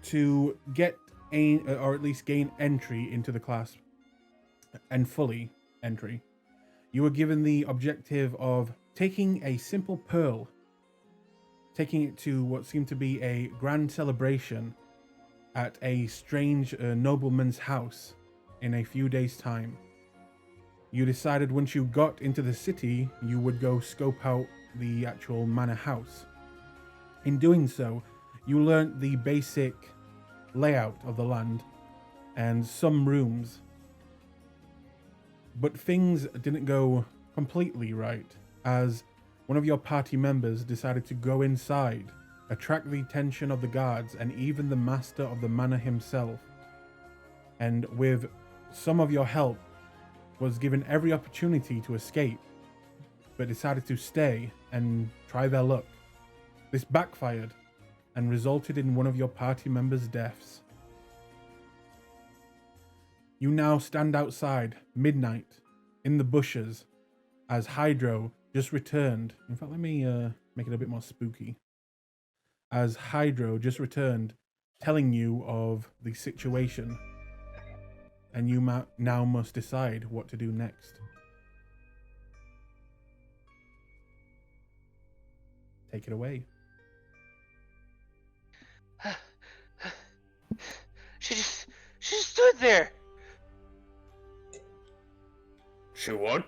to get or at least gain entry into the Clasp and fully entry, you were given the objective of taking a simple pearl, taking it to what seemed to be a grand celebration at a strange nobleman's house in a few days' time. You decided once you got into the city, you would go scope out the actual manor house. In doing so, you learnt the basic layout of the land and some rooms. But things didn't go completely right, as one of your party members decided to go inside, attract the attention of the guards and even the master of the manor himself. And with some of your help, was given every opportunity to escape, but decided to stay and try their luck. This backfired and resulted in one of your party members' deaths. You now stand outside, midnight, in the bushes, as Hydro just returned. In fact, let me make it a bit more spooky. As Hydro just returned, telling you of the situation. And you now must decide what to do next. Take it away. She just stood there. She what?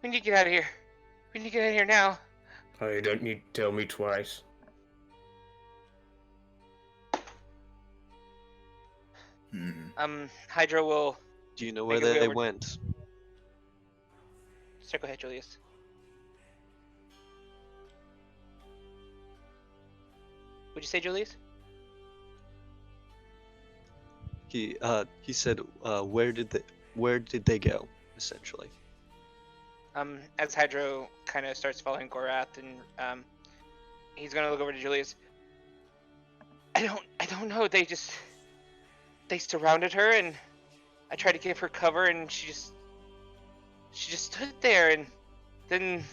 We need to get out of here. We need to get out of here now. Oh, you don't need to tell me twice. Hydra will... Do you know where they went? Sorry, go ahead, Julius. What'd you say, Julius? He said, where did they go, essentially? As Hydro kind of starts following Gorath, and he's gonna look over to Julius. I don't know. They surrounded her, and I tried to give her cover, and she just stood there, and then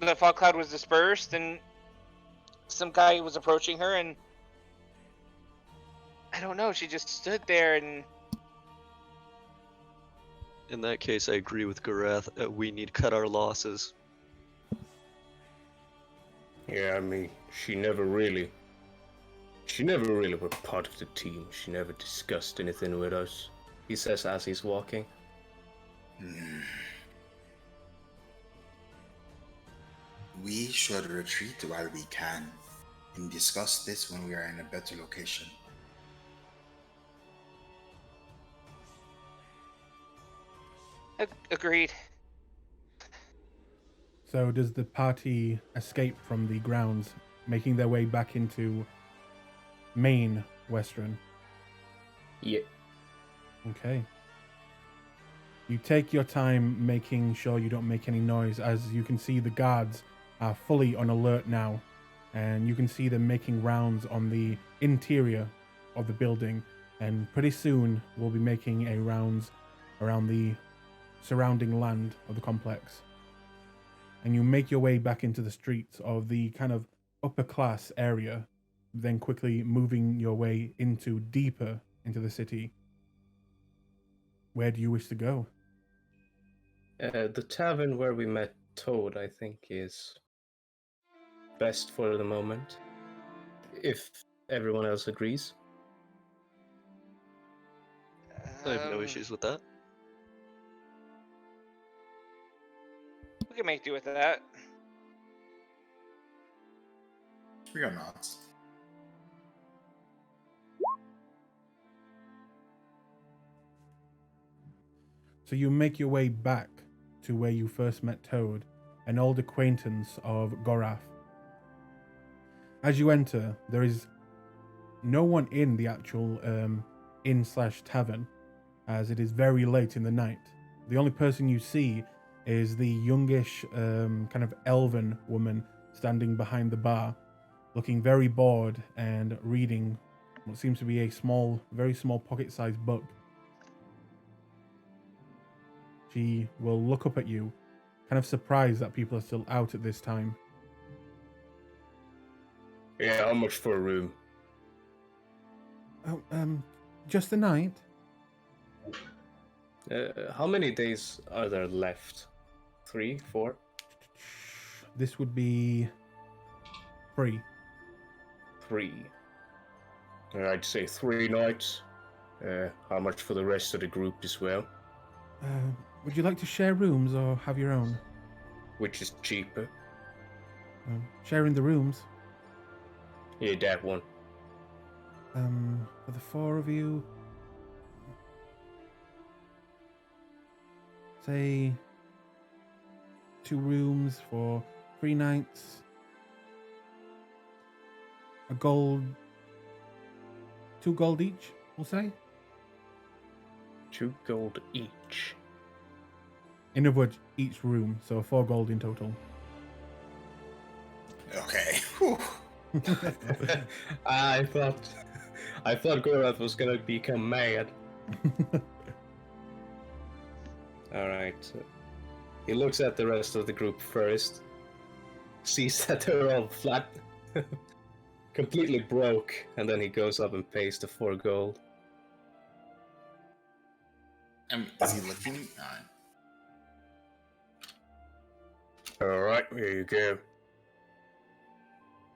the fog cloud was dispersed, and some guy was approaching her, and I don't know. She just stood there, and in that case, I agree with Gorath. We need to cut our losses. Yeah, I mean, she never really were part of the team. She never discussed anything with us. He says as he's walking. We should retreat while we can and discuss this when we are in a better location. Agreed. So does the party escape from the grounds, making their way back into Main Western? Yeah. Okay. You take your time making sure you don't make any noise. As you can see, the guards are fully on alert now, and you can see them making rounds on the interior of the building, and pretty soon we'll be making a rounds around the surrounding land of the complex. And you make your way back into the streets of the kind of upper class area, then quickly moving your way deeper into the city. Where do you wish to go? The tavern where we met Toad, I think, is best for the moment. If everyone else agrees. I have no issues with that. We can make do with that. We are not. So you make your way back to where you first met Toad, an old acquaintance of Gorath. As you enter, there is no one in the actual inn/tavern, as it is very late in the night. The only person you see is the youngish kind of elven woman standing behind the bar, looking very bored and reading what seems to be a very small pocket-sized book. She will look up at you, kind of surprised that people are still out at this time. Yeah, how much for a room? Oh, just the night? How many days are there left? 3, 4? This would be free. 3. I'd say 3 nights. How much for the rest of the group as well? Would you like to share rooms or have your own? Which is cheaper? Sharing the rooms. Yeah, that one. For the 4 of you, say 2 rooms for 3 nights. A gold, 2 gold each, we'll say. 2 gold each. In other words, each room, so 4 gold in total. Okay. Whew. I thought Gorath was gonna become mad. Alright. He looks at the rest of the group first. Sees that they're all flat. Completely broke. And then he goes up and pays the 4 gold. Is he looking? Alright, here you go.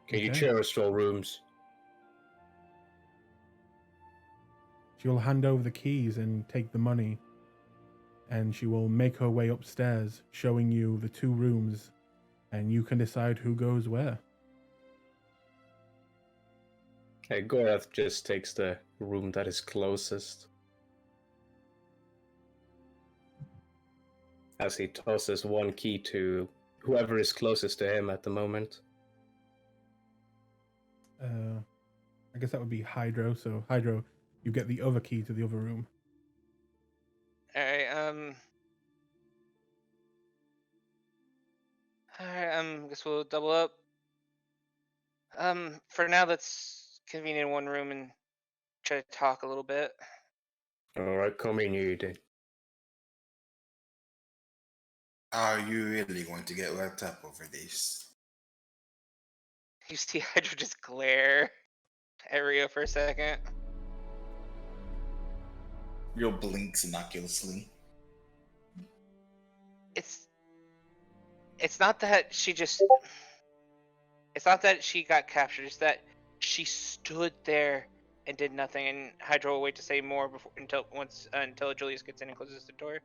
Can you Okay. share us all rooms? She'll hand over the keys and take the money. And she will make her way upstairs, showing you the 2 rooms. And you can decide who goes where. Hey, Gorath just takes the room that is closest. As he tosses 1 key to whoever is closest to him at the moment. I guess that would be Hydro. So Hydro, you get the other key to the other room. Alright, Alright, guess we'll double up. For now, let's convene in one room and try to talk a little bit. Alright, come in here then. Are you really going to get worked up over this? You see Hydra just glare at Rio for a second. Rio blinks innocuously. It's not that she just... It's not that she got captured, it's that she stood there and did nothing, and Hydra will wait to say more until Julius gets in and closes the door.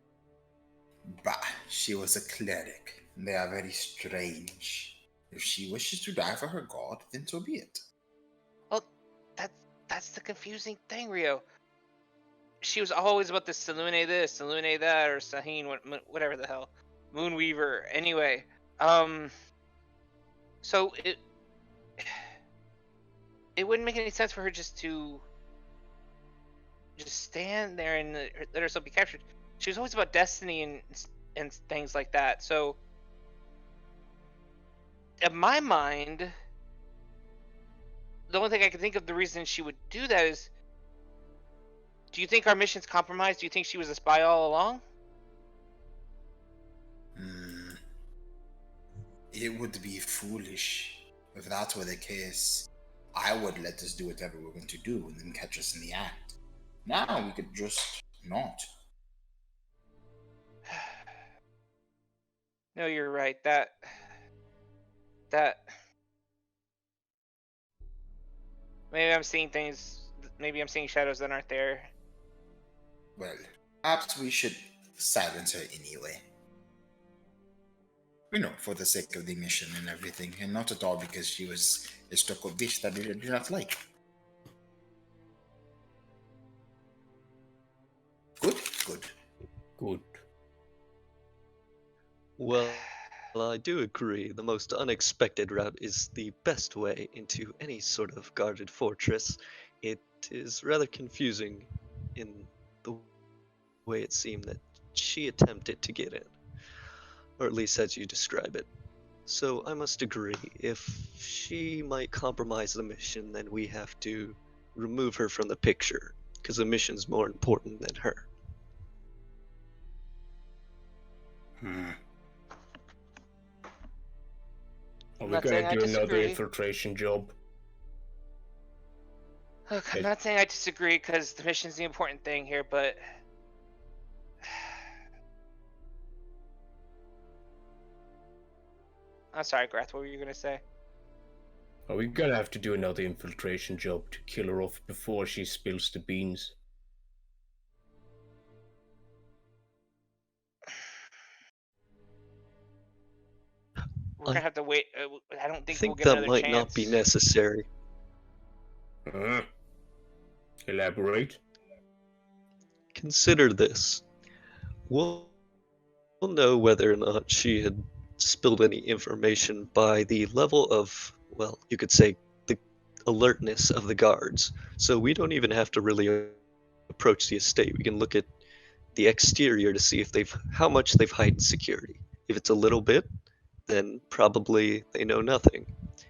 Bah, she was a cleric. They are very strange. If she wishes to die for her god, then so be it. Well, that's the confusing thing, Rio. She was always about this Salune this, Salune that, or Sahin, whatever the hell. Moonweaver. Anyway, so it wouldn't make any sense for her just to stand there and let herself be captured. She was always about destiny and things like that. So, in my mind, the only thing I can think of the reason she would do that is, do you think our mission's compromised? Do you think she was a spy all along? It would be foolish. If that were the case, I would let us do whatever we're going to do and then catch us in the act. Now we could just not. No, you're right. That maybe I'm seeing things. Maybe I'm seeing shadows that aren't there. Well, perhaps we should silence her anyway. You know, for the sake of the mission and everything, and not at all because she was a Stoko bitch that I do not like. Good. Well, I do agree. The most unexpected route is the best way into any sort of guarded fortress. It is rather confusing in the way it seemed that she attempted to get in, or at least as you describe it. So I must agree, if she might compromise the mission, then we have to remove her from the picture, because the mission's more important than her. Are we Not gonna saying I do another disagree. infiltration job? Look, I'm not saying I disagree because the mission's the important thing here, but I'm sorry, Grath. What were you gonna say? Are we gonna have to do another infiltration job to kill her off before she spills the beans? We're gonna have to wait. I don't I think we'll think get that another might chance. not be necessary. Elaborate. Consider this. We'll know whether or not she had spilled any information by the level of, well, you could say, the alertness of the guards. So we don't even have to really approach the estate. We can look at the exterior to see if how much they've heightened security. If it's a little bit, then probably they know nothing.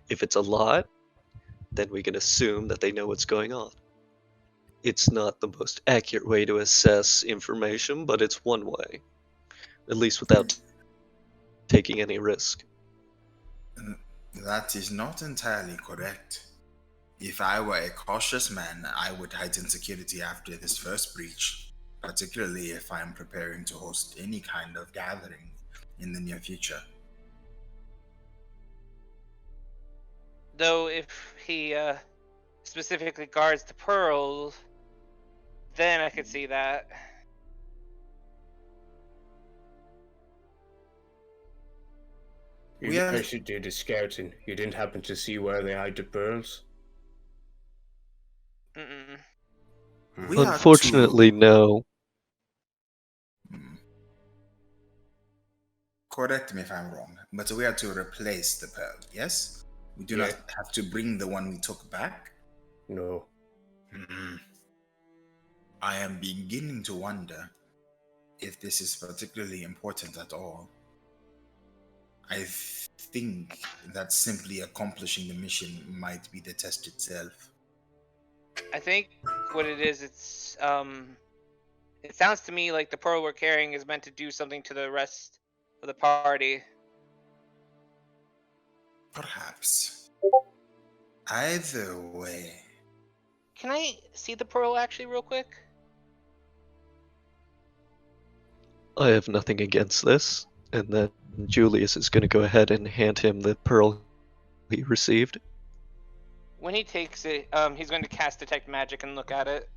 If it's a lot, then we can assume that they know what's going on. It's not the most accurate way to assess information, but it's one way, at least without taking any risk. That is not entirely correct. If I were a cautious man, I would heighten security after this first breach, particularly if I am preparing to host any kind of gathering in the near future. Though, if he specifically guards the pearls, then I could see that. You We have- actually did the scouting. You didn't happen to see where they hide the pearls? Mm-mm. We are Unfortunately, no. Correct me if I'm wrong, but we are to replace the pearl, yes? We do Yeah. not have to bring the one we took back? No. I am beginning to wonder if this is particularly important at all. I think that simply accomplishing the mission might be the test itself. I think what it is, it sounds to me like the pearl we're carrying is meant to do something to the rest of the party. Perhaps. Either way. Can I see the pearl actually real quick? I have nothing against this. And then Julius is going to go ahead and hand him the pearl he received. When he takes it, he's going to cast Detect Magic and look at it.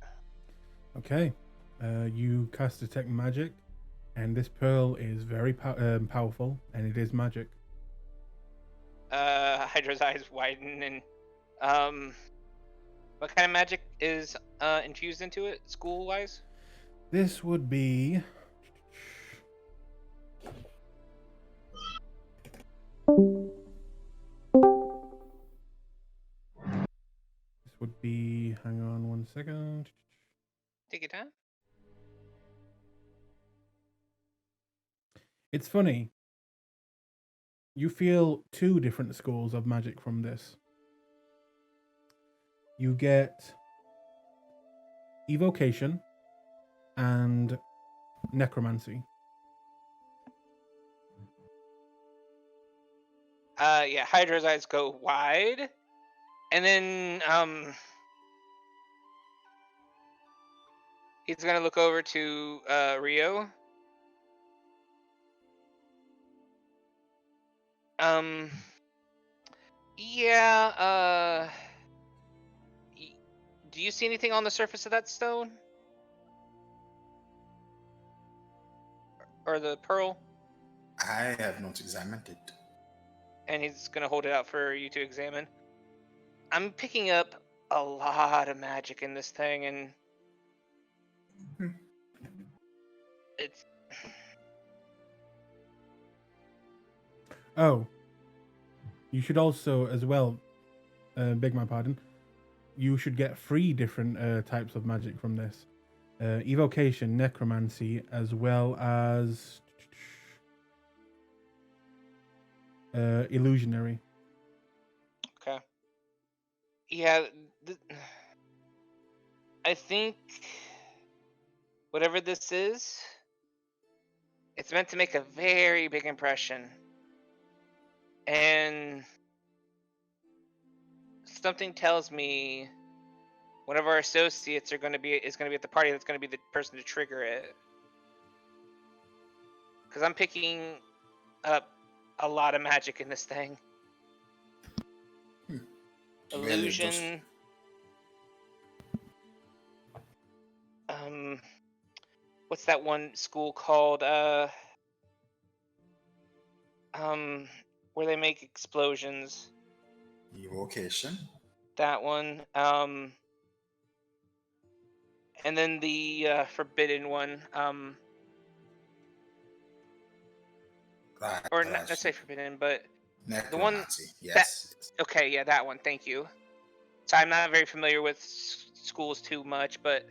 Okay. You cast Detect Magic, and this pearl is very powerful, and it is magic. Hydra's eyes widen, and what kind of magic is infused into it, school-wise? This would be... This would be... Hang on one second. Take your time. It's funny. You feel two different schools of magic from this. You get evocation and necromancy. Yeah, Hydra's eyes go wide, and then he's gonna look over to Rio. Yeah, do you see anything on the surface of that stone? Or the pearl? I have not examined it. And he's gonna hold it out for you to examine. I'm picking up a lot of magic in this thing, and it's... Oh. You should also, as well, beg my pardon, you should get 3 different types of magic from this. Evocation, necromancy, as well as illusionary. Okay. Yeah, I think whatever this is, it's meant to make a very big impression. And something tells me one of our associates is going to be at the party. That's going to be the person to trigger it. Because I'm picking up a lot of magic in this thing. Well, Illusion. What's that one school called? Where they make explosions. Evocation. That one. And then the forbidden one. Right, Or not necessarily forbidden, but the one necromancy. Yes. okay, yeah, that one. Thank you. So I'm not very familiar with schools too much, but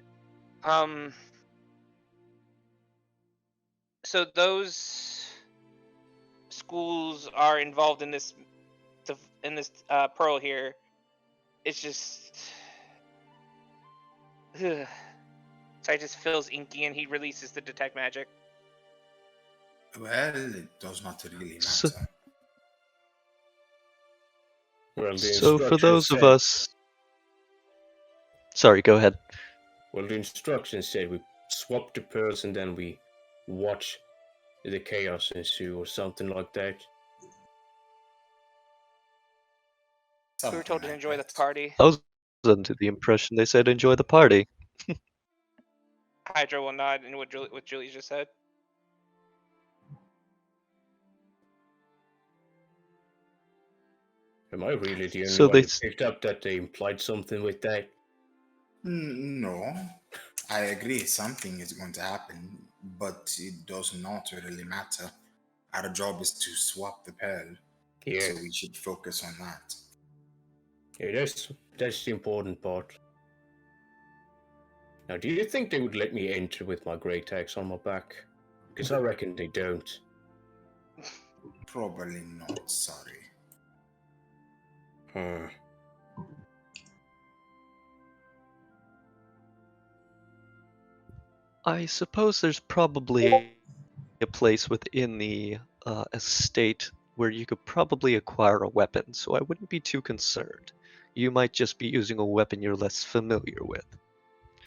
so those schools are involved in this pearl here. It's just so it just feels inky, and he releases the detect magic. Well, it does not really matter. So, Well, the so for instructions those of said- us, sorry, go ahead. Well, the instructions said we swap the pearls and then we watch the chaos ensue or something like that. We were told to Something like enjoy the that. party. I was under the impression they said enjoy the party. Hydra will nod in what Julie just said. Am I really the only So one they who picked up that they implied something with that? No, I agree something is going to happen, but it does not really matter. Our job is to swap the pearl, Yeah, so we should focus on that. yeah, that's the important part. Now, do you think they would let me enter with my great axe on my back? Because I reckon they don't. Probably not, sorry. I suppose there's probably a place within the estate where you could probably acquire a weapon, so I wouldn't be too concerned. You might just be using a weapon you're less familiar with.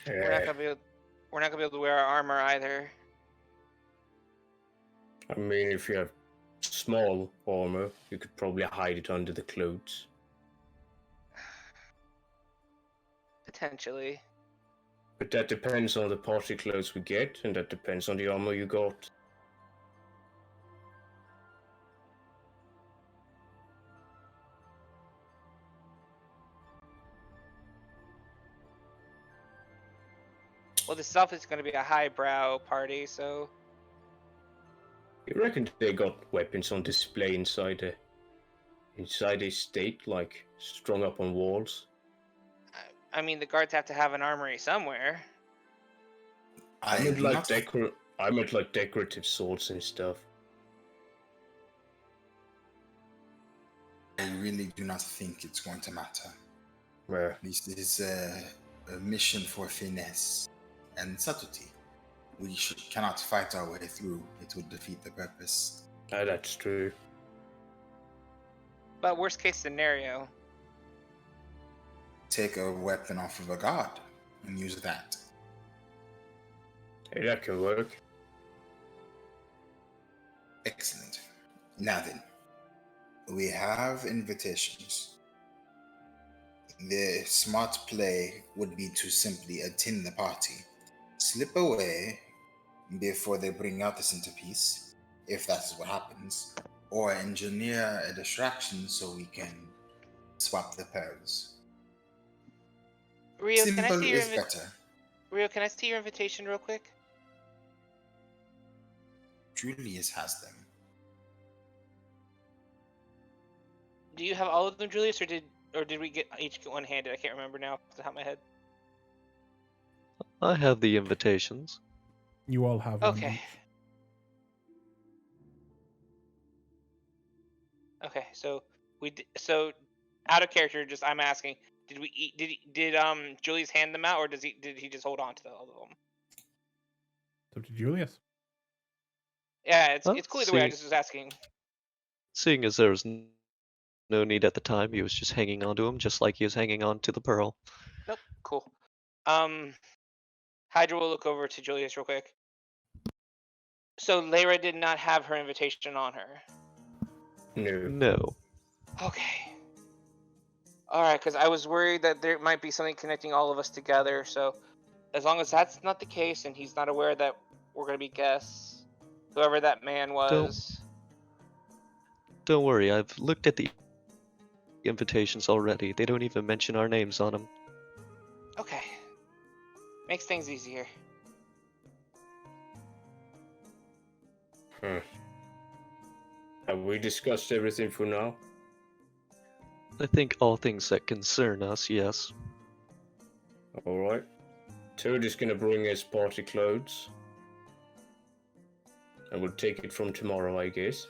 We're not gonna be able to wear our armor either. I mean, if you have small armor, you could probably hide it under the clothes. Potentially. But that depends on the party clothes we get, and that depends on the armor you got. Well, this stuff is gonna be a highbrow party, so You reckon they got weapons on display inside the estate, like strung up on walls? I mean the guards have to have an armory somewhere. I I meant do like not. I meant like decorative swords and stuff. I really do not think it's going to matter. Where? This is a mission for finesse and subtlety. We cannot fight our way through. It would defeat the purpose. That's true. But worst case scenario, Take a weapon off of a guard and use that. Hey, that can work. Excellent. Now then, we have invitations. The smart play would be to simply attend the party, slip away before they bring out the centerpiece, if that is what happens, or engineer a distraction so we can swap the pearls. Rio, can I Simple see your is better. Rio, can I see your invitation real quick? Julius has them. Do you have all of them, Julius, or did we get each one handed? I can't remember now off the top of my head. I have the invitations. You all have one Okay. each. Okay, so so out of character, just I'm asking, did Julius hand them out, or did he just hold on to all of them? So to Julius. Yeah, Well, it's cool either way. I just was asking. Seeing as there was no need at the time, he was just hanging on to him, just like he was hanging on to the pearl. Nope, cool. Hydra will look over to Julius real quick. So Lyra did not have her invitation on her. No. No. Okay. Alright, because I was worried that there might be something connecting all of us together, so as long as that's not the case and he's not aware that we're going to be guests, whoever that man was. Don't worry, I've looked at the invitations already. They don't even mention our names on them. Okay. Makes things easier. Have we discussed everything for now? I think all things that concern us, yes. Alright. Toad is gonna bring his party clothes. And we'll take it from tomorrow, I guess.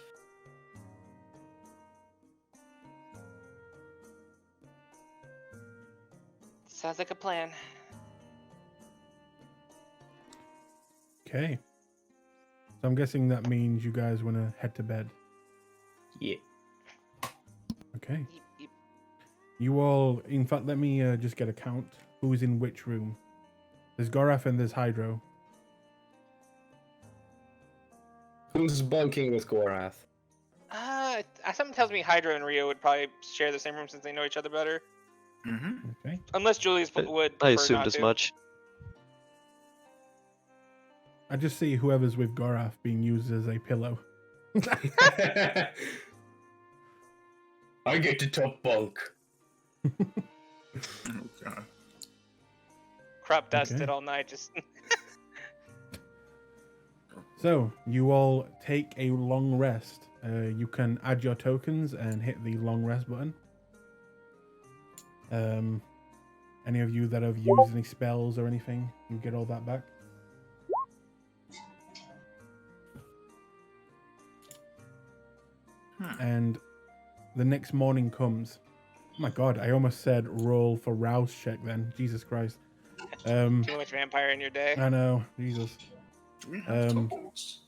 Sounds like a plan. Okay. So I'm guessing that means you guys want to head to bed. Yeah. Okay. Yeep, yeep. You all, in fact, let me just get a count. Who's in which room? There's Gorath and there's Hydro. Who's bunking with Gorath? Something tells me Hydra and Rio would probably share the same room since they know each other better. Mm-hmm. Okay. Unless Julius would I prefer assumed not as to. much. I just see whoever's with Gorath being used as a pillow. I get the top bunk. Oh god. Crop dusted Okay. all night, just So, you all take a long rest. You can add your tokens and hit the long rest button. Any of you that have used any spells or anything, you get all that back. And the next morning comes. Oh my god, I almost said roll for rouse check then. Jesus Christ. too much vampire in your day. I know, Jesus. Do we have Um, tokens?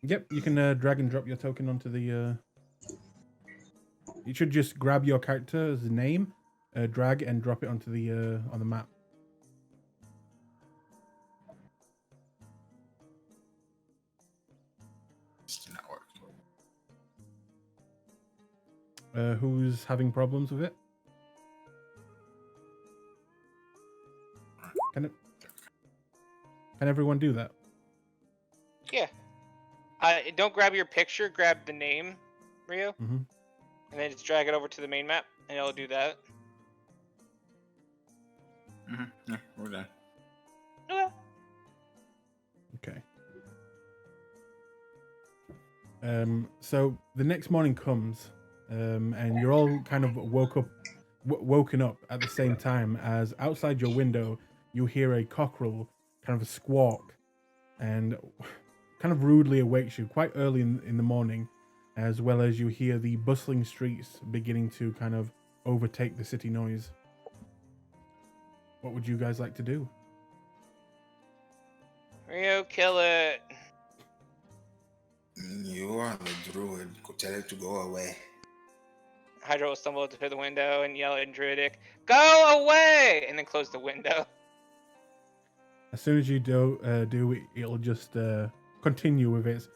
Yep, you can drag and drop your token onto the... You should just grab your character's name, drag and drop it onto the on the map. This did not work. Who's having problems with it? Can everyone do that? Yeah. Don't grab your picture, grab the name, Rio, Mm-hmm. and then just drag it over to the main map, and it'll do that. Mm-hmm. Yeah, we're done. Okay. Okay. So the next morning comes, and you're all kind of woken up at the same time as outside your window you hear a cockerel kind of a squawk, and kind of rudely awakes you quite early in the morning, as well as you hear the bustling streets beginning to kind of overtake the city noise. What would you guys like to do? Rio, kill it. You are the druid. Go tell it to go away. Hydra will stumble to the window and yell in Druidic, "Go away!" and then close the window. As soon as you do it, it'll just continue with its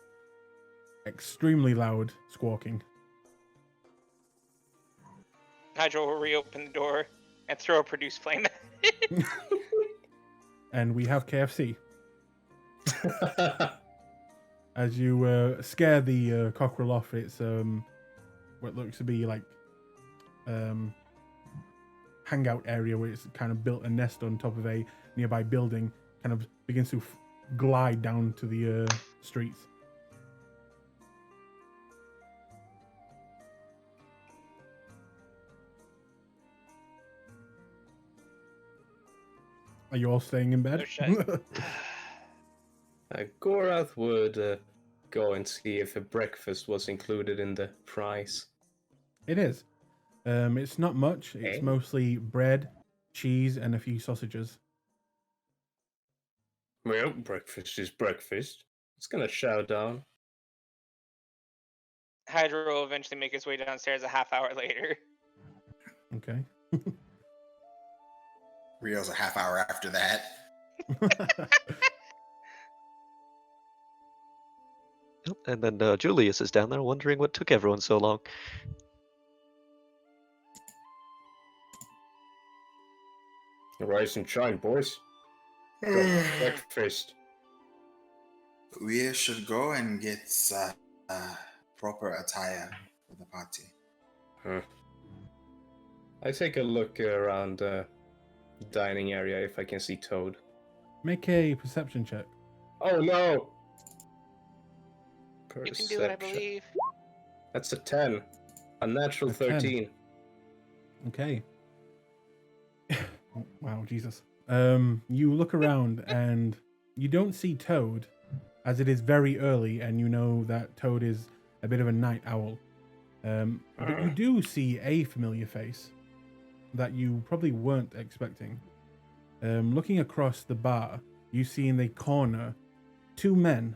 extremely loud squawking. Hydra will reopen the door and throw a produce flame at it. And we have KFC. As you scare the cockerel off its what looks to be like hangout area where it's kind of built a nest on top of a nearby building, kind of begins to glide down to the streets. Are you all staying in bed? No shit. Gorath would go and see if a breakfast was included in the price. It is. It's not much. It's Okay. mostly bread, cheese, and a few sausages. Well, breakfast is breakfast. It's gonna chow down. Hydra will eventually make his way downstairs a half hour later. Okay. Real's a half hour after that. Yep, and then Julius is down there wondering what took everyone so long. Rise and shine, boys. Got breakfast. We should go and get proper attire for the party. Huh. I take a look around the dining area if I can see Toad. Make a perception check. Oh no! You can do it, I believe. That's a 10. A natural A 10. 13. Okay. Wow, Jesus. You look around and you don't see Toad, as it is very early, and you know that Toad is a bit of a night owl. But you do see a familiar face that you probably weren't expecting. Looking across the bar, you see in the corner 2 men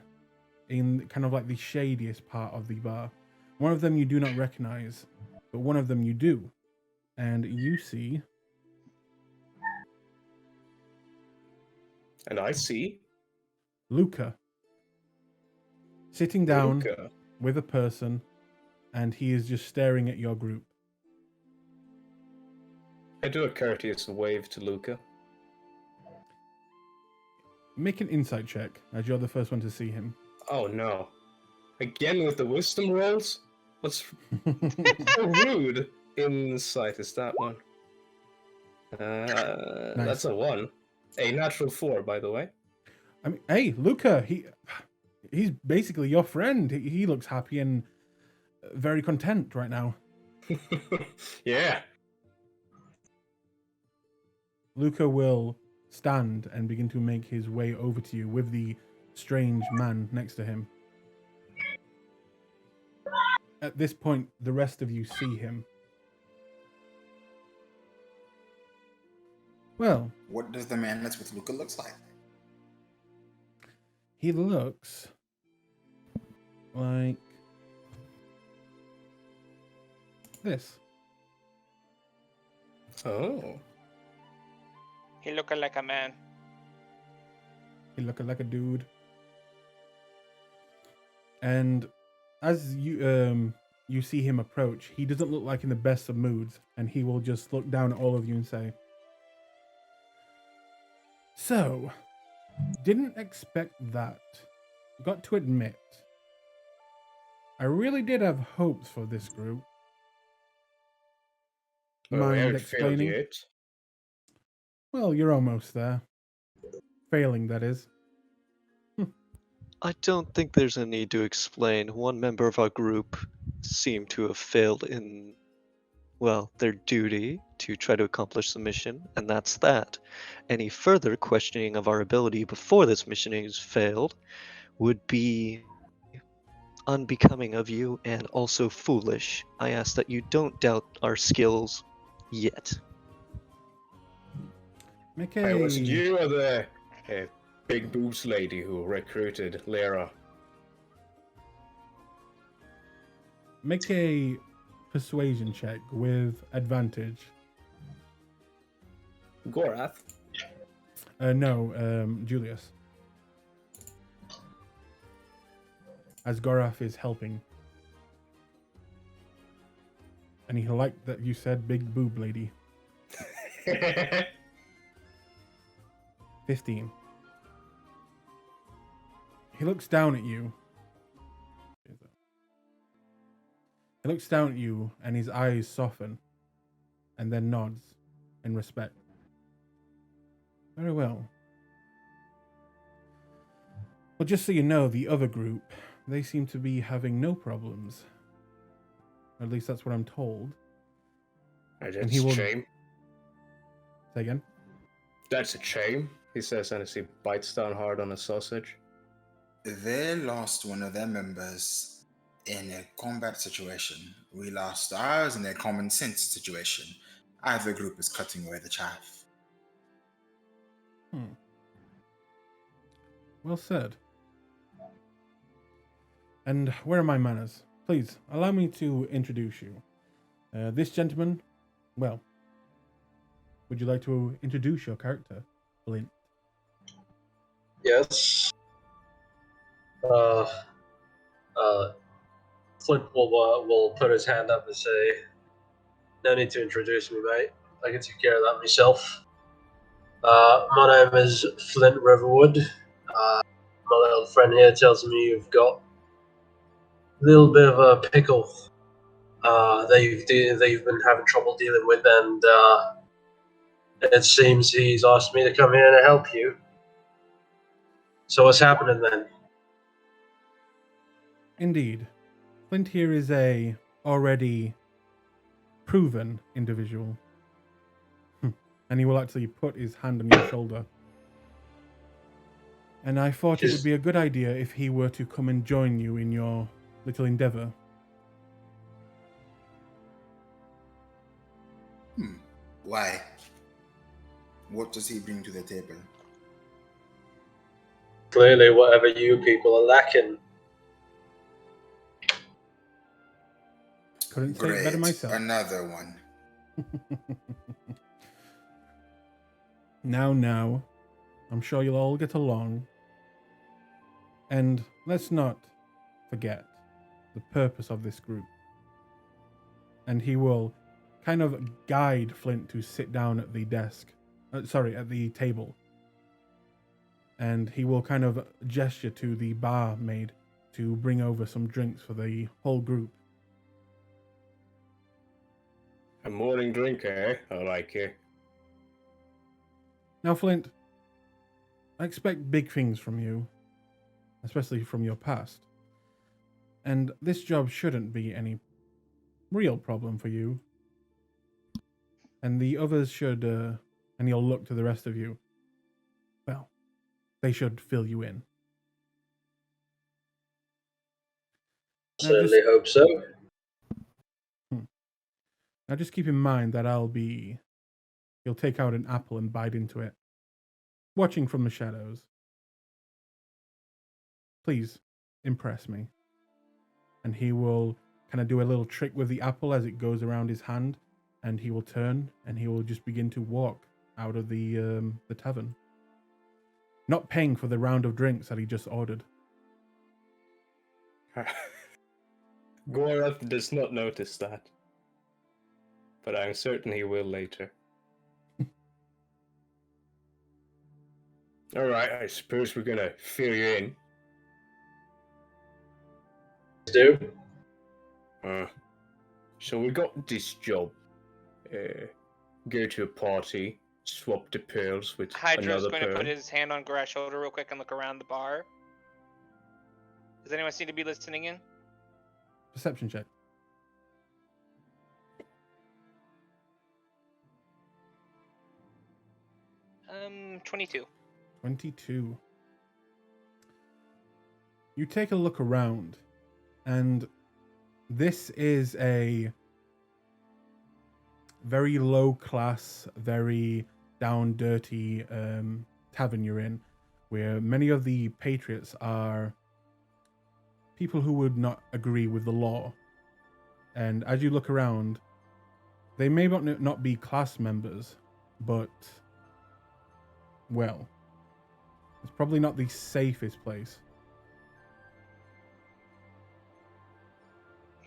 in kind of like the shadiest part of the bar. One of them you do not recognize, but one of them you do. And you see... And I see Luca sitting down Luca. with a person, and he is just staring at your group. I do a courteous wave to Luca. Make an insight check, as you're the first one to see him. Oh no. Again with the wisdom rolls? What's so rude? Insight is that one. That's a 1. A natural 4, by the way. I mean, hey, Luca, he's basically your friend. He looks happy and very content right now. Yeah. Luca will stand and begin to make his way over to you with the strange man next to him. At this point, the rest of you see him. Well, What does the man that's with Luca looks like? he looks like this. Oh. He looking like a man. He looking like a dude. And as you see him approach, he doesn't look like in the best of moods, and he will just look down at all of you and say, "So, didn't expect that. Got to admit, I really did have hopes for this group. Well, we Mind haven't failed explaining? yet. Well, you're almost there. Failing, that is. I don't think there's a need to explain. One member of our group seemed to have failed in, well, their duty to try to accomplish the mission, and that's that. Any further questioning of our ability before this mission is failed would be unbecoming of you and also foolish. I ask that you don't doubt our skills yet. Make Hey, a was it you or the big boobs lady who recruited Lyra? make a persuasion check with advantage. Gorath? No, Julius. As Gorath is helping. And he liked that you said big boob lady. 15. He looks down at you. He looks down at you and his eyes soften and then nods in respect. Very well. Well, just so you know, the other group, they seem to be having no problems. At least that's what I'm told. That's he will- a shame. Say again? That's a shame, he says, and as he bites down hard on a sausage. They lost one of their members in a combat situation. We lost ours in a common sense situation. Either group is cutting away the chaff. Well said. And where are my manners? Please, allow me to introduce you. This gentleman, well, would you like to introduce your character, Flint? Yes. Uh, Flint will put his hand up and say, "No need to introduce me, mate. I can take care of that myself. My name is Flint Riverwood. My little friend here tells me you've got a little bit of a pickle that you've been having trouble dealing with, and it seems he's asked me to come here to help you. So what's happening then?" Indeed. Flint here is a already proven individual. And he will actually put his hand on your shoulder. And I thought it would be a good idea if he were to come and join you in your little endeavor. Why? What does he bring to the table? Clearly, whatever you people are lacking. Couldn't say it better Great. myself. Another one. Now, I'm sure you'll all get along. And let's not forget the purpose of this group. And he will kind of guide Flint to sit down at the desk. At the table. And he will kind of gesture to the barmaid to bring over some drinks for the whole group. A morning drink, eh? I like it. Now, Flint, I expect big things from you, especially from your past. And this job shouldn't be any real problem for you. And the others should, and he'll look to the rest of you. Well, they should fill you in. Certainly hope so. Now just keep in mind that he'll take out an apple and bite into it, watching from the shadows. Please, impress me. And he will kind of do a little trick with the apple as it goes around his hand, and he will turn and he will just begin to walk out of the tavern, not paying for the round of drinks that he just ordered. Gorath does not notice that, but I'm certain he will later. Alright, I suppose we're gonna fill you in. Do? So we got this job. Go to a party, swap the pearls with Hydro's another going to pearl. put his hand on Gorath's shoulder real quick and look around the bar. Does anyone seem to be listening in? Perception check. Um, 22. 22. You take a look around, and this is a very low class, very down dirty tavern you're in, where many of the patriots are people who would not agree with the law. And as you look around, they may not be class members, but, well, it's probably not the safest place.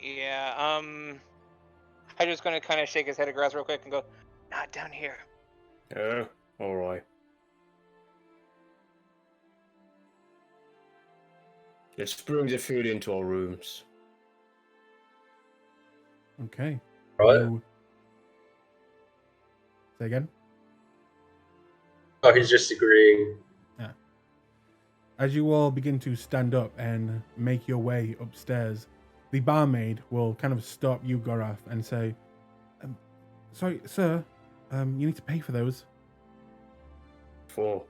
Yeah, Hydro's going to kind of shake his head at Gorath real quick and go, "Not down here." Oh, alright. Let's bring the food into our rooms. Okay. Right. Say again? Oh, he's just agreeing. Yeah. As you all begin to stand up and make your way upstairs, the barmaid will kind of stop you, Gorath, and say, sorry, sir, you need to pay for those. 4.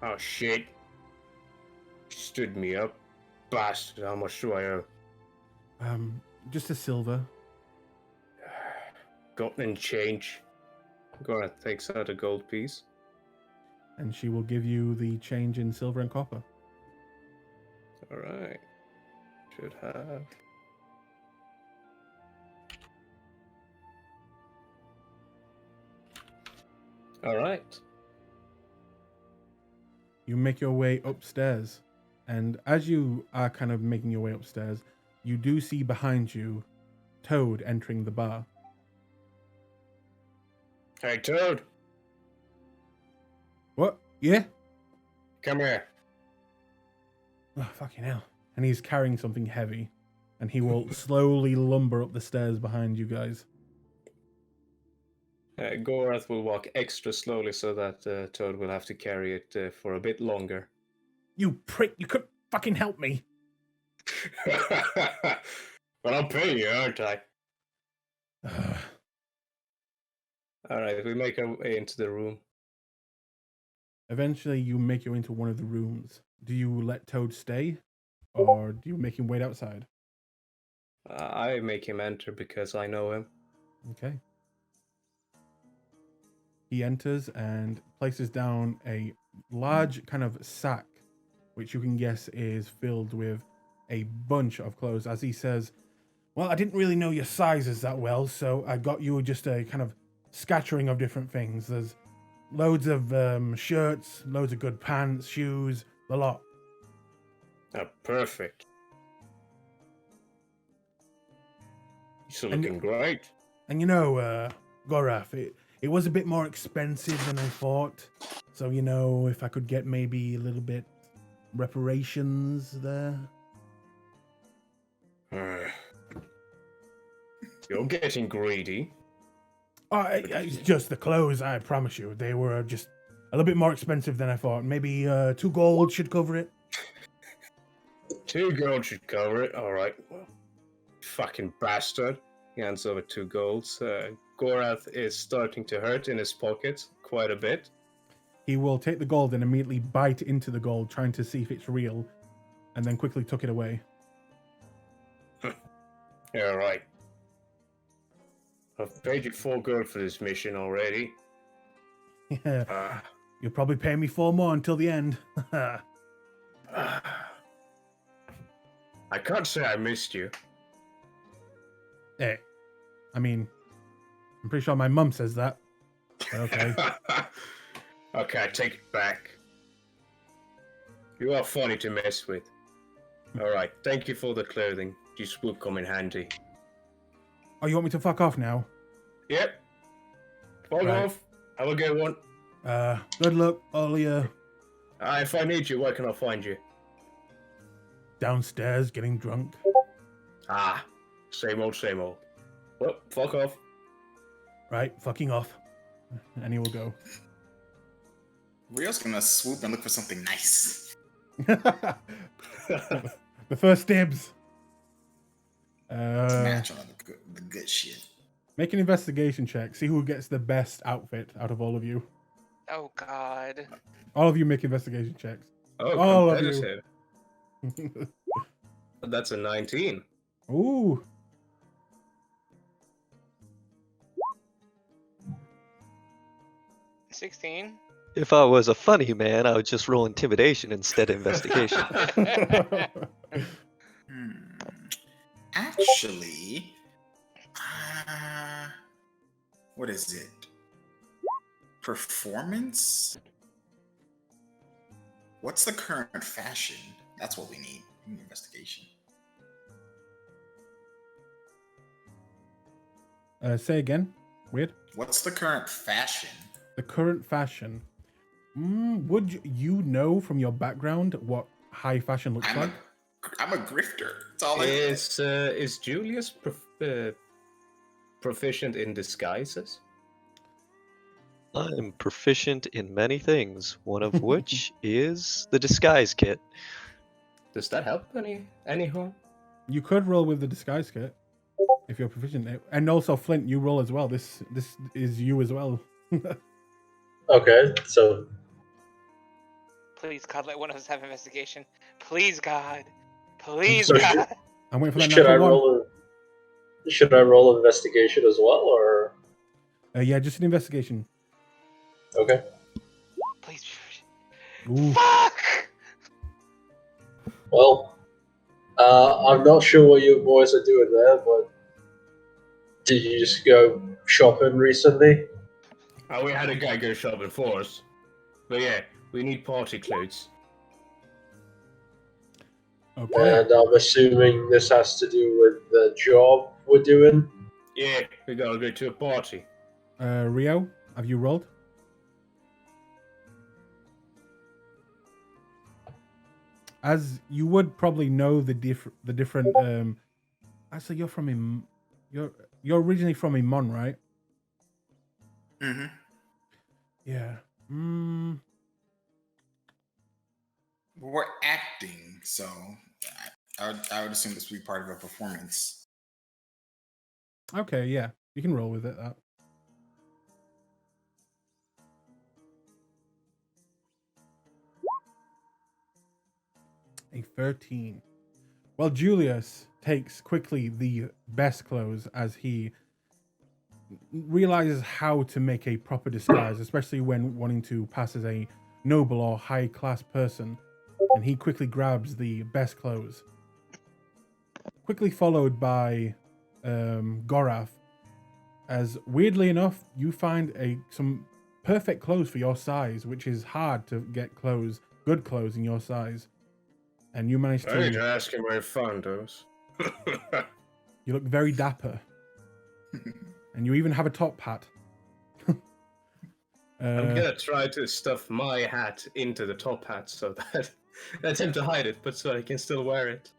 Oh shit. Stood me up. Bastard, how much do I owe? Just a silver. Got any change? Gorath takes out a gold piece. And she will give you the change in silver and copper. Alright. Should have. All right. You make your way upstairs, and as you are kind of making your way upstairs, you do see behind you Toad entering the bar. Hey, Toad, What? Yeah? come here. Oh, fucking hell. And he's carrying something heavy, and he will slowly lumber up the stairs behind you guys. Gorath will walk extra slowly so that Toad will have to carry it for a bit longer. You prick, you couldn't fucking help me. But I'm paying you, aren't I? Ugh. All right, we make our way into the room. Eventually, you make your way into one of the rooms. Do you let Toad stay, or do you make him wait outside? I make him enter because I know him. Okay. He enters and places down a large kind of sack, which you can guess is filled with a bunch of clothes. As he says, well, I didn't really know your sizes that well, so I got you just a kind of scattering of different things. There's loads of shirts, loads of good pants, shoes, the lot. Oh, perfect. You're looking great. And you know, Gorath, it was a bit more expensive than I thought. So, you know, if I could get maybe a little bit reparations there. You're getting greedy. Oh, it's just the clothes, I promise you. They were just a little bit more expensive than I thought. Maybe 2 gold should cover it. 2 gold should cover it. All right. Well, fucking bastard. He hands over 2 golds. Gorath is starting to hurt in his pocket quite a bit. He will take the gold and immediately bite into the gold, trying to see if it's real, and then quickly tuck it away. Yeah, right. I've paid you 4 gold for this mission already. Yeah, you'll probably pay me 4 more until the end. I can't say I missed you. Hey, I mean, I'm pretty sure my mum says that. But okay. Okay, I take it back. You are funny to mess with. Alright, thank you for the clothing. This will come in handy. Oh, you want me to fuck off now? Yep. Fuck off. Have a good one. Good luck, all you. If I need you, where can I find you? Downstairs getting drunk. Same old, same old. Well, fuck off. Right, fucking off. And he will go. Rio's gonna swoop and look for something nice. The first dibs. Match on the good shit. Make an investigation check. See who gets the best outfit out of all of you. Oh God. All of you make investigation checks. Oh, all of competitive. you. That's a 19. Ooh. $16. If I was a funny man, I would just roll intimidation instead of investigation. Actually, what is it? Performance? What's the current fashion? That's what we need. Investigation. Say again. Weird. What's the current fashion? The current fashion. Would you know from your background what high fashion looks like? I'm a grifter. That's all I Is Julius proficient in disguises? I'm proficient in many things, one of which is the disguise kit. Does that help anyone? You could roll with the disguise kit if you're proficient in it. And also, Flint, you roll as well. This is you as well. Okay, so Please, God, let one of us have investigation. Please, God. Please, So God. I'm waiting for that should I natural one. should I roll investigation as well, or Yeah, just an investigation. okay? Please. Ooh. Fuck! Well, I'm not sure what you boys are doing there, but did you just go shopping recently? We had a guy go shopping for us. But yeah, we need party clothes. Okay. And I'm assuming this has to do with the job we're doing. Yeah, we gotta go to a party. Rio, have you rolled? As you would probably know the different. Actually, you're from you're originally from Imon, right? Mm-hmm. Yeah. We're acting, so I would assume this would be part of a performance. Okay, yeah. You can roll with it. That. A 13. Well, Julius takes quickly the best clothes as he realizes how to make a proper disguise, especially when wanting to pass as a noble or high class person. And he quickly grabs the best clothes. Quickly followed by Gorath, as weirdly enough, you find some perfect clothes for your size, which is hard to get good clothes in your size. And you manage I need to. to ask him where he found those. You look very dapper. And you even have a top hat. I'm gonna try to stuff my hat into the top hat so that that's him to hide it, but so I can still wear it.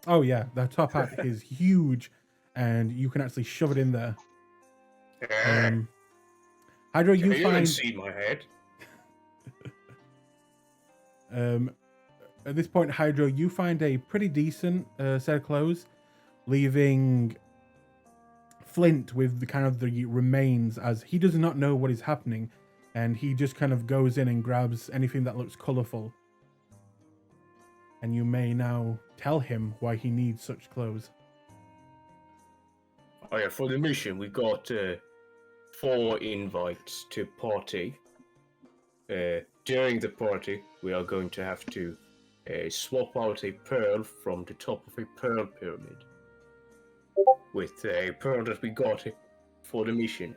Oh yeah, the top hat is huge, and you can actually shove it in there. Hydro, Can you you even find see my head? at this point, Hydro, you find a pretty decent set of clothes, leaving Flint with the kind of the remains, as he does not know what is happening, and he just kind of goes in and grabs anything that looks colorful. And you may now tell him why he needs such clothes. Oh yeah, for the mission we got 4 invites to party. During the party, we are going to have to swap out a pearl from the top of a pearl pyramid with a pearl that we got for the mission.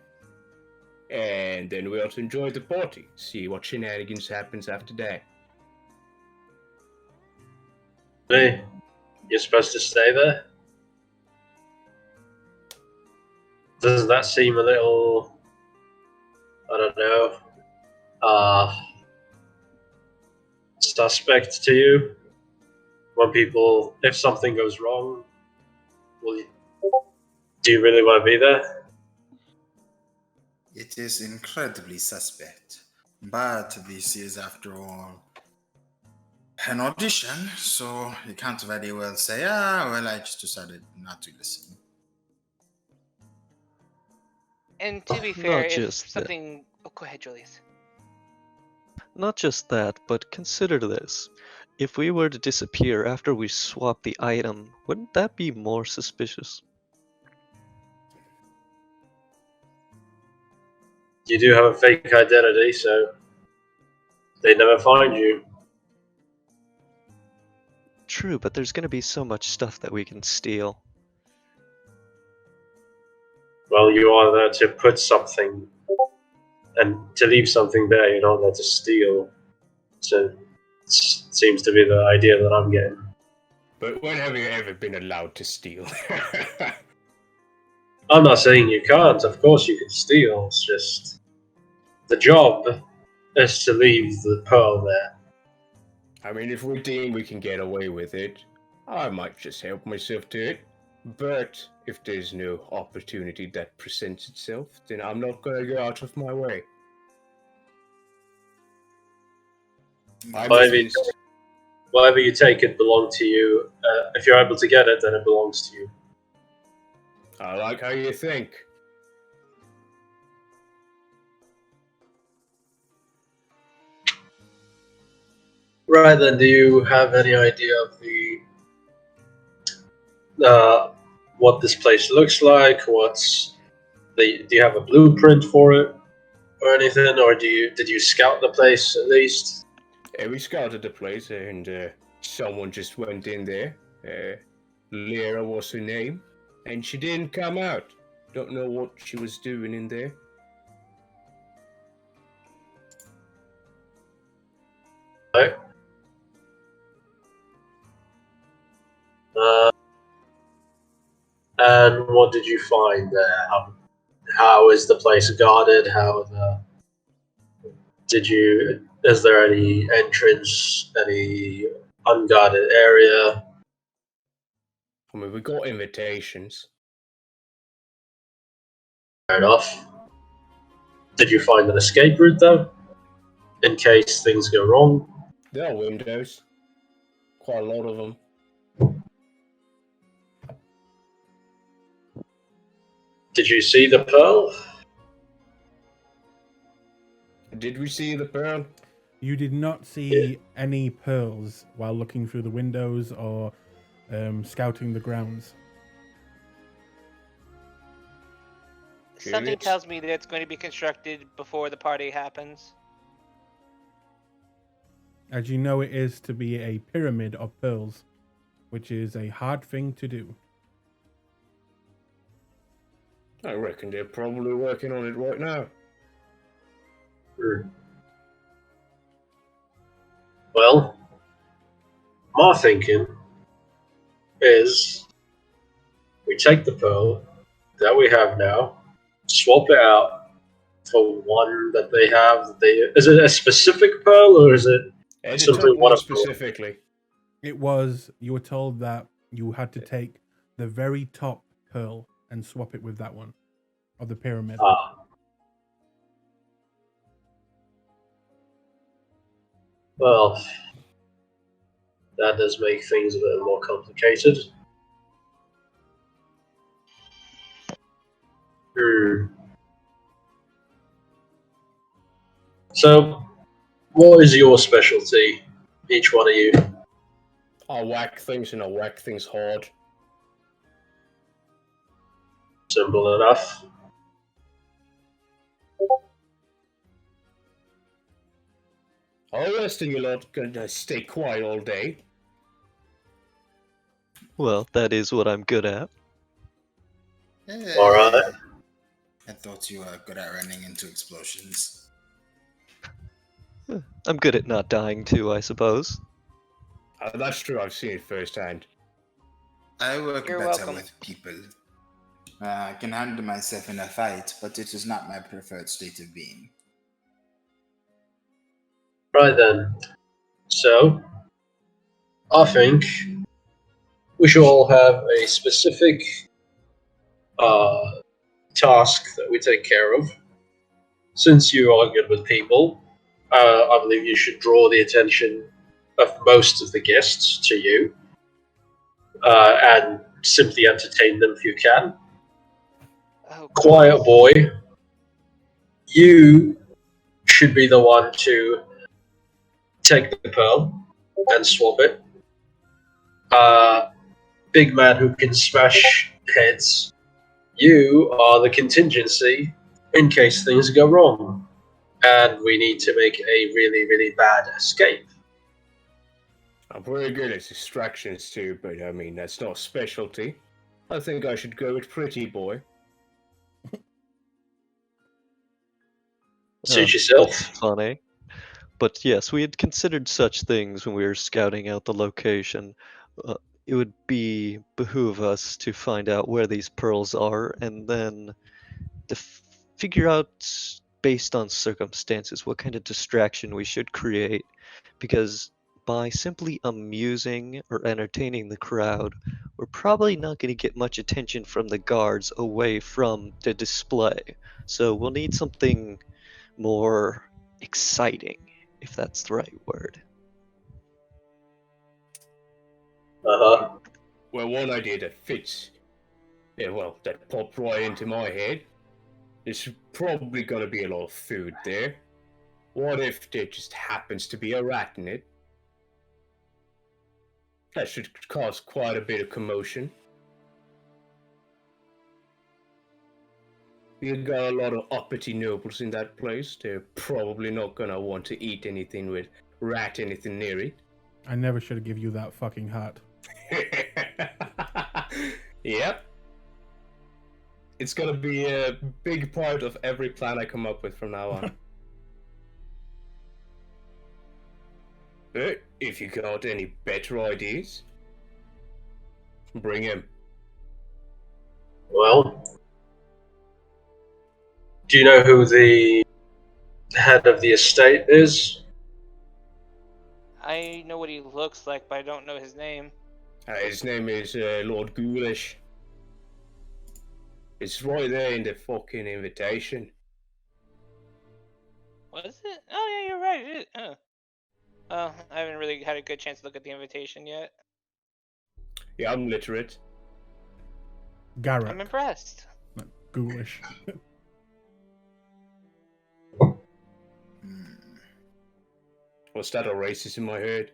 And then we ought to enjoy the party, see what shenanigans happens after that. Hey, you're supposed to stay there? Doesn't that seem a little, I don't know, suspect to you? When people, if something goes wrong, do you really want to be there? It is incredibly suspect, but this is, after all, an audition, so you can't very well say, well, I just decided not to listen. And to be Not fair, if just that. something... Oh, go ahead, Julius. Not just that, but consider this. If we were to disappear after we swap the item, wouldn't that be more suspicious? You do have a fake identity, so they never find you. True, but there's gonna be so much stuff that we can steal. Well, you are there to put something, and to leave something there, you're not there to steal. So it seems to be the idea that I'm getting. But when have you ever been allowed to steal? I'm not saying you can't. Of course you can steal. It's just the job is to leave the pearl there. I mean, if we deem we can get away with it, I might just help myself to it. But if there's no opportunity that presents itself, then I'm not going to go out of my way. Whatever you take, it belongs to you. If you're able to get it, then it belongs to you. I like how you think. Right then, do you have any idea of what this place looks like? Do you have a blueprint for it or anything, or did you scout the place at least? We scouted the place and someone just went in there. Lyra was her name, and she didn't come out. Don't know what she was doing in there. Right. And what did you find there? How is the place guarded? Is there any entrance, any unguarded area? I mean, we got invitations. Fair enough. Did you find an escape route though? In case things go wrong? There are windows. Quite a lot of them. Did you see the pearl? Did we see the pearl? You did not see any pearls while looking through the windows or scouting the grounds. Something Curious. tells me that it's going to be constructed before the party happens. As you know, it is to be a pyramid of pearls, which is a hard thing to do. I reckon they're probably working on it right now. Well, my thinking is we take the pearl that we have now, swap it out for one that they have. Is it a specific pearl or is it Edit simply up one one of specifically. You were told that you had to take the very top pearl and swap it with that one of the pyramid. Well, that does make things a little more complicated. So, what is your specialty, each one of you? I whack things and I whack things hard. Simple enough. I reckon you're not gonna stay quiet all day. Well, that is what I'm good at. All right. I thought you were good at running into explosions. I'm good at not dying too, I suppose. That's true, I've seen it firsthand. I work You're better welcome. with people. I can handle myself in a fight, but it is not my preferred state of being. Right then. So, I think we should all have a specific task that we take care of. Since you are good with people, I believe you should draw the attention of most of the guests to you and simply entertain them if you can. Oh, Quiet boy, you should be the one to take the pearl and swap it. Big man who can smash heads, you are the contingency in case things go wrong. And we need to make a really, really bad escape. I'm very good at distractions too, but I mean, that's not a specialty. I think I should go with Pretty Boy. Suit yourself. That's funny. But yes, we had considered such things when we were scouting out the location. It would behoove us to find out where these pearls are and then to figure out, based on circumstances, what kind of distraction we should create. Because by simply amusing or entertaining the crowd, we're probably not going to get much attention from the guards away from the display. So we'll need something more exciting, if that's the right word. Uh-huh. Well, one idea that fits, that popped right into my head. There's probably gonna be a lot of food there. What if there just happens to be a rat in it? That should cause quite a bit of commotion. You got a lot of uppity nobles in that place. They're probably not gonna want to eat anything with anything near it. I never should have given you that fucking hat. Yep. It's gonna be a big part of every plan I come up with from now on. If you got any better ideas, bring him. Well, do you know who the head of the estate is? I know what he looks like, but I don't know his name. His name is Lord Ghoulish. It's right there in the fucking invitation. Was it? Oh yeah, you're right. It is. Well, I haven't really had a good chance to look at the invitation yet. Yeah, I'm literate. Garrett. I'm impressed. Like, ghoulish. Was that a racist in my head?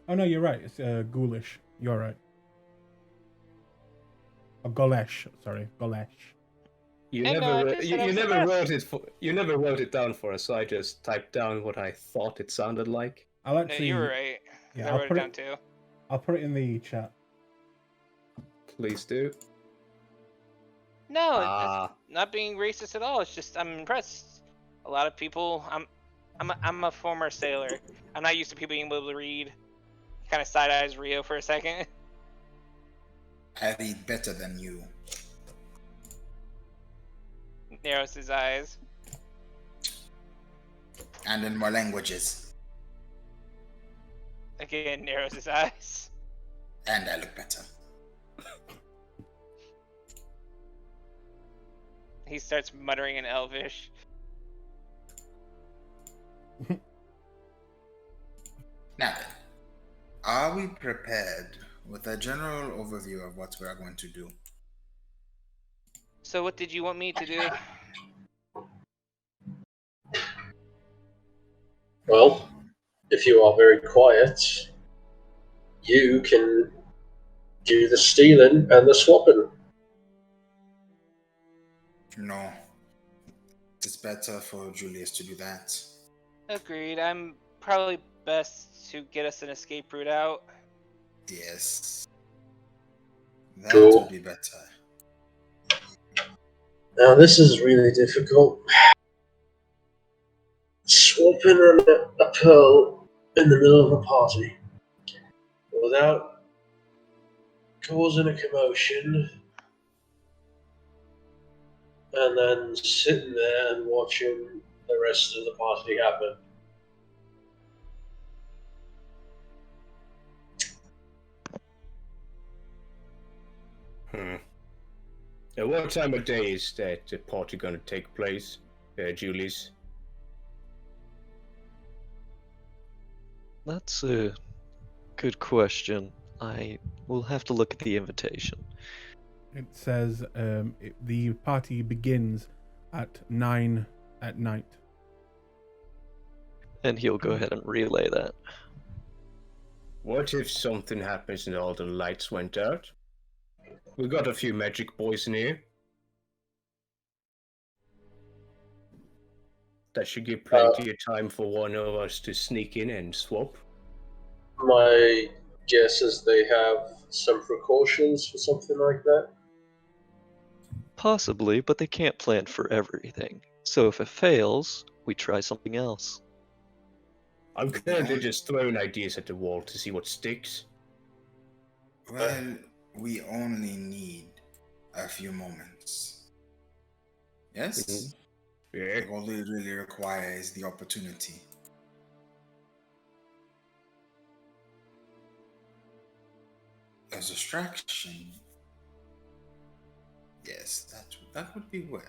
Oh no, you're right. It's ghoulish. You're right. Or Golesh. Sorry, Golesh. You And, never, just you, said I you was never impressed. wrote it for. You never wrote it down for us. So I just typed down what I thought it sounded like. I'll No, actually. you were right. 'Cause Yeah, I I'll wrote it put down it. too. I'll put it in the chat. Please do. No, Ah, it's not being racist at all. It's just I'm impressed. A lot of people. I'm a former sailor. I'm not used to people being able to read. Kind of side eyes Rio for a second. I read better than you. Narrows his eyes. And in more languages. Again, narrows his eyes. And I look better. He starts muttering in Elvish. Now then, are we prepared with a general overview of what we are going to do? So what did you want me to do? Well, if you are very quiet, you can do the stealing and the swapping. No. It's better for Julius to do that. Agreed. I'm probably best to get us an escape route out. Yes. That Cool. would be better. Now, this is really difficult. Swapping a pearl in the middle of a party without causing a commotion and then sitting there and watching the rest of the party happen. At what time of day is that party going to take place, Julius? That's a good question. I will have to look at the invitation. It says the party begins at 9 at night. And he'll go ahead and relay that. What if something happens and all the lights went out? We got a few magic boys in here. That should give plenty of time for one of us to sneak in and swap. My guess is they have some precautions for something like that. Possibly, but they can't plan for everything. So if it fails, we try something else. I'm currently just throwing ideas at the wall to see what sticks. Well, we only need a few moments. Yes? Yeah. All we really require is the opportunity. A distraction. Yes, that would be well.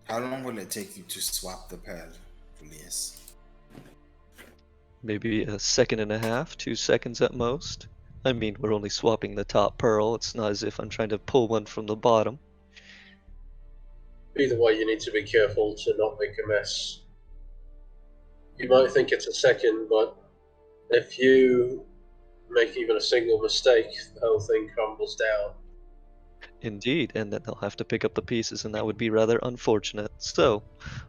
How long will it take you to swap the pearl, Julius? Maybe a second and a half, 2 seconds at most. I mean, we're only swapping the top pearl. It's not as if I'm trying to pull one from the bottom. Either way, you need to be careful to not make a mess. You might think it's a second, but if you make even a single mistake, the whole thing crumbles down. Indeed, and then they'll have to pick up the pieces, and that would be rather unfortunate. So,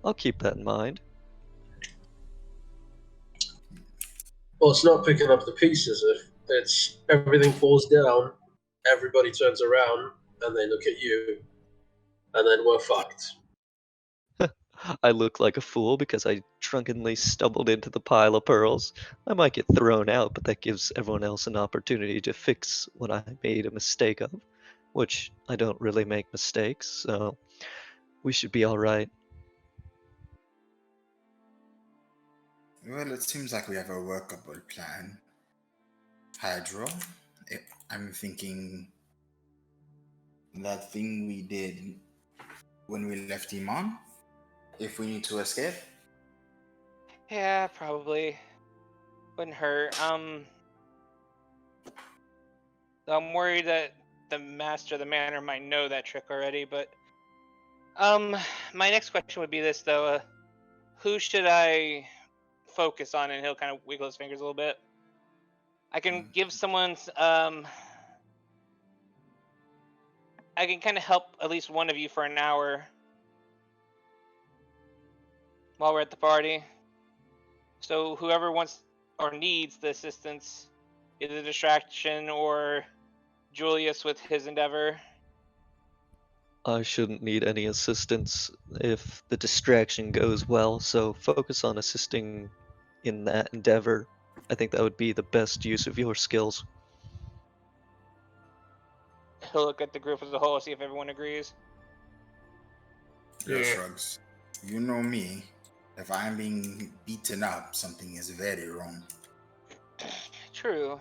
I'll keep that in mind. Well, it's not picking up the pieces. If it's everything falls down, everybody turns around and they look at you, and then we're fucked. I look like a fool because I drunkenly stumbled into the pile of pearls. I might get thrown out, but that gives everyone else an opportunity to fix what I made a mistake of, which I don't really make mistakes, so we should be alright. Well, it seems like we have a workable plan. Hydro, I'm thinking that thing we did when we left Iman, if we need to escape. Yeah, probably. Wouldn't hurt. I'm worried that the master of the manor might know that trick already, but my next question would be this though: who should I focus on? And he'll kind of wiggle his fingers a little bit. I can give someone I can kind of help at least one of you for an hour while we're at the party. So whoever wants or needs the assistance, either distraction or Julius with his endeavor. I shouldn't need any assistance if the distraction goes well, so focus on assisting in that endeavor. I think that would be the best use of your skills. He'll look at the group as a whole, see if everyone agrees. Girl shrugs. You know me. If I'm being beaten up, something is very wrong. True.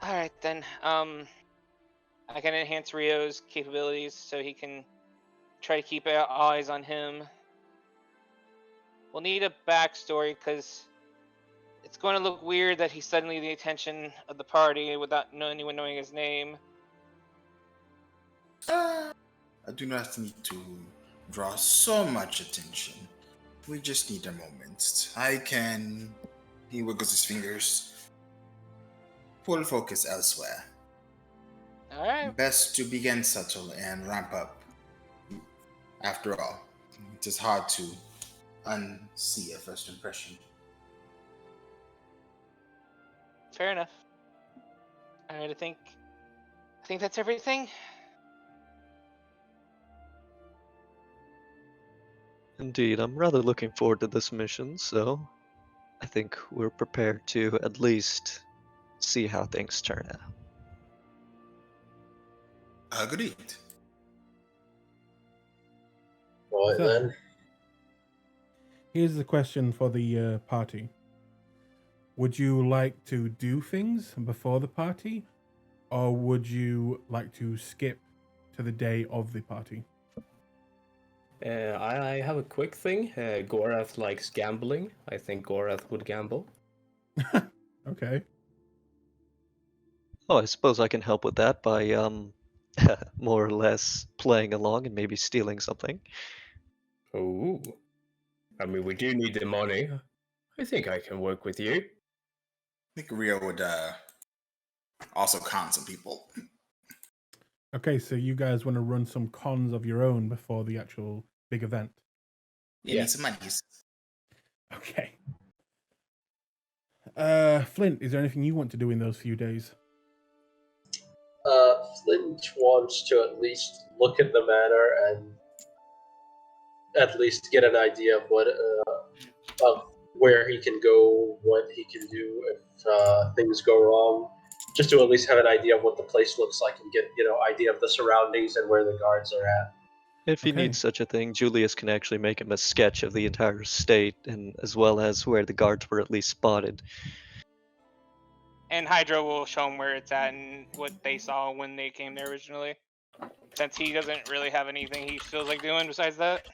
Alright then, I can enhance Rio's capabilities so he can try to keep eyes on him. We'll need a backstory because it's going to look weird that he's suddenly the attention of the party without anyone knowing his name. I do not need to draw so much attention. We just need a moment. He wiggles his fingers, pull focus elsewhere. Alright. Best to begin subtle and ramp up. After all, it is hard to unsee a first impression. Fair enough. Alright, I think that's everything. Indeed, I'm rather looking forward to this mission, so I think we're prepared to at least see how things turn out. Agreed. Right So- then. Here's the question for the party. Would you like to do things before the party, or would you like to skip to the day of the party? I have a quick thing. Gorath likes gambling. I think Gorath would gamble. Okay. Oh, I suppose I can help with that by more or less playing along and maybe stealing something. Oh. I mean, we do need the money. I think I can work with you. I think Rio would also con some people. Okay, so you guys want to run some cons of your own before the actual big event? You need some monies. Okay. Flint, is there anything you want to do in those few days? Flint wants to at least look at the manor and at least get an idea of what of where he can go, what he can do if things go wrong, just to at least have an idea of what the place looks like and get idea of the surroundings and where the guards are at. If he Okay. needs such a thing, Julius can actually make him a sketch of the entire state, and as well as where the guards were at least spotted. And Hydro will show him where it's at and what they saw when they came there originally. Since he doesn't really have anything he feels like doing besides that.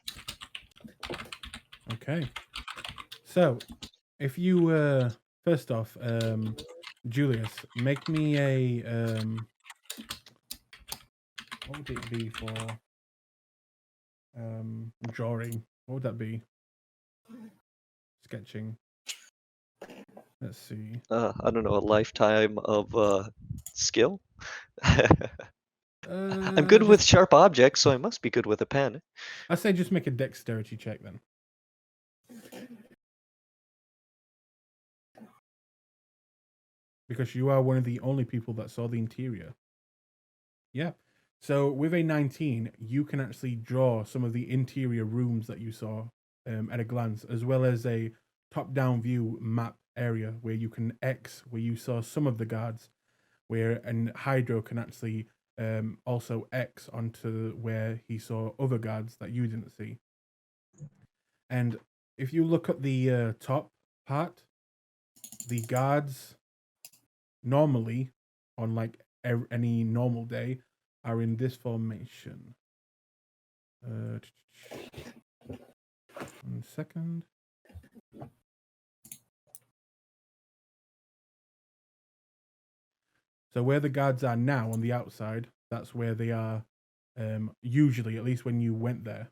Okay. So, if you first off, Julius, make me a what would it be for drawing? What would that be? Sketching. Let's see. I don't know, a lifetime of skill? I'm good with sharp objects, so I must be good with a pen. I say just make a dexterity check then. Because you are one of the only people that saw the interior. Yeah. So with a 19, you can actually draw some of the interior rooms that you saw at a glance, as well as a top-down view map area where you can X where you saw some of the guards, and Hydro can actually also X onto where he saw other guards that you didn't see. And if you look at the top part, the guards normally on like any normal day are in this formation. 1 second. So where the guards are now on the outside, that's where they are usually, at least when you went there.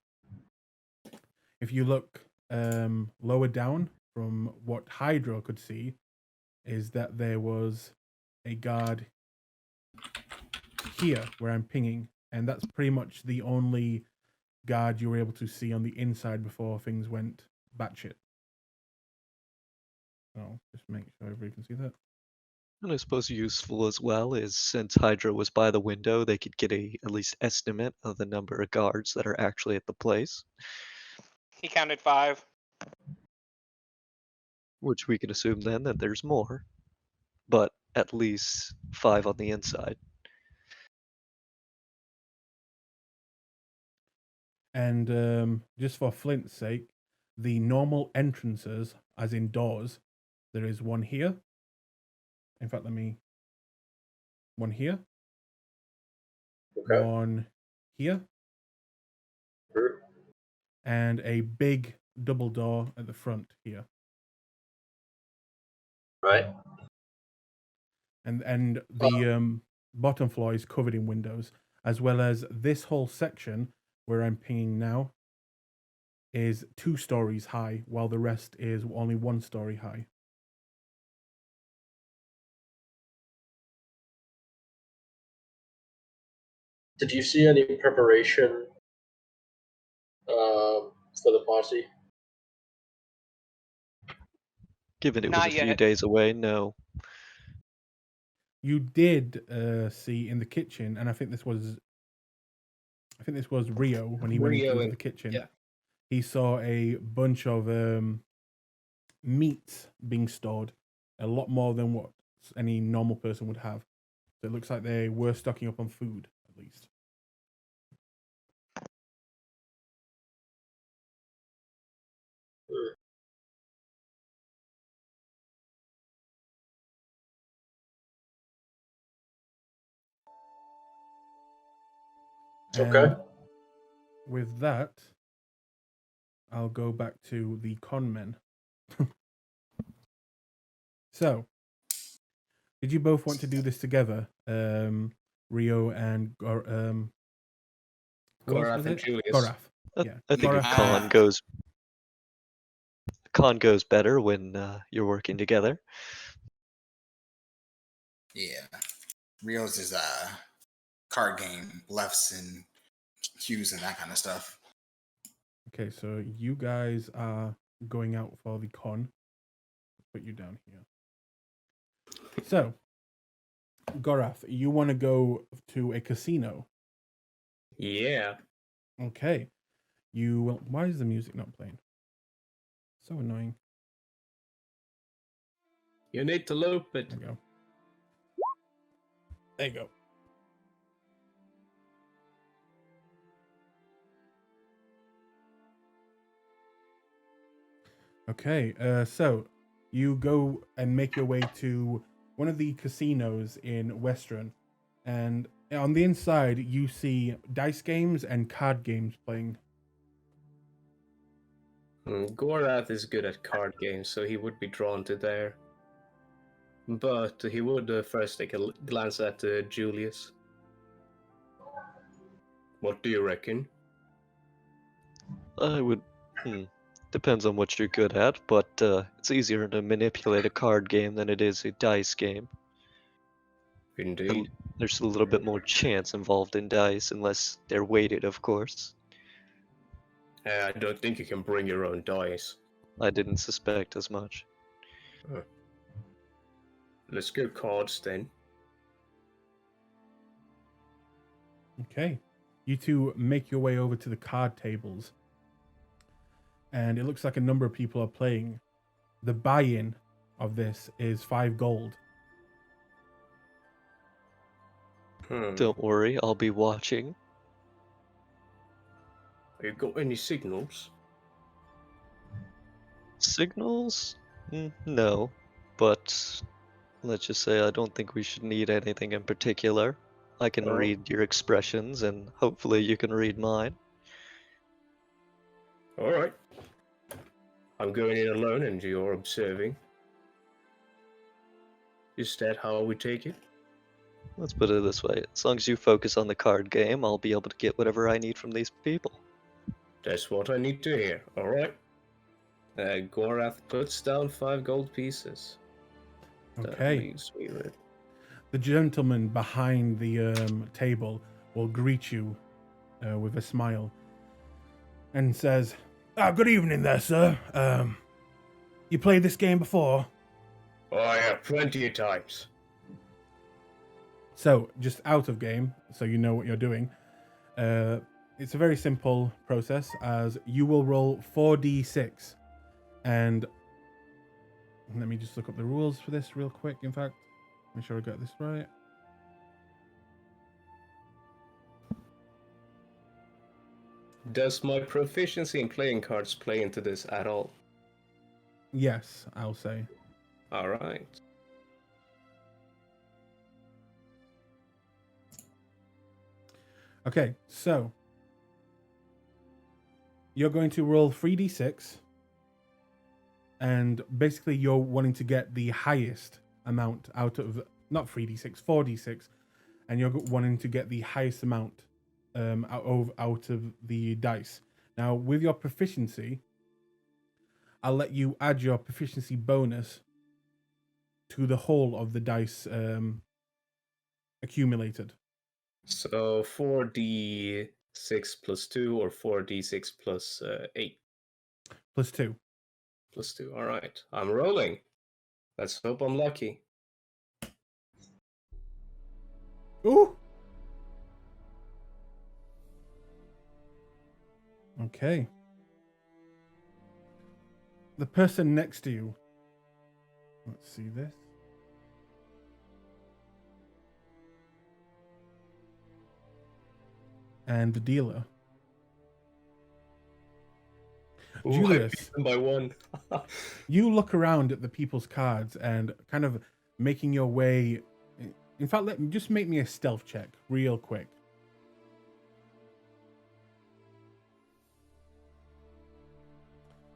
If you look lower down from what Hydro could see, is that there was a guard here where I'm pinging, and that's pretty much the only guard you were able to see on the inside before things went batshit. So just make sure everybody can see that. And I suppose useful as well is since Hydra was by the window, they could get at least estimate of the number of guards that are actually at the place, He counted 5. which we can assume then that there's more, but at least 5 on the inside. And just for Flint's sake, the normal entrances, as in doors, there is one here. In fact, one here. Okay. One here. Sure. And a big double door at the front here. Right. And the bottom floor is covered in windows, as well as this whole section where I'm pinging now is 2 stories high, while the rest is only 1 story high. Did you see any preparation for the posse? Given it was Not a few yet. days away, no. You did see in the kitchen, and I think this was Rio when he went into the kitchen. Yeah. He saw a bunch of meat being stored, a lot more than what any normal person would have. So it looks like they were stocking up on food, at least. Okay. And with that, I'll go back to the con men. So, did you both want to do this together, Rio and who else Gorath was and it? Julius. Gorath. I, Yeah. I think a Gorath- con goes better when you're working together. Yeah. Rio's is a card game, bluffs and cues and that kind of stuff. Okay, so you guys are going out for the con. Let's put you down here. So, Gorath, you want to go to a casino? Yeah. Okay. Why is the music not playing? So annoying. You need to loop it. There we go. There you go. Okay, so you go and make your way to one of the casinos in Western, and on the inside you see dice games and card games playing. Gorath is good at card games, so he would be drawn to there. But he would first take a glance at Julius. What do you reckon? I would. Depends on what you're good at, but it's easier to manipulate a card game than it is a dice game. Indeed. There's a little bit more chance involved in dice, unless they're weighted, of course. I don't think you can bring your own dice. I didn't suspect as much. Let's go cards then. Okay. You two make your way over to the card tables. and it looks like a number of people are playing. The buy-in of this is 5 gold. Don't worry, I'll be watching. You got any signals? Signals? No, but let's just say I don't think we should need anything in particular. I can Oh. read your expressions, and hopefully you can read mine. Alright. I'm going in alone and you're observing. Is that how we take it? Let's put it this way. As long as you focus on the card game, I'll be able to get whatever I need from these people. That's what I need to hear. Alright. Gorath puts down 5 gold pieces. That Okay. leaves me with... The gentleman behind the table will greet you with a smile and says, good evening there, sir. You played this game before? Oh, yeah, plenty of times. So, just out of game, so you know what you're doing. It's a very simple process, as you will roll 4d6. And let me just look up the rules for this real quick, in fact. Make sure I got this right. Does my proficiency in playing cards play into this at all? Yes, I'll say. Alright. Okay, so you're going to roll 3d6, and basically you're wanting to get the highest amount out of, not 3d6, 4d6, and you're wanting to get the highest amount out of the dice. Now, with your proficiency, I'll let you add your proficiency bonus to the whole of the dice accumulated. So 4d6 plus 2 or 4d6 plus 8? Plus 2. Plus 2, alright. I'm rolling. Let's hope I'm lucky. Ooh! Okay. The person next to you. Let's see this. And the dealer. Ooh, Julius. I beat them by 1. You look around at the people's cards and kind of making your way. In fact, just make me a stealth check real quick.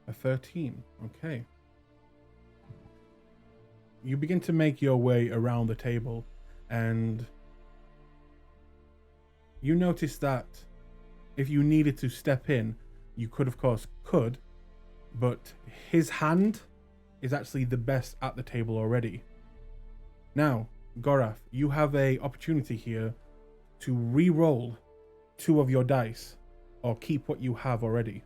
A 13. Okay. You begin to make your way around the table, and you notice that if you needed to step in, you could, of course, but his hand is actually the best at the table already. Now, Gorath, you have a opportunity here to re-roll 2 of your dice, or keep what you have already.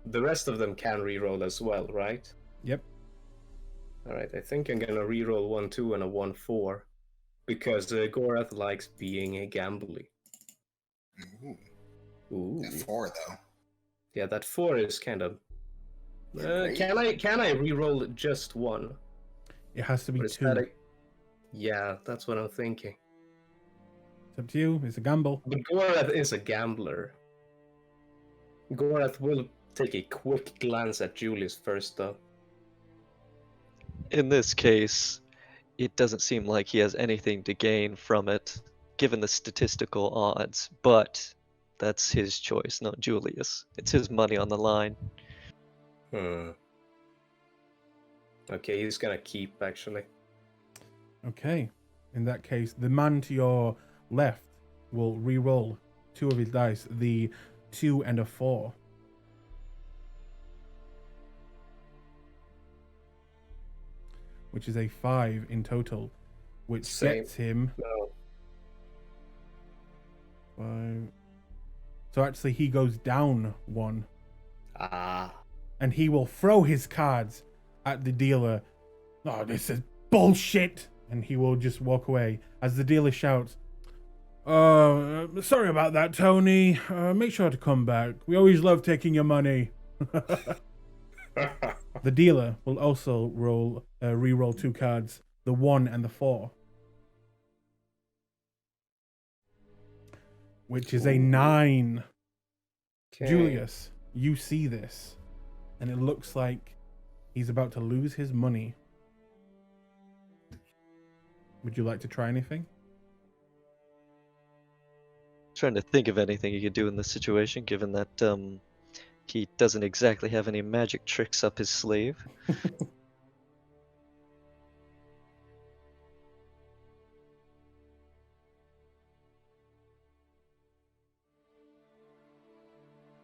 The rest of them can reroll as well, right? Yep. Alright, I think I'm gonna reroll 1, 2 and a 1, 4. Because Gorath likes being a gambly. Ooh. Ooh. That 4 though. Yeah, that 4 is kind of... Great. can I reroll just 1? It has to be Or is 2. that Yeah, that's what I'm thinking. It's up to you. It's a gamble. But Gorath is a gambler. Gorath will take a quick glance at Julius first, though. In this case, it doesn't seem like he has anything to gain from it, given the statistical odds, but that's his choice, not Julius. It's his money on the line. Okay, he's gonna keep, actually. Okay. In that case, the man to your left will re-roll 2 of his dice, the 2 and a 4. Which is a 5 in total, which Same. gets him No. 5. So actually he goes down 1. Ah. And he will throw his cards at the dealer. Oh, this is bullshit! And he will just walk away as the dealer shouts, Sorry about that, Tony. Make sure to come back. We always love taking your money. The dealer will also re-roll 2 cards, the 1 and the 4. Which is a 9. Okay. Julius, you see this, and it looks like he's about to lose his money. Would you like to try anything? Trying to think of anything he could do in this situation, given that he doesn't exactly have any magic tricks up his sleeve.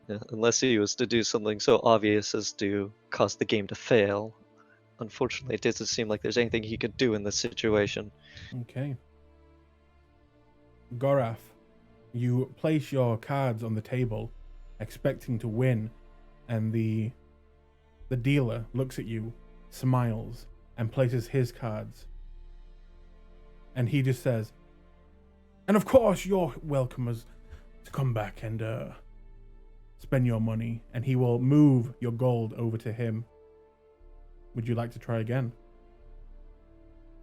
Yeah, unless he was to do something so obvious as to cause the game to fail. Unfortunately, it doesn't seem like there's anything he could do in this situation. Okay. Gorath, you place your cards on the table, expecting to win, and the dealer looks at you, smiles, and places his cards. And he just says, "And of course, you're welcome to come back and spend your money." And he will move your gold over to him. Would you like to try again?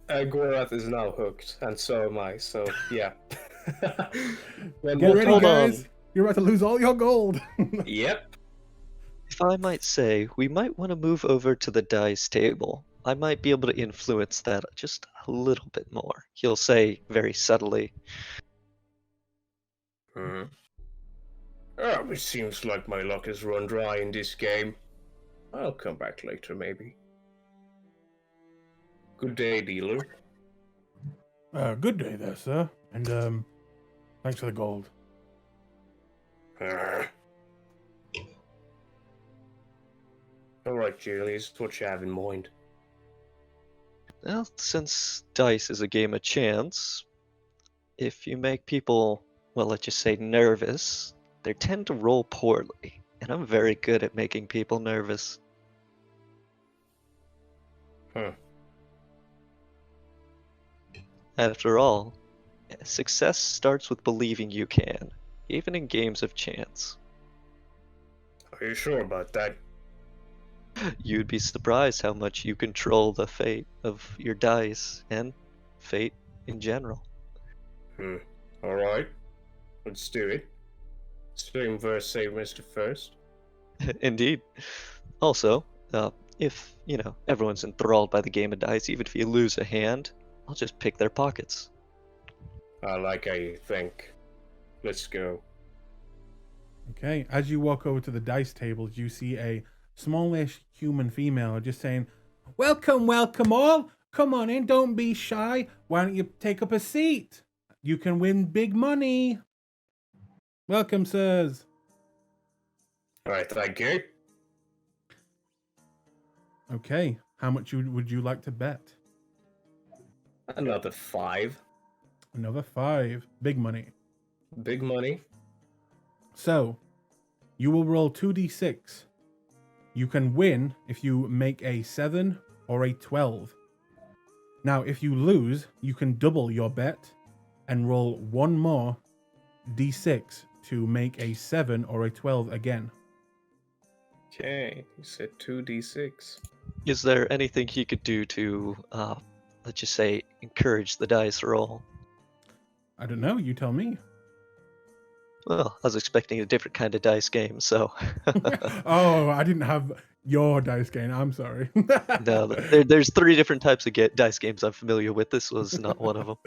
Gorath is now hooked, and so am I, so yeah. When Get we'll ready, talk- guys. You're about to lose all your gold. Yep. If I might say, we might want to move over to the dice table. I might be able to influence that just a little bit more. He'll say very subtly. It seems like my luck has run dry in this game. I'll come back later, maybe. Good day, dealer. Good day there, sir. And thanks for the gold. Alright, Julius, what you have in mind? Well, since dice is a game of chance, if you make people, well, let's just say nervous, they tend to roll poorly. And I'm very good at making people nervous. Huh. After all, success starts with believing you can, even in games of chance. Are you sure about that? You'd be surprised how much you control the fate of your dice and fate in general. Alright. Let's do it. Same verse, same Mr. First. Indeed. Also, if, everyone's enthralled by the game of dice, even if you lose a hand, I'll just pick their pockets. I like how you think. Let's go. Okay, as you walk over to the dice tables, you see a smallish human female just saying, "Welcome, welcome all. Come on in, don't be shy. Why don't you take up a seat? You can win big money. Welcome, sirs." Alright, thank you. Okay, how much would you like to bet? Another 5. Another 5. Big money. Big money. So, you will roll 2d6. You can win if you make a 7 or a 12. Now, if you lose, you can double your bet and roll one more d6 to make a 7 or a 12 again. Okay, you said 2d6. Is there anything he could do to, let's just say, encourage the dice roll? I don't know, you tell me. Well, I was expecting a different kind of dice game, so. Oh, I didn't have your dice game. I'm sorry. No, there's 3 different types of dice games I'm familiar with. This was not one of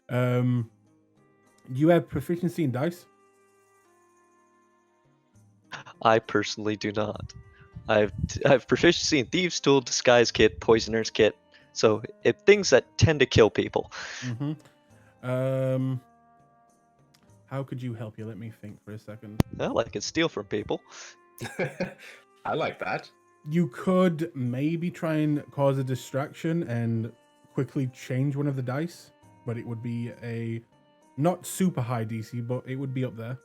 them. You have proficiency in dice? I personally do not. I have proficiency in Thieves' Tool, Disguise Kit, Poisoner's Kit, so things that tend to kill people. Mm-hmm. How could you help you? Let me think for a second. Well, I can steal from people. I like that. You could maybe try and cause a distraction and quickly change one of the dice, but it would be a not super high DC, but it would be up there.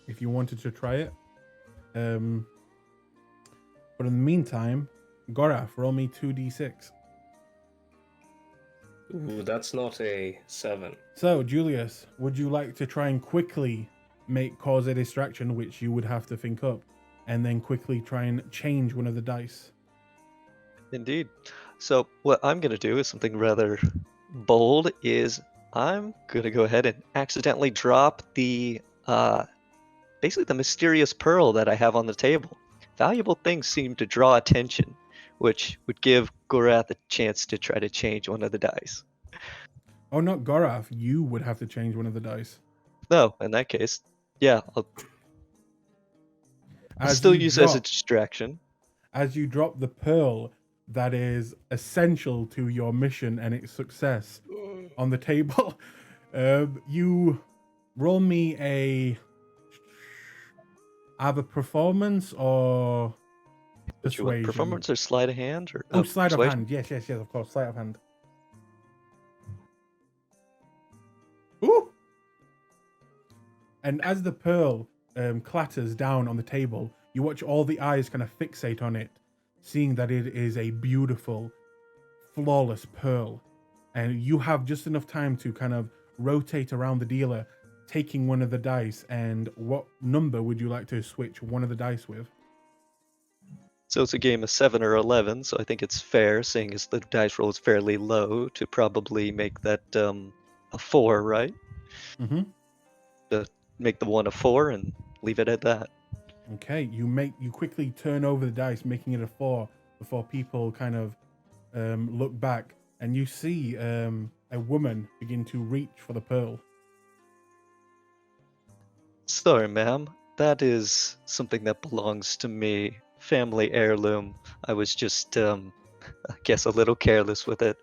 If you wanted to try it. But in the meantime, Gorath, roll me 2d6. Ooh, that's not a 7. So, Julius, would you like to try and quickly cause a distraction, which you would have to think up, and then quickly try and change one of the dice? Indeed. So what I'm going to do is something rather bold. Is I'm going to go ahead and accidentally drop the basically the mysterious pearl that I have on the table. Valuable things seem to draw attention, which would give Gorath a chance to try to change one of the dice. Oh, not Gorath. You would have to change one of the dice. No, in that case, yeah, I'll As still you use it as a drop- distraction. As you drop the pearl that is essential to your mission and its success on the table, you roll me either performance or Would you want persuasion. performance or sleight of hand? Or, Oh, sleight of persuasion? hand. Yes, of course. Sleight of hand. Ooh! And as the pearl clatters down on the table, you watch all the eyes kind of fixate on it, seeing that it is a beautiful, flawless pearl. And you have just enough time to kind of rotate around the dealer, taking one of the dice. And what number would you like to switch one of the dice with? So it's a game of 7 or 11, so I think it's fair, seeing as the dice roll is fairly low, to probably make that a 4, right? Mm-hmm. To make the 1 a 4 and leave it at that. Okay, you quickly turn over the dice, making it a 4 before people kind of look back, and you see a woman begin to reach for the pearl. Sorry, ma'am. That is something that belongs to me. Family heirloom. I was just, I guess, a little careless with it.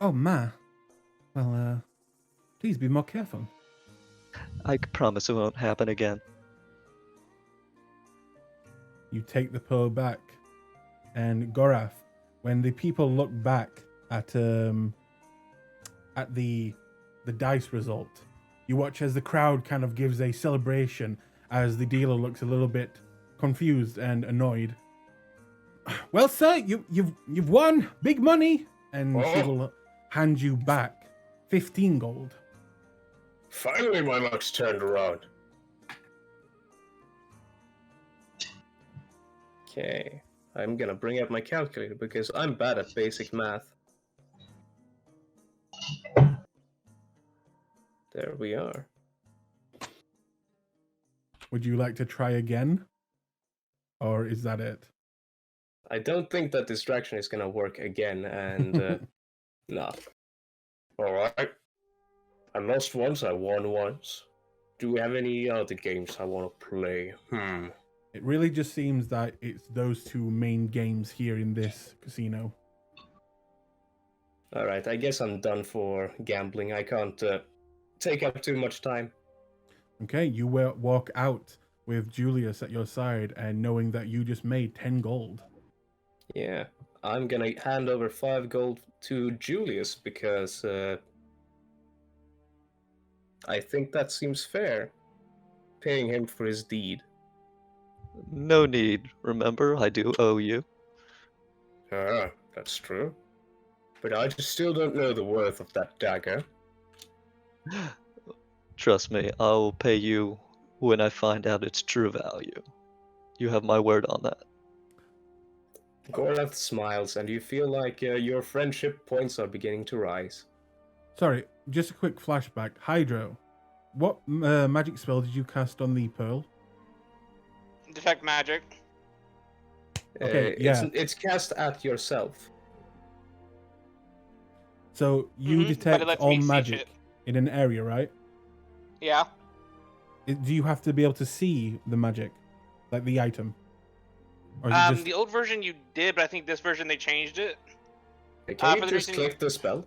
Oh, ma. Well, please be more careful. I promise it won't happen again. You take the pearl back, and Gorath, when the people look back at the dice result, you watch as the crowd kind of gives a celebration as the dealer looks a little bit confused and annoyed. Well, sir, you've won big money, and she will hand you back 15 gold. Finally, my luck's turned around. Okay, I'm gonna bring out my calculator because I'm bad at basic math. There we are. Would you like to try again? Or is that it? I don't think that distraction is gonna work again, and no. Alright. I lost once, I won once. Do we have any other games I want to play? It really just seems that it's those two main games here in this casino. Alright, I guess I'm done for gambling. I can't take up too much time. Okay, you walk out with Julius at your side and knowing that you just made 10 gold. Yeah, I'm gonna hand over 5 gold to Julius because I think that seems fair. Paying him for his deed. No need. Remember, I do owe you. Ah, that's true. But I just still don't know the worth of that dagger. Trust me, I will pay you when I find out its true value. You have my word on that. Gorath smiles, and you feel like your friendship points are beginning to rise. Sorry, just a quick flashback. Hydro, what magic spell did you cast on the pearl? Detect magic. Okay, yeah. It's cast at yourself. So you But it detect lets all me see magic shit. in an area, right? Yeah. Do you have to be able to see the magic? Like the item? Or is it just... The old version you did, but I think this version they changed it. Can for you the just reason- click the spell?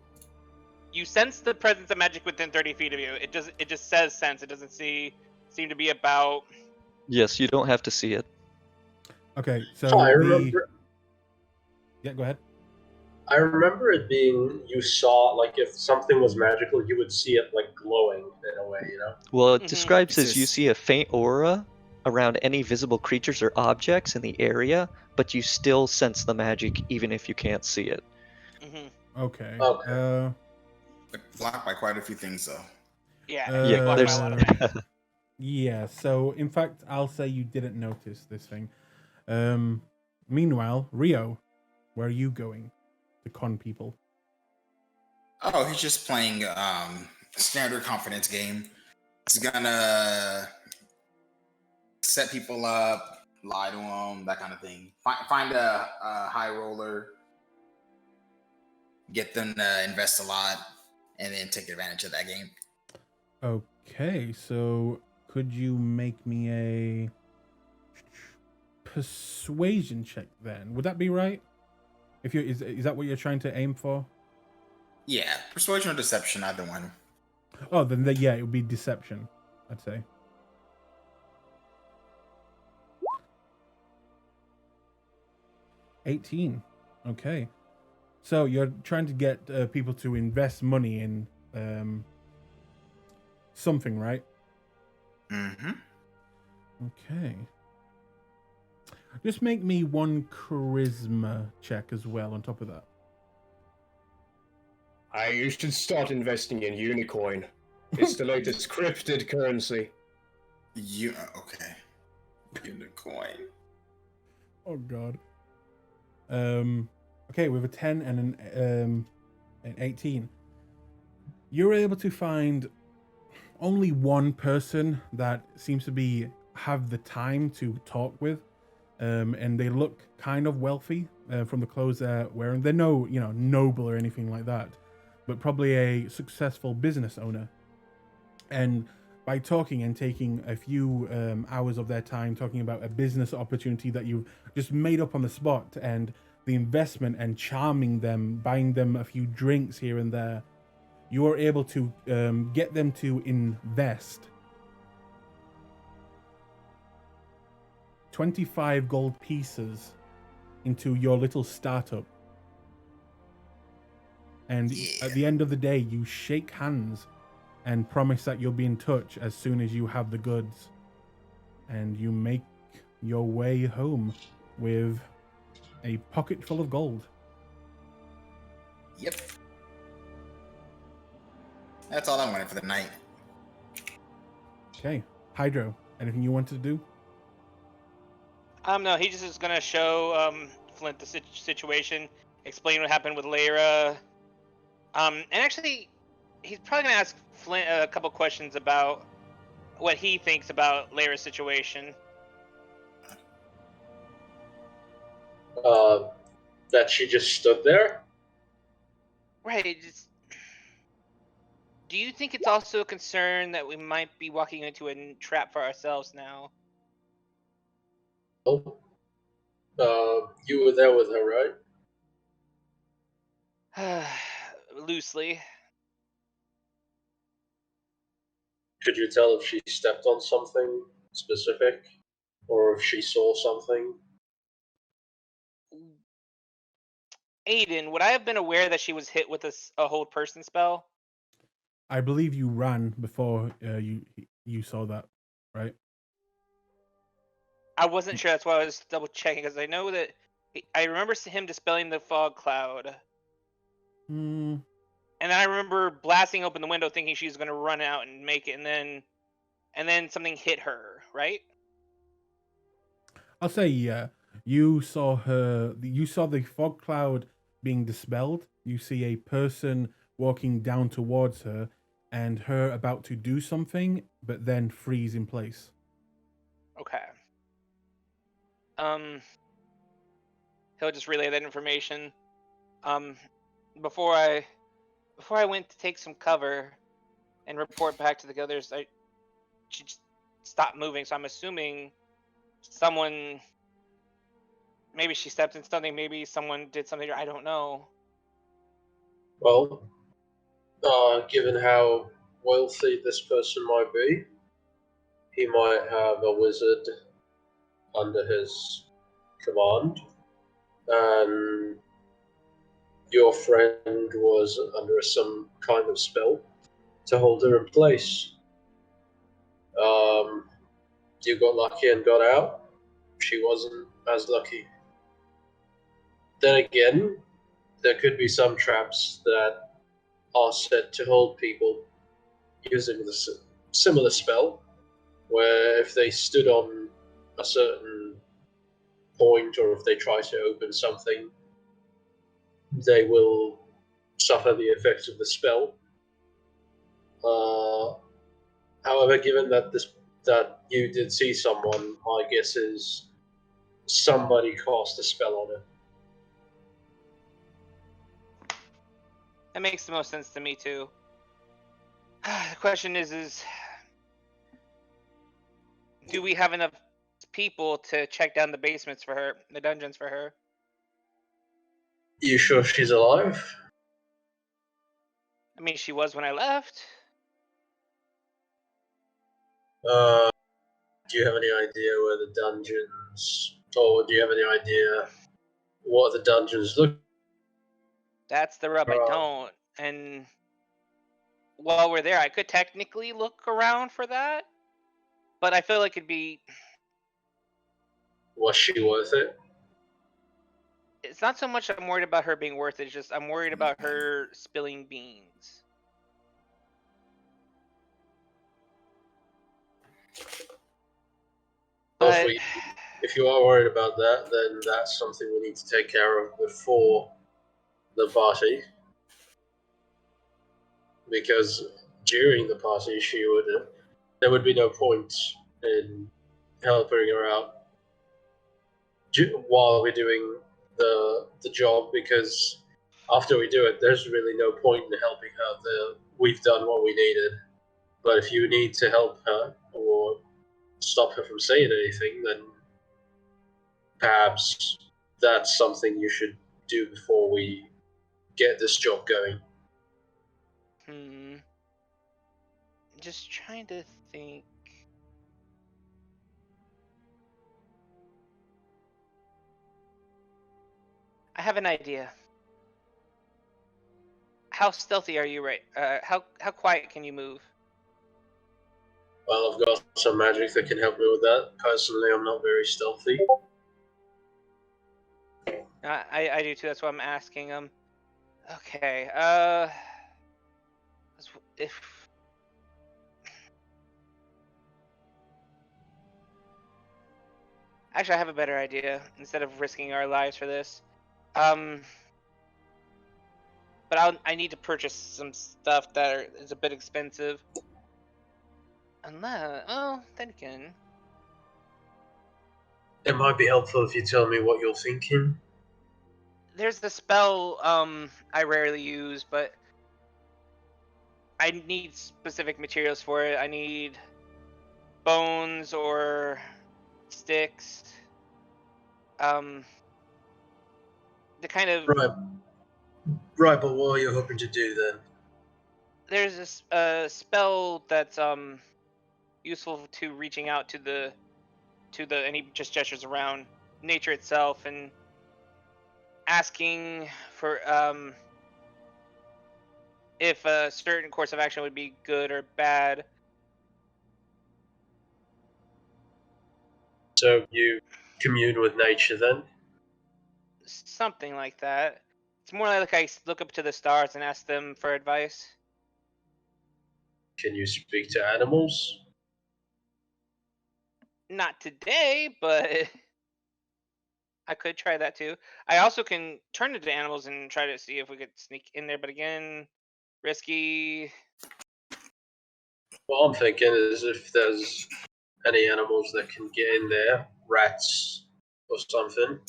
You sense the presence of magic within 30 feet of you. It just says sense. It doesn't seem to be about. Yes, you don't have to see it. Okay, so So I remember. Yeah, go ahead. I remember it being you saw like if something was magical, you would see it like glowing in a way, you know. Well, it Mhm. describes It's as you just- see a faint aura around any visible creatures or objects in the area, but you still sense the magic even if you can't see it. Okay. Okay. Blocked by quite a few things, though. Yeah, Yeah, blocked by a lot of things. Yeah, so in fact, I'll say you didn't notice this thing. Meanwhile, Rio, where are you going to con people? Oh, he's just playing standard confidence game. He's gonna set people up, lie to them, that kind of thing. Find a high roller, get them to invest a lot, and then take advantage of that game. Okay, so could you make me a persuasion check then? Would that be right? If you is that what you're trying to aim for? Yeah, persuasion or deception, either one. Oh, then yeah, it would be deception, I'd say. $18. Okay. So you're trying to get people to invest money in something, right? Mm-hmm. Okay. Just make me one charisma check as well on top of that. You should start investing in Unicoin. It's the latest cryptid currency. Okay. Unicorn. Oh god. Okay, with a 10 and an 18. You're able to find only one person that seems to have the time to talk with. And they look kind of wealthy from the clothes they're wearing. They're no, noble or anything like that, but probably a successful business owner. And by talking and taking a few hours of their time talking about a business opportunity that you've just made up on the spot, and the investment and charming them, buying them a few drinks here and there, you are able to get them to invest 25 gold pieces into your little startup. And at the end of the day, you shake hands and promise that you'll be in touch as soon as you have the goods. And you make your way home with a pocket full of gold. Yep. That's all I wanted for the night. Okay. Hydro, anything you wanted to do? No, he just is gonna show Flint the situation, explain what happened with Lyra. And actually, he's probably gonna ask Flint a couple questions about what he thinks about Lyra's situation. That she just stood there? Right. Do you think it's also a concern that we might be walking into a trap for ourselves now? Oh. You were there with her, right? Loosely. Could you tell if she stepped on something specific? Or if she saw something? Aiden, would I have been aware that she was hit with a hold person spell? I believe you ran before you saw that, right? I wasn't sure. That's why I was double checking, because I know that I remember him dispelling the fog cloud. Hmm. And then I remember blasting open the window, thinking she was going to run out and make it, and then something hit her, right? I'll say yeah. You saw the fog cloud being dispelled. You see a person walking down towards her, and her about to do something, but then freeze in place. Okay. He'll just relay that information. Before I went to take some cover and report back to the others, she just stopped moving. So I'm assuming someone, maybe she stepped in something, maybe someone did something. I don't know. Well, given how wealthy this person might be, he might have a wizard under his command, and your friend was under some kind of spell to hold her in place. You got lucky and got out. She wasn't as lucky. Then again, there could be some traps that are set to hold people using the similar spell, where if they stood on a certain point or if they try to open something, they will suffer the effects of the spell. However, given that you did see someone, my guess is somebody cast a spell on it. That makes the most sense to me too. The question is do we have enough people to check down the basements for her, the dungeons for her? You sure she's alive? I mean, she was when I left. Do you have any idea where the dungeons, or do you have any idea what the dungeons look? That's the rub. I don't. And while we're there, I could technically look around for that, but I feel like it'd be. Was she worth it? It's not so much I'm worried about her being worth it. It's just I'm worried about her spilling beans. But If you are worried about that, then that's something we need to take care of before the party. Because during the party, there would be no point in helping her out while we're doing the job, because after we do it, there's really no point in helping her. We've done what we needed. But if you need to help her or stop her from saying anything, then perhaps that's something you should do before we get this job going. Just trying to think. I have an idea. How stealthy are you, right? How quiet can you move? Well, I've got some magic that can help me with that. Personally, I'm not very stealthy. I do too. That's why I'm asking. Okay. If actually, I have a better idea. Instead of risking our lives for this, but I need to purchase some stuff that is a bit expensive. Unless, well, then again, it might be helpful if you tell me what you're thinking. There's the spell I rarely use, but I need specific materials for it. I need bones or sticks. The kind of Right, but what are you hoping to do then? There's a spell that's useful to reaching out to the and he just gestures around nature itself and asking for if a certain course of action would be good or bad. So you commune with nature then? Something like that. It's more like I look up to the stars and ask them for advice. Can you speak to animals? Not today, but I could try that too. I also can turn into animals and try to see if we could sneak in there, but again, risky. What I'm thinking is if there's any animals that can get in there, rats or something,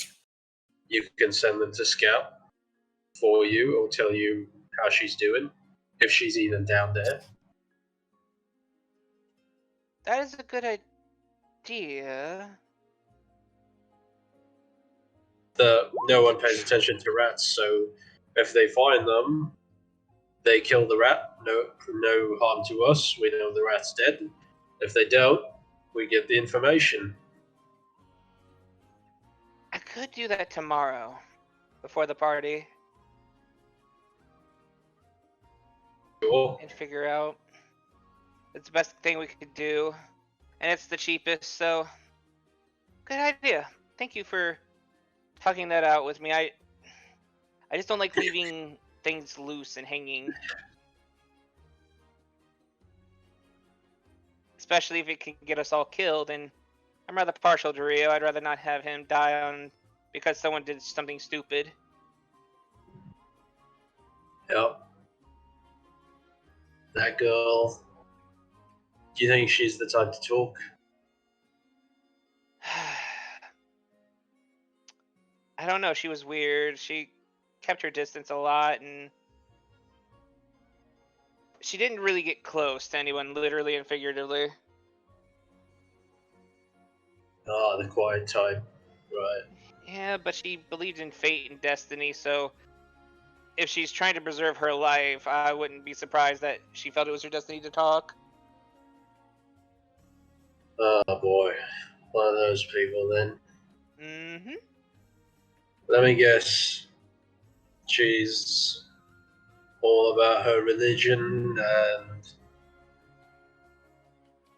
you can send them to scout for you or tell you how she's doing, if she's even down there. That is a good idea. No one pays attention to rats, so if they find them, they kill the rat. No harm to us. We know the rat's dead. If they don't, we get the information. I could do that tomorrow, before the party. Sure. And figure out it's the best thing we could do. and it's the cheapest, so good idea. Thank you for talking that out with me. I just don't like leaving things loose and hanging. Especially if it can get us all killed, and I'm rather partial to Rio. I'd rather not have him die on because someone did something stupid. Yep. That girl. Do you think she's the type to talk? I don't know. She was weird. She kept her distance a lot, and she didn't really get close to anyone, literally and figuratively. Ah, the quiet type. Right. Yeah, but she believed in fate and destiny, so if she's trying to preserve her life, I wouldn't be surprised that she felt it was her destiny to talk. Oh boy. One of those people then. Mm-hmm. Let me guess. She's all about her religion and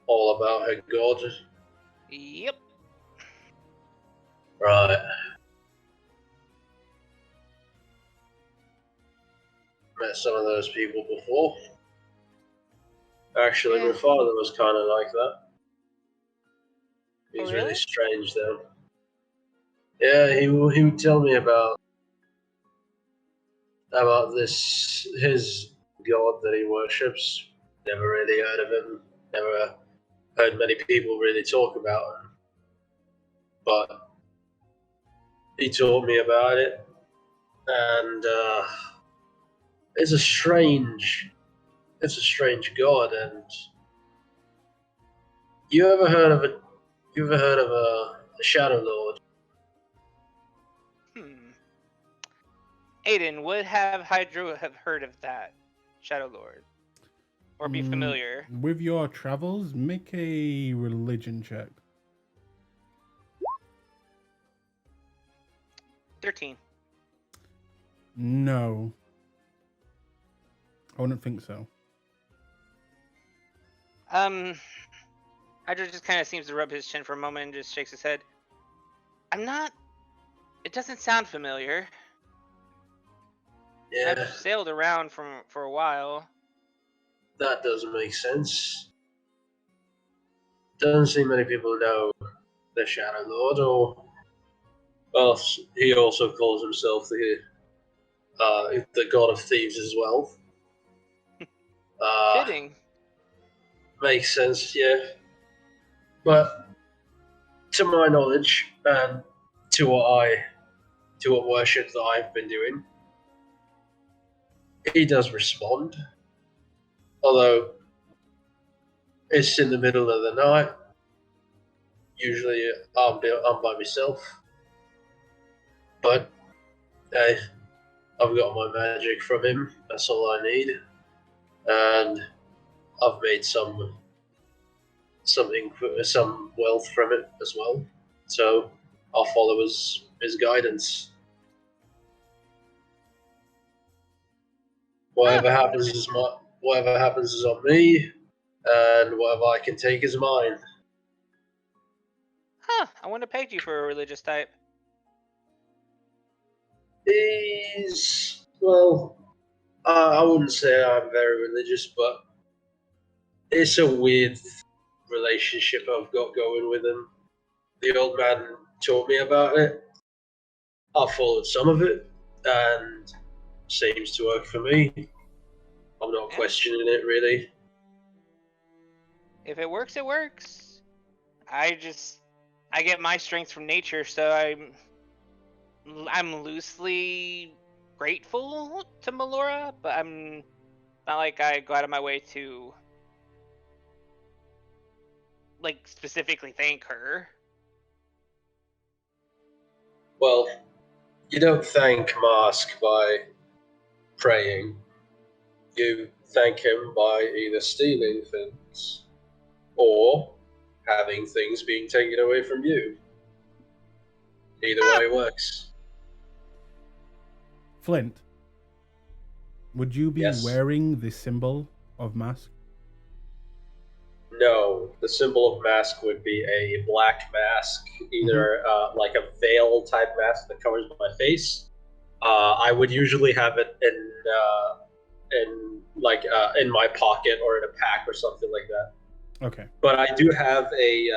all about her god. Yep. Right. Met some of those people before. Actually, Yeah. my father was kind of like that. He Oh, was really? really strange though. Yeah, he would tell me about this his god that he worships. Never really heard of him. Never heard many people really talk about him. But he taught me about it, and it's a strange god. And you ever heard of a Shadow Lord? Aiden, would have Hydro have heard of that Shadow Lord? Or be familiar? With your travels, make a religion check. 13. No. I wouldn't think so. Hydro just kind of seems to rub his chin for a moment and just shakes his head. It doesn't sound familiar. Yeah, I've sailed around for a while. that doesn't make sense. Doesn't seem many people know the Shadow Lord, or well, he also calls himself the god of thieves as well. Fitting. Makes sense, yeah. But to my knowledge, and to what worship that I've been doing, he does respond. Although it's in the middle of the night. Usually I'm by myself. But hey, I've got my magic from him. That's all I need. And I've made some wealth from it as well. So I'll follow his guidance. Whatever happens is on me, and whatever I can take is mine. Huh, I wouldn't have pegged you for a religious type. I wouldn't say I'm very religious, but it's a weird relationship I've got going with him. The old man taught me about it. I followed some of it, and seems to work for me. I'm not questioning it really. If it works, it works. I get my strength from nature, so I'm loosely grateful to Melora, but I'm not like I go out of my way to like specifically thank her. Well, you don't thank Mask by praying. You thank him by either stealing things or having things being taken away from you. Either way works. Flint, would you be Yes. wearing the symbol of Mask? No, the symbol of mask would be a black mask, either like a veil type mask that covers my face. I would usually have it in my pocket or in a pack or something like that. Okay. But I do have a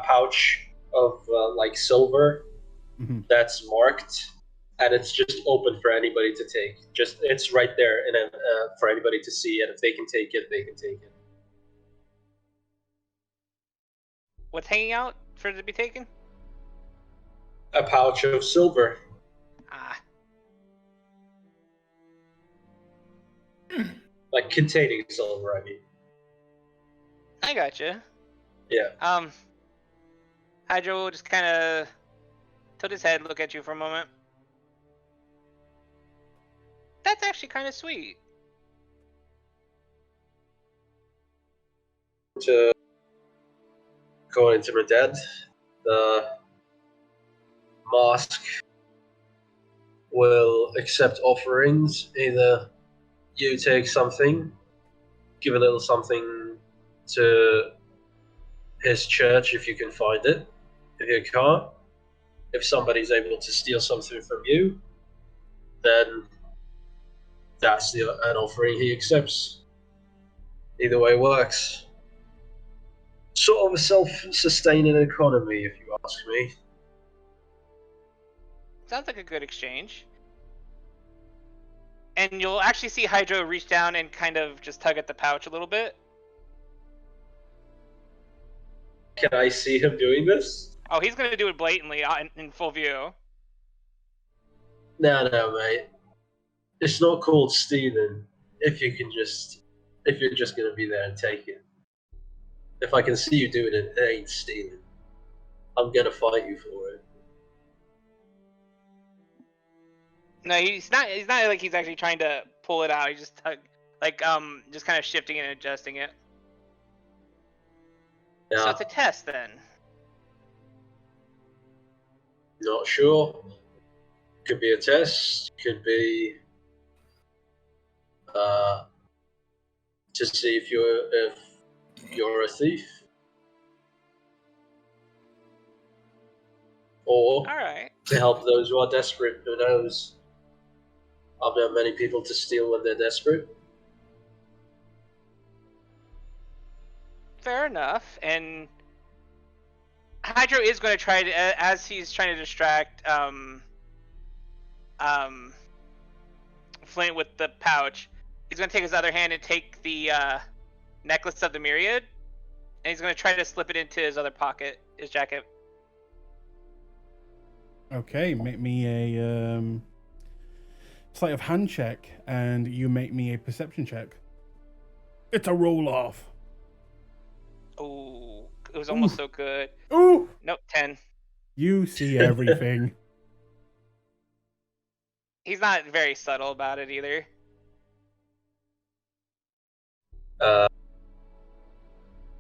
pouch of like silver Hmm. that's marked, and it's just open for anybody to take. Just it's right there, and for anybody to see, and if they can take it, they can take it. What's hanging out for it to be taken? A pouch of silver. Ah, Like containing silver, I mean. I gotcha. Yeah. Hydro will just kind of tilt his head, look at you for a moment. That's actually kind of sweet. To going into my dead, the mosque will accept offerings. Either you take something, give a little something to his church if you can find it. If you can't, if somebody's able to steal something from you, then that's an offering he accepts. Either way works. Sort of a self-sustaining economy, if you ask me. Sounds like a good exchange. And you'll actually see Hydro reach down and kind of just tug at the pouch a little bit. Can I see him doing this? Oh, he's going to do it blatantly in full view. No, mate. It's not called stealing if you're just gonna be there and take it. If I can see you doing it, it ain't stealing. I'm gonna fight you for it. No, he's not like he's actually trying to pull it out. He's just just kind of shifting and adjusting it. Yeah. So it's a test then. Not sure. Could be a test. Could be to see if you're a thief, or All right. to help those who are desperate. Who knows? I've known many people to steal when they're desperate. Fair enough. And Hydro is going to try to, as he's trying to distract Flint with the pouch, he's going to take his other hand and take the necklace of the myriad, and he's going to try to slip it into his other pocket, his jacket. Okay, make me a sleight of hand check, and you make me a perception check. It's a roll off. Oh, it was almost so good. Ooh! Nope, 10. You see everything. He's not very subtle about it either.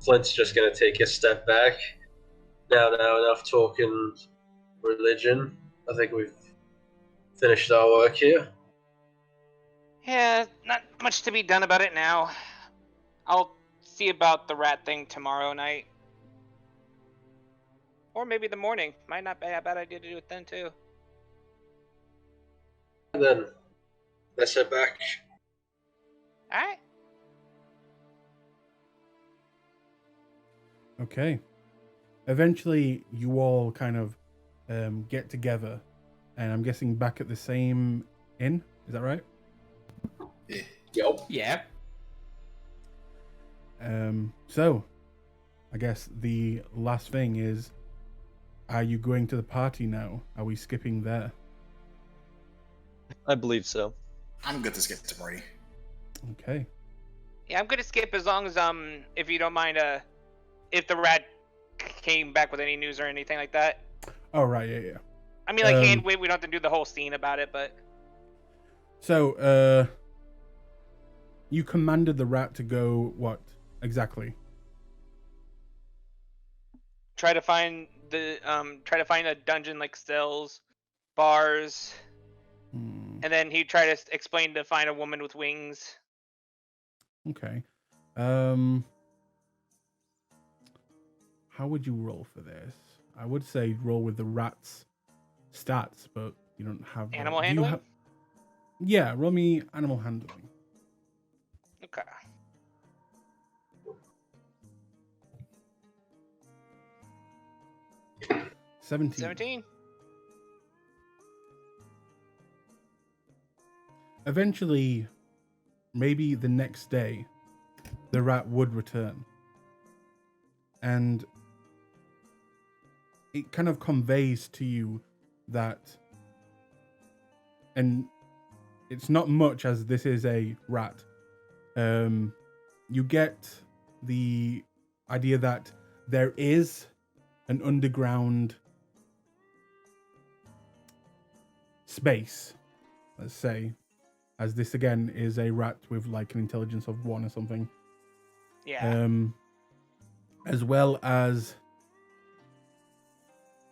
Flint's just gonna take a step back. Now, enough talking religion. I think we've finished our work here. Yeah, not much to be done about it now. I'll see about the rat thing tomorrow night. Or maybe the morning. Might not be a bad idea to do it then, too. Then, let's head back. Alright. Okay. Eventually, you all kind of get together, and I'm guessing back at the same inn. Is that right? Yeah. Yup. Yeah. So, I guess the last thing is, are you going to the party now? Are we skipping there? I believe so. I'm good to skip the party. Okay. Yeah, I'm gonna skip as long as if you don't mind if the rat came back with any news or anything like that. Oh, right, yeah. I mean, like, hand wave, we don't have to do the whole scene about it, but So, you commanded the rat to go, what, exactly? try to find a dungeon like cells, bars, and then he tried to explain to find a woman with wings. Okay. How would you roll for this? I would say roll with the rat's stats, but you don't have that. Animal Do you handling? have? Yeah, roll me animal handling. Okay. 17. 17. Eventually, maybe the next day, the rat would return. And it kind of conveys to you that, and it's not much as this is a rat. You get the idea that there is an underground space, let's say, as this again is a rat with like an intelligence of 1 or something. Yeah. As well as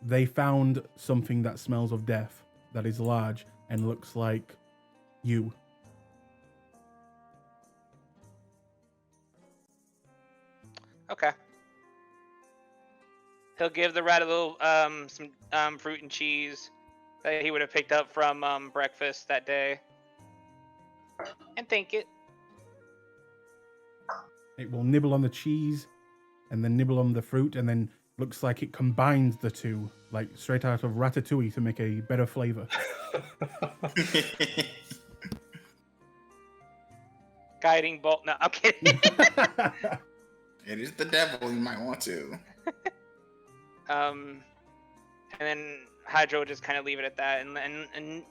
they found something that smells of death that is large and looks like you. Okay. He'll give the rat a little some fruit and cheese that he would have picked up from breakfast that day, and thank it. It will nibble on the cheese and then nibble on the fruit, and then looks like it combines the two, like straight out of Ratatouille, to make a better flavor. Guiding bolt. No, I'm kidding. It is the devil. You might want to. And then Hydro will just kind of leave it at that, and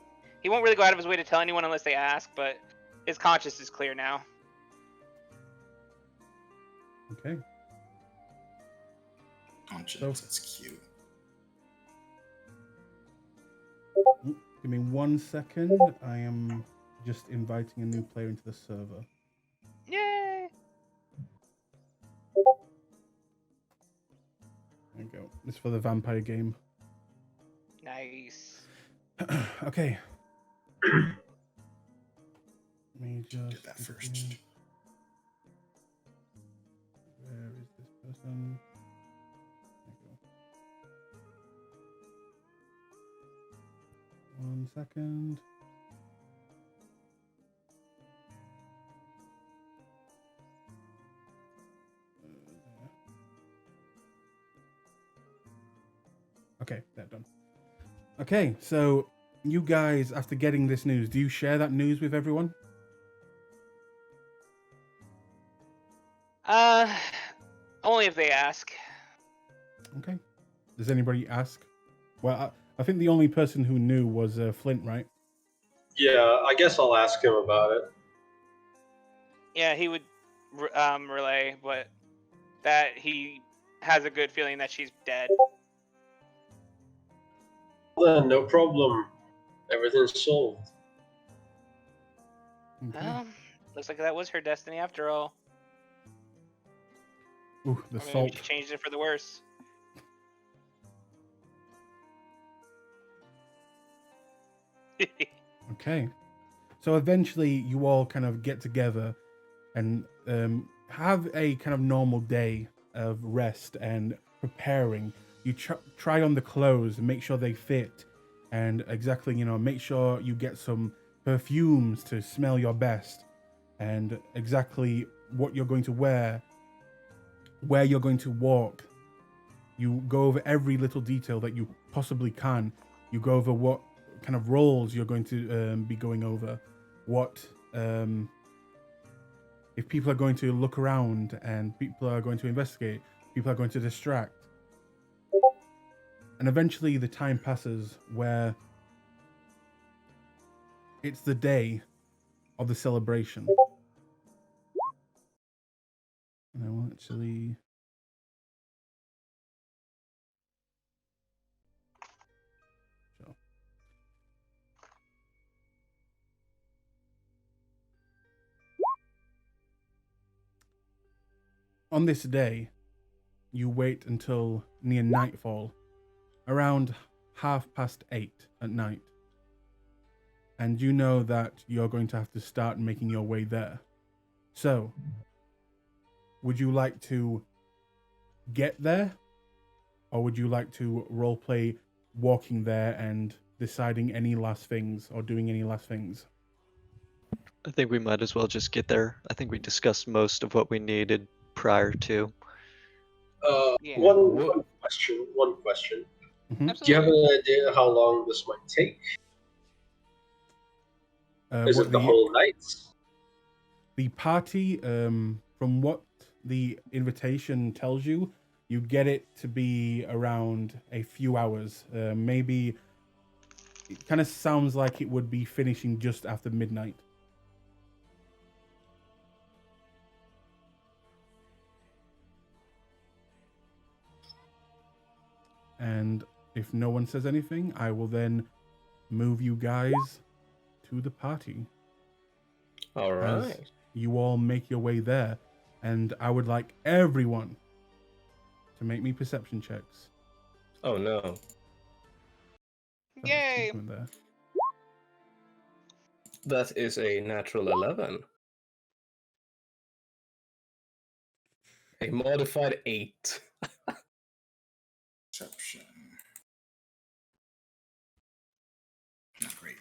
he won't really go out of his way to tell anyone unless they ask, but his conscience is clear now. Okay. Conscience, that's cute. Give me 1 second. I am just inviting a new player into the server. Yay! There we go. This is for the vampire game. Nice. Okay. Let me just Get that first. Where is this person? There we go. 1 second. Okay, they're done. Okay, so you guys, after getting this news, do you share that news with everyone? Only if they ask. Okay. Does anybody ask? Well, I think the only person who knew was Flint, right? Yeah, I guess I'll ask him about it. Yeah, he would relay, but that he has a good feeling that she's dead. Then no problem. Everything's solved. Okay. Looks like that was her destiny after all. Ooh, the Or maybe salt. she changed it for the worse. Okay. So eventually you all kind of get together and have a kind of normal day of rest and preparing. You try on the clothes and make sure they fit, and exactly, make sure you get some perfumes to smell your best, and exactly what you're going to wear, where you're going to walk. You go over every little detail that you possibly can. You go over what kind of roles you're going to be going over, what if people are going to look around and people are going to investigate, people are going to distract. And eventually the time passes where it's the day of the celebration. And I will actually... Sure. On this day, you wait until near nightfall, around 8:30 at night. And you know that you're going to have to start making your way there. So, would you like to get there, or would you like to roleplay walking there and deciding any last things or doing any last things? I think we might as well just get there. I think we discussed most of what we needed prior to. Yeah. One question. One question. Mhm. Do you have Absolutely. an idea how long this might take? Is What it the whole night? the party, from what the invitation tells you, you get it to be around a few hours. Maybe it kind of sounds like it would be finishing just after midnight. And if no one says anything, I will then move you guys to the party. All As right. you all make your way there. And I would like everyone to make me perception checks. Oh no. That was Yay! movement there. That is a natural 11. A modified 8. Perception. Not great.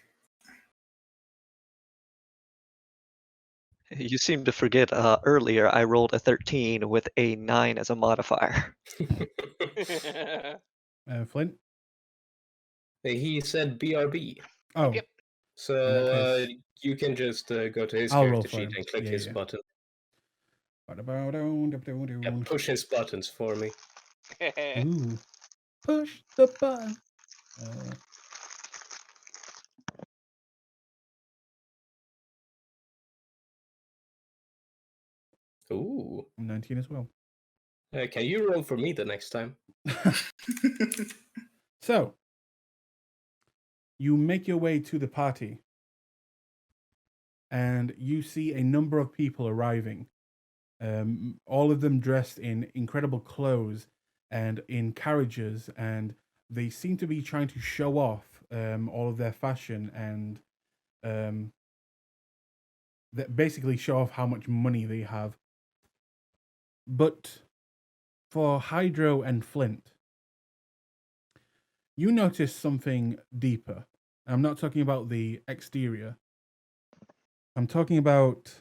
You seem to forget earlier I rolled a 13 with a 9 as a modifier. Flint? He said BRB. Oh, Yep. So In that case- you can just go to his I'll roll character for sheet him. and click Yeah, his yeah. button. Ooh, Yeah, push his buttons for me. push the button. Ooh. 19 as well. Can you roll for me the next time? So, you make your way to the party, and you see a number of people arriving. All of them dressed in incredible clothes and in carriages, and they seem to be trying to show off all of their fashion and basically show off how much money they have. But for Hydro and Flint, you notice something deeper. I'm not talking about the exterior. I'm talking about...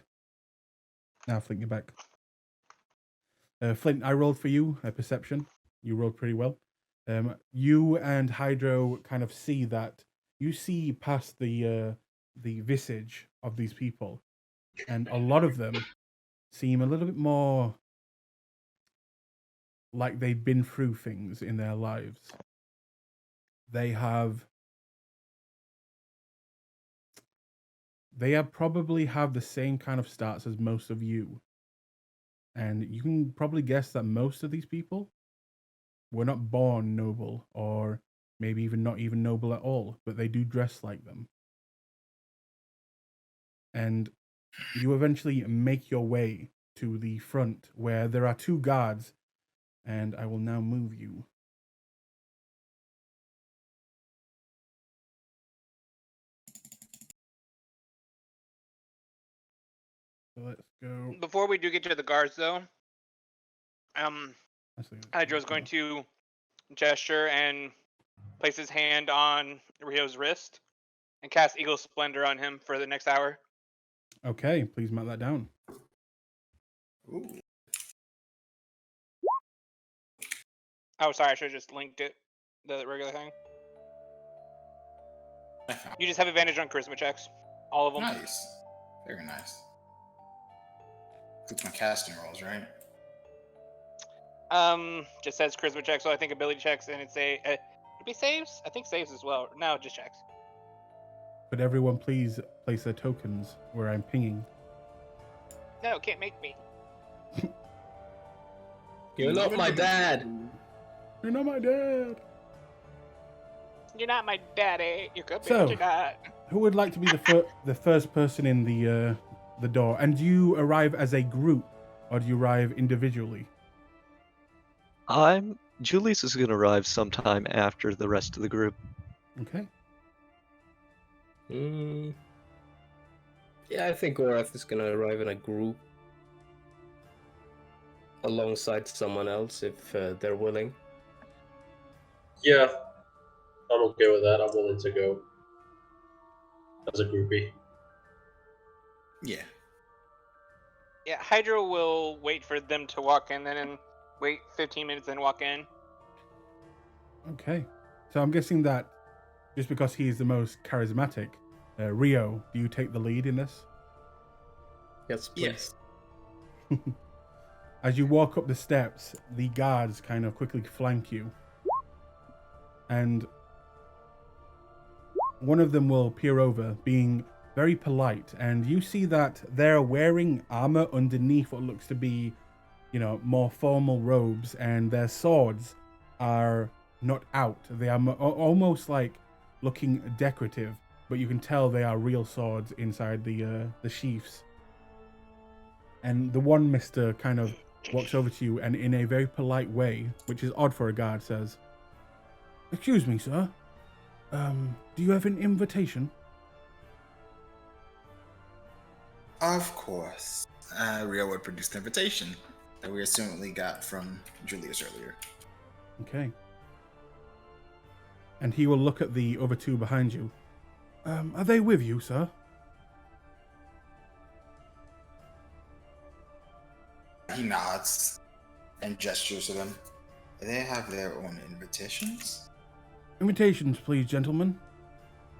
Now, Flint, you're back. Flint, I rolled for you a perception. You rolled pretty well. You and Hydro kind of see that. You see past the visage of these people, and a lot of them seem a little bit more like they've been through things in their lives. They probably have the same kind of starts as most of you. And you can probably guess that most of these people were not born noble, or maybe even not even noble at all, but they do dress like them. And you eventually make your way to the front where there are two guards, and I will now move you. So let's go. Before we do get to the guards, though, Actually, Hydro's going to gesture and place his hand on Rio's wrist and cast Eagle Splendor on him for the next hour. Okay, please mark that down. Ooh. Oh, sorry, I should have just linked it, the regular thing. You just have advantage on charisma checks, all of them. Nice. Very nice. It's my casting rolls, right? Just says charisma checks, so I think ability checks, and it's would it be saves? I think saves as well. No, just checks. Could everyone please place their tokens where I'm pinging? No, can't make me. You're not my dad. You're not my dad. You're not my daddy. You could be, So- but you're not. Who would like to be the first person in the door? And do you arrive as a group, or do you arrive individually? Julius is gonna arrive sometime after the rest of the group. Okay. Yeah, I think Gorath is gonna arrive in a group. alongside someone else if they're willing. Yeah, I'm okay with that. I'm willing to go as a groupie. Yeah. Yeah, Hydro will wait for them to walk in, and then wait 15 minutes, then walk in. Okay. So I'm guessing that just because he is the most charismatic, Rio, do you take the lead in this? Yes, please. Yes. As you walk up the steps, the guards kind of quickly flank you. And one of them will peer over, being very polite, and you see that they're wearing armor underneath what looks to be, more formal robes, and their swords are not out. They are almost like looking decorative, but you can tell they are real swords inside the sheaths. And the one mister kind of walks over to you and in a very polite way, which is odd for a guard, says, "Excuse me, sir. Do you have an invitation?" Of course. Rio would produce the invitation that we assumedly got from Julius earlier. Okay. And he will look at the other two behind you. Are they with you, sir? He nods and gestures to them. They have their own invitations? Invitations, please, gentlemen.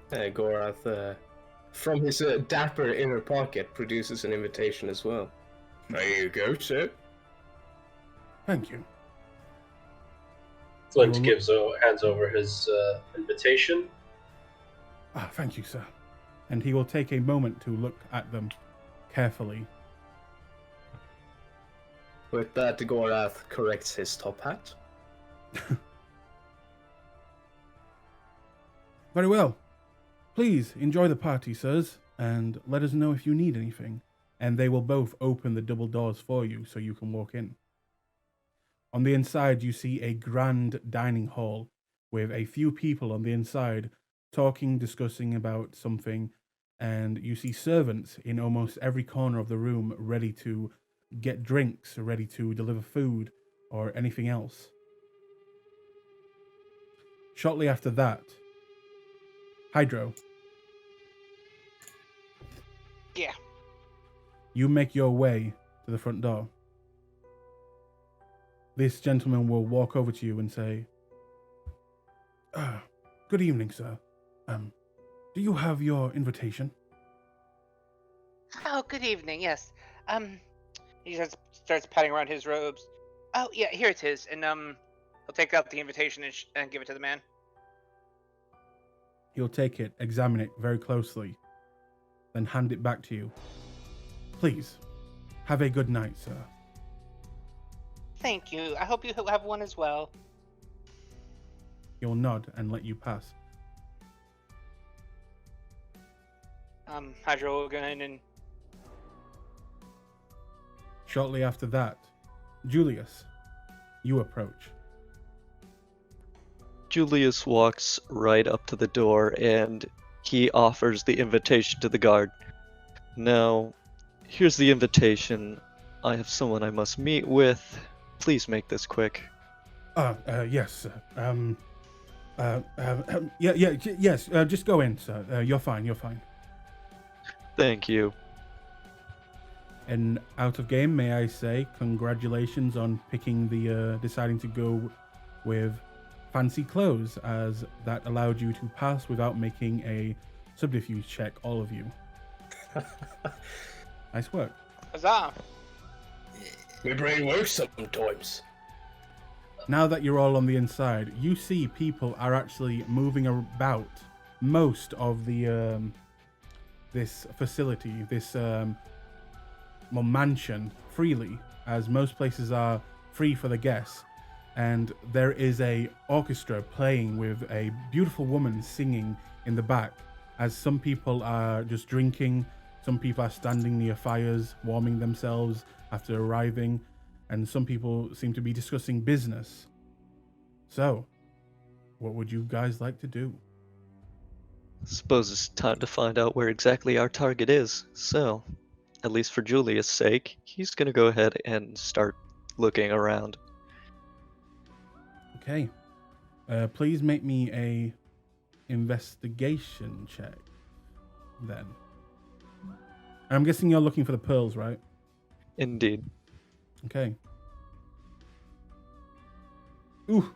Gorath, from his dapper inner pocket, produces an invitation as well. There you go, sir. Thank you. Flint hands over his invitation. Thank you, sir. And he will take a moment to look at them carefully. With that, Gorath corrects his top hat. Very well. Please enjoy the party, sirs, and let us know if you need anything. And they will both open the double doors for you so you can walk in. On the inside, you see a grand dining hall with a few people on the inside talking, discussing about something, and you see servants in almost every corner of the room ready to get drinks, ready to deliver food, or anything else. Shortly after that, Hydro, Yeah. you make your way to the front door. This gentleman will walk over to you and say, "Good evening, sir. Do you have your invitation?" Oh, good evening. Yes. He just starts patting around his robes. Oh, yeah, here it is. And he'll take out the invitation and give it to the man. He'll take it, examine it very closely, then hand it back to you. "Please, have a good night, sir." Thank you. I hope you have one as well. He'll nod and let you pass. Hydro will go in and... Shortly after that, Julius, you approach. Julius walks right up to the door and he offers the invitation to the guard. "Now, here's the invitation. I have someone I must meet with. Please make this quick." Yes, sir. Yes, just go in, sir. You're fine. Thank you. And out of game, may I say, congratulations on picking deciding to go with fancy clothes, as that allowed you to pass without making a subterfuge check, all of you. Nice work. Huzzah! My brain works sometimes. Now that you're all on the inside, you see people are actually moving about most of the this facility, this mansion, freely, as most places are free for the guests. And there is a orchestra playing with a beautiful woman singing in the back, as some people are just drinking, some people are standing near fires, warming themselves after arriving, and some people seem to be discussing business. So, what would you guys like to do? Suppose it's time to find out where exactly our target is. So, at least for Julius' sake, he's gonna go ahead and start looking around. Okay. Please make me a investigation check then. I'm guessing you're looking for the pearls, right? Indeed. Okay. Ooh.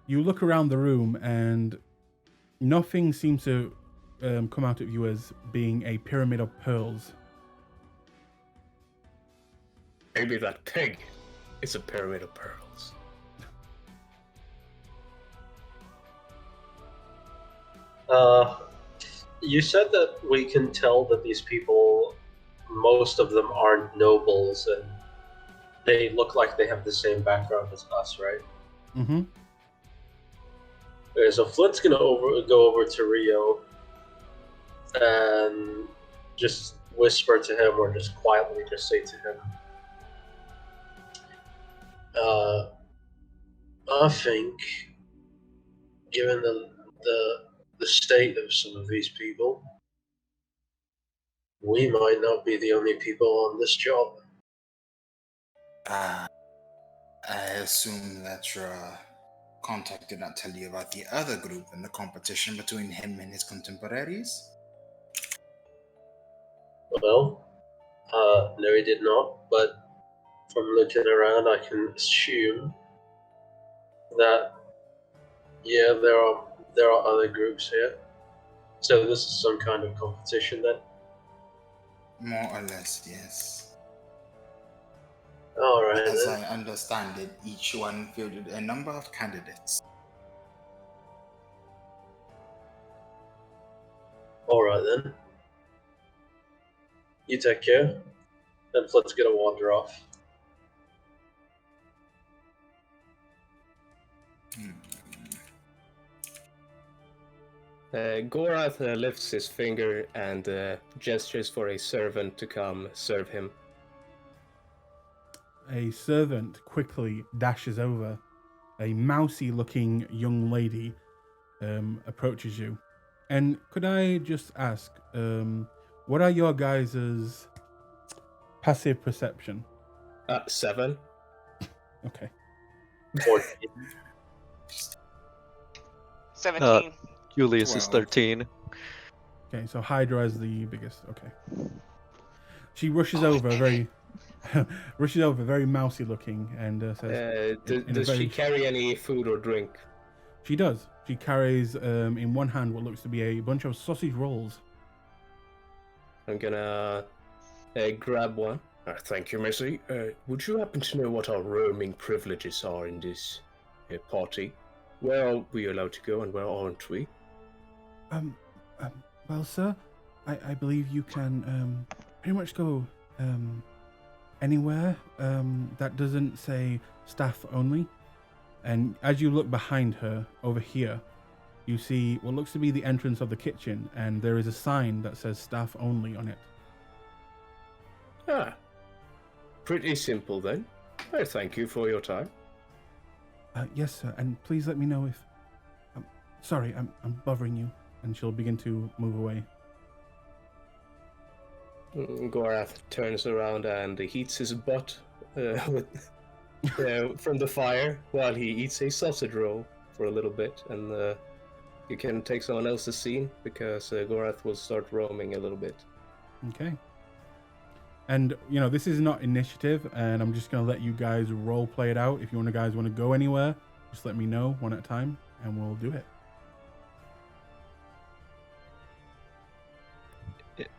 You look around the room and nothing seems to come out at you as being a pyramid of pearls. Maybe that pig is a pyramid of pearls. You said that we can tell that these people, most of them aren't nobles, and they look like they have the same background as us, right? Mm-hmm. Okay, so Flint's gonna go over to Rio and just whisper to him, or just quietly just say to him, I think, given the state of some of these people, we might not be the only people on this job. I assume that your contact did not tell you about the other group and the competition between him and his contemporaries? Well, no, he did not, but from looking around, I can assume that, yeah, there are other groups here. So this is some kind of competition then? More or less, yes. Alright As then. I understand it, each one fielded a number of candidates. Alright then. You take care. And let's get a wander off. Gorath lifts his finger and gestures for a servant to come serve him. A servant quickly dashes over. A mousy-looking young lady approaches you. And could I just ask, what are your guys' passive perception? 7. Okay. 14. 17. Julius is 12. 13. Okay, so Hydra is the biggest. Okay. She rushes over, very mousy looking, and says, Does she carry any food or drink? She does. She carries in one hand what looks to be a bunch of sausage rolls. I'm gonna grab one. Thank you, Missy. Would you happen to know what our roaming privileges are in this party? Where are we allowed to go and where aren't we? Well, sir, I believe you can pretty much go anywhere that doesn't say staff only. And as you look behind her over here, you see what looks to be the entrance of the kitchen, and there is a sign that says staff only on it. Ah, pretty simple then. Thank you for your time. Yes, sir, and please let me know if... sorry, I'm bothering you. And she'll begin to move away. Gorath turns around and heats his butt from the fire while he eats a sausage roll for a little bit, and you can take someone else's scene because Gorath will start roaming a little bit. Okay. And, this is not initiative, and I'm just going to let you guys role play it out. If you guys want to go anywhere, just let me know one at a time, and we'll do it.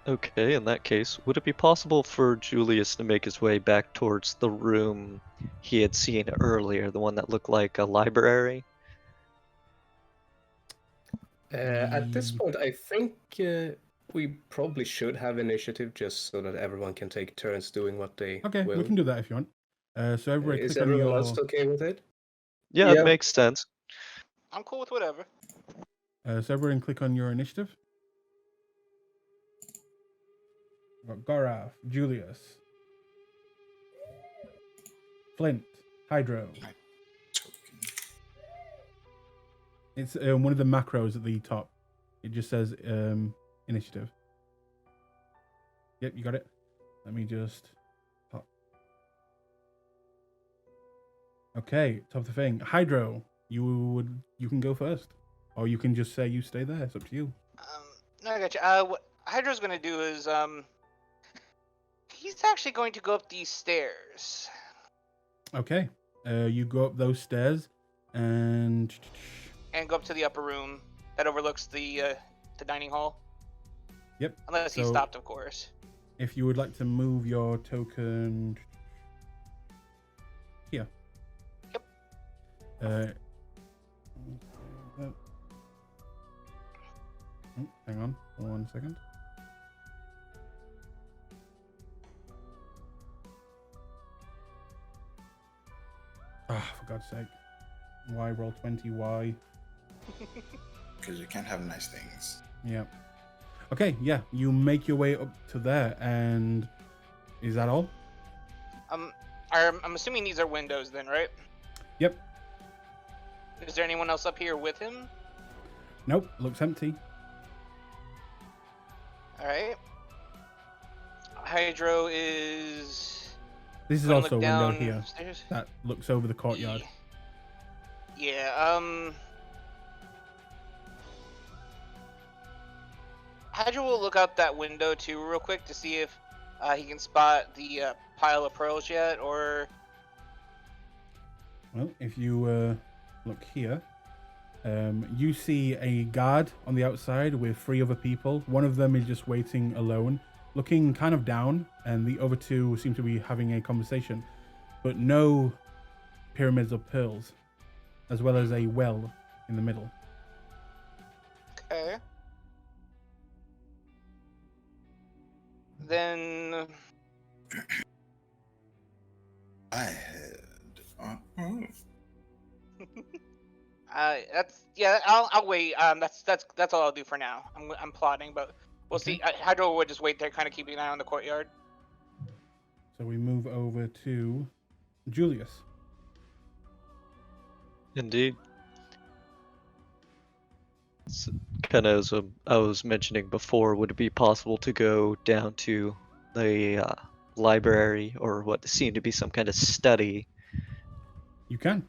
Okay, in that case, would it be possible for Julius to make his way back towards the room he had seen earlier, the one that looked like a library? At this point, I think we probably should have initiative just so that everyone can take turns doing what they Okay, will. we can do that if you want. So everybody Is click on everyone your... else okay with it? Yeah, Yeah. it makes sense. I'm cool with whatever. So everyone click on your initiative. We've got Gorath, Julius, Flint, Hydro. It's one of the macros at the top. It just says initiative. Yep, you got it. Let me just pop. Okay, top of the thing. Hydro, you can go first, or you can just say you stay there. It's up to you. No, I got you. What Hydra's gonna do is he's actually going to go up these stairs. Okay, you go up those stairs, and And go up to the upper room that overlooks the dining hall. Yep. Unless he so stopped, of course. If you would like to move your token here. Yep. Hang on 1 second. For God's sake. Why roll 20? Why? Because you can't have nice things. Yeah. Okay, yeah. You make your way up to there, and is that all? I'm assuming these are windows then, right? Yep. Is there anyone else up here with him? Nope, looks empty. Alright. Hydro is... This is gonna also a look window here downstairs. that looks over the courtyard. Yeah, Hydra will look out that window too real quick to see if he can spot the pile of pearls yet, or... Well, if you look here, you see a guard on the outside with 3 other people. One of them is just waiting alone, looking kind of down, and the other 2 seem to be having a conversation. But no pyramids of pearls, as well as a well in the middle. Okay. Then... I had. I'll wait. That's all I'll do for now. I'm plotting, but we'll see. Hydro would just wait there, kind of keeping an eye on the courtyard. So we move over to Julius. Indeed. Kind of as I was mentioning before, would it be possible to go down to the library or what seemed to be some kind of study? You can.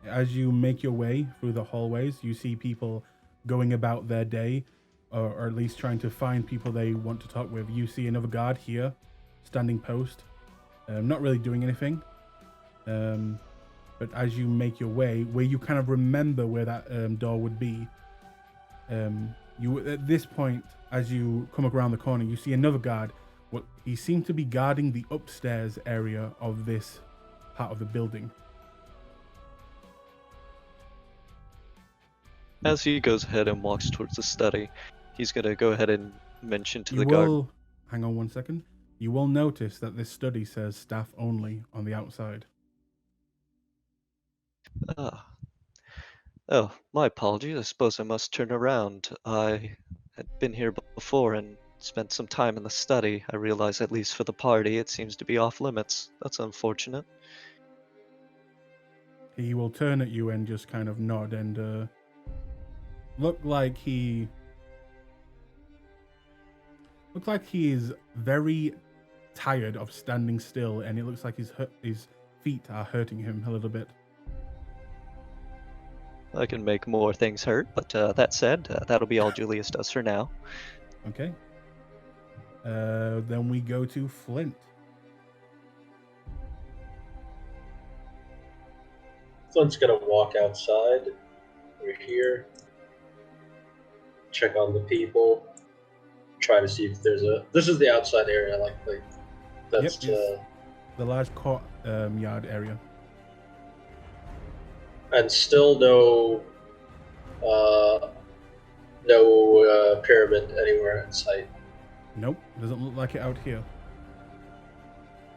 As you make your way through the hallways, you see people going about their day, or at least trying to find people they want to talk with. You see another guard here, standing post, not really doing anything. But as you make your way, where you kind of remember where that door would be, you at this point, as you come around the corner, you see another guard. What he seemed to be guarding the upstairs area of this part of the building. As he goes ahead and walks towards the study, he's going to go ahead and mention to the guard. Hang on 1 second. You will notice that this study says staff only on the outside. Oh, my apologies. I suppose I must turn around. I had been here before and spent some time in the study. I realize, at least for the party, it seems to be off limits. That's unfortunate. He will turn at you and just kind of nod and look like he is very tired of standing still, and it looks like his feet are hurting him a little bit. I can make more things hurt, but that said, that'll be all Julius does for now. Okay. Then we go to Flint. Flint's gonna walk outside. We're here. Check on the people. Try to see if there's a. This is the outside area, that's. Yep, the large court yard area. And still no pyramid anywhere in sight. Nope, doesn't look like it out here.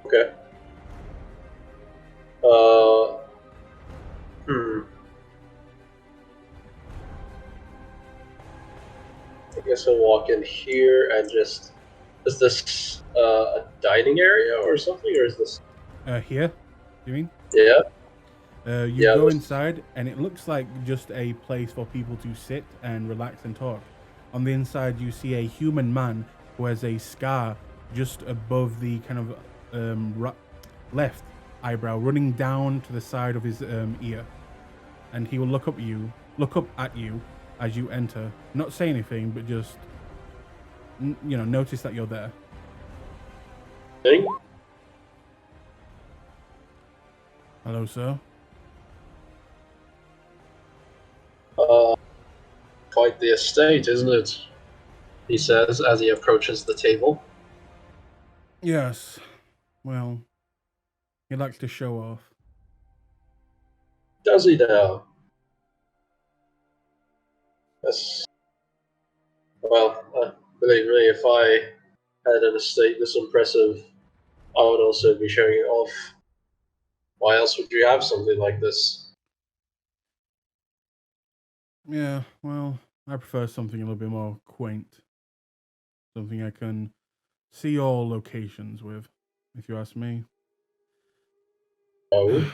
Okay. I guess I'll walk in here and just... Is this a dining area or something, or is this... Here, you mean? Yeah. You go inside, and it looks like just a place for people to sit and relax and talk. On the inside, you see a human man who has a scar just above the kind of left eyebrow running down to the side of his ear, and he will look up at you as you enter. Not say anything, but just notice that you're there. Thing? Hello, sir. Quite the estate, isn't it? He says as he approaches the table. Yes. Well, he likes to show off. Does he now? Yes. Well, believe me, if I had an estate this impressive, I would also be showing it off. Why else would you have something like this? Yeah, well, I prefer something a little bit more quaint. Something I can see all locations with, if you ask me. Oh?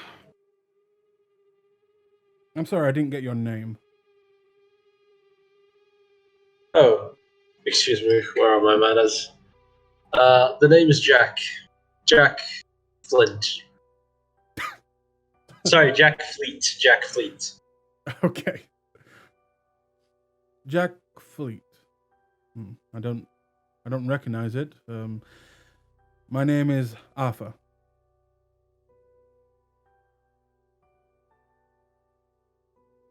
I'm sorry, I didn't get your name. Oh, excuse me, where are my manners? The name is Jack. Jack Flint. Sorry, Jack Fleet. Jack Fleet. Okay. Jack Fleet. I don't recognize it. My name is Arthur.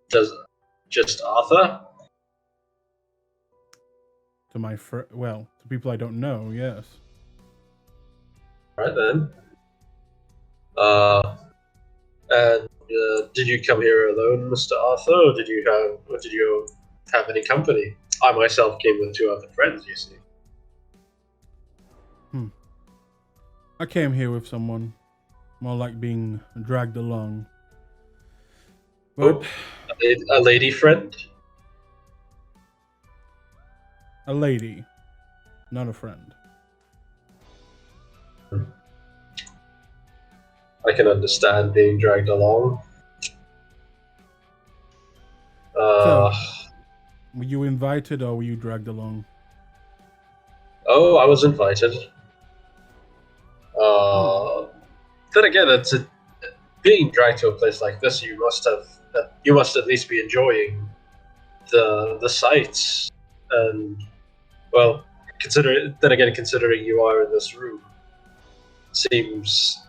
Does just Arthur? To people I don't know, yes. Right then. And did you come here alone, Mr. Arthur, or did you have any company? I myself came with 2 other friends, you see. I came here with someone. More like being dragged along. But A lady friend? a lady, not a friend. I can understand being dragged along. So, were you invited or were you dragged along? Oh, I was invited. Then again, being dragged to a place like this. You must at least be enjoying the sights, and well, considering you are in this room, seems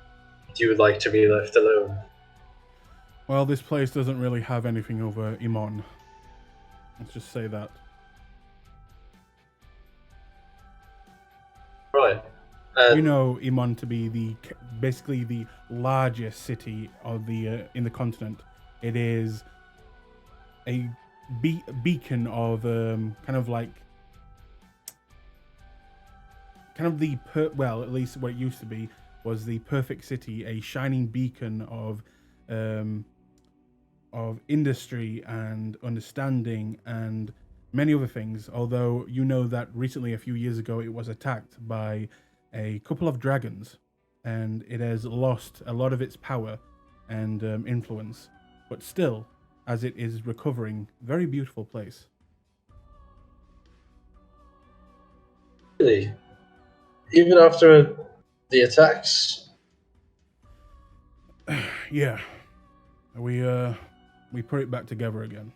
you would like to be left alone. Well, this place doesn't really have anything over Imon. Let's just say that. Right. And You know Imon to be basically the largest city of the in the continent. It is a beacon of kind of at least what it used to be was the perfect city, a shining beacon of industry and understanding and many other things. Although you know that recently, a few years ago, it was attacked by a couple of dragons, and it has lost a lot of its power and influence. But still, as it is recovering, very beautiful place. really, even after the attacks, Yeah, we put it back together again.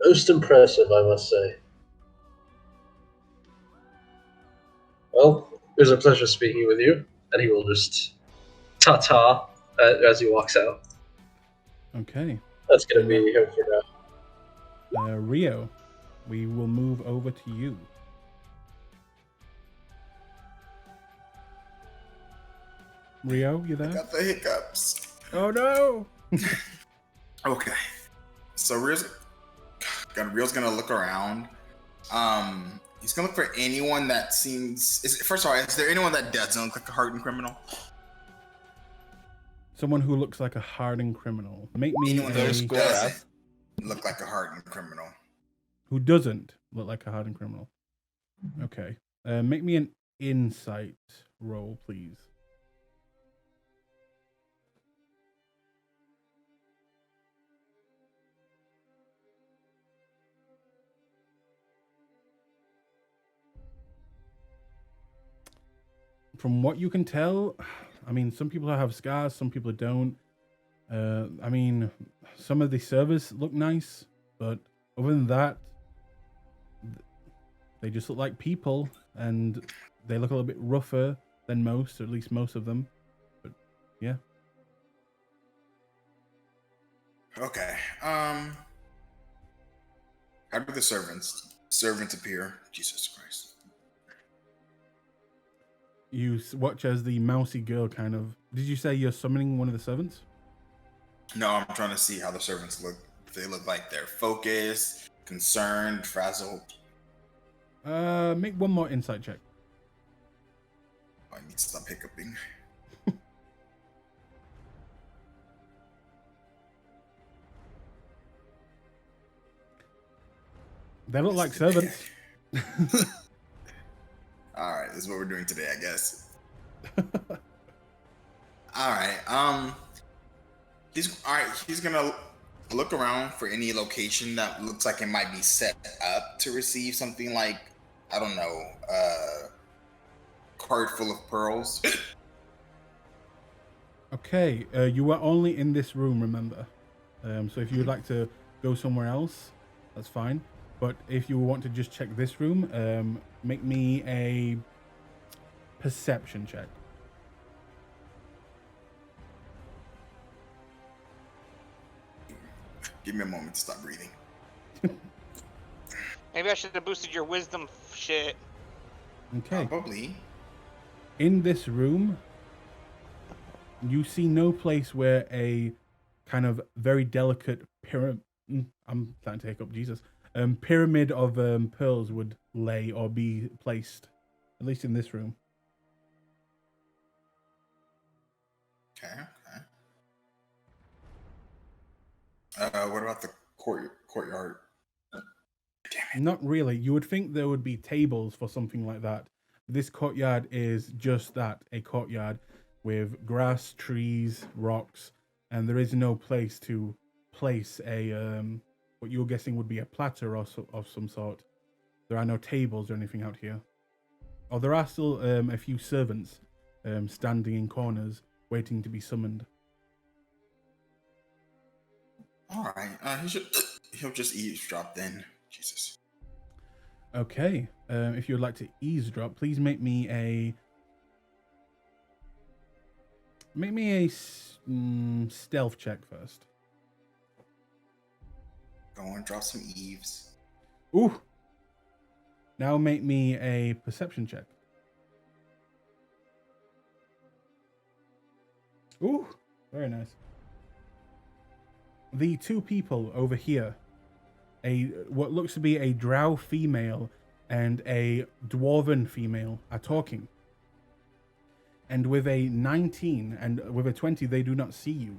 most impressive, I must say. Well, it was a pleasure speaking with you, and he will just ta-ta as he walks out. Okay, That's going to be him for now. Rio, we will move over to you. Rio, you I there? got the hiccups. Oh no! Okay. So Rio's gonna look around. He's gonna look for anyone that seems. First of all, is there anyone that doesn't look like a hardened criminal? Someone who looks like a hardened criminal. Make me Anyone who There's a... Gorath. doesn't look like a hardened criminal. Who doesn't look like a hardened criminal. Okay. Make me an insight roll, please. From what you can tell, I mean, some people have scars, some people don't. I mean, some of the servers look nice, but other than that, they just look like people, and they look a little bit rougher than most, or at least most of them. But yeah. Okay. How do the servants appear? Jesus Christ. You watch as the mousy girl kind of. Did you say you're summoning one of the servants? No, I'm trying to see how the servants look. If they look like they're focused, concerned, frazzled. Make one more insight check. I need to stop hiccuping. They look like servants. All right, this is what we're doing today, I guess. All right. He's gonna look around for any location that looks like it might be set up to receive something like, I don't know, cart full of pearls. Okay, you are only in this room, remember. So if you would like to go somewhere else, that's fine. But if you want to just check this room, make me a perception check. Give me a moment to stop breathing. Maybe I should have boosted your wisdom shit. Okay. Probably. In this room, you see no place where a kind of very delicate pyramid. I'm starting to hiccup, Jesus. Pyramid of pearls would lay or be placed, at least in this room. Okay. What about the courtyard? Not really. You would think there would be tables for something like that. This courtyard is just that, a courtyard with grass, trees, rocks, and there is no place to place a what you're guessing would be a platter or of some sort. There are no tables or anything out here. Oh, there are still a few servants standing in corners waiting to be summoned. All right. He'll just eavesdrop then. Jesus. Okay. If you would like to eavesdrop, please make me a stealth check first. Go and drop some eaves. Ooh. Now make me a perception check. Ooh, very nice. The two people over here, what looks to be a drow female and a dwarven female, are talking. And with a 19 and with a 20, they do not see you.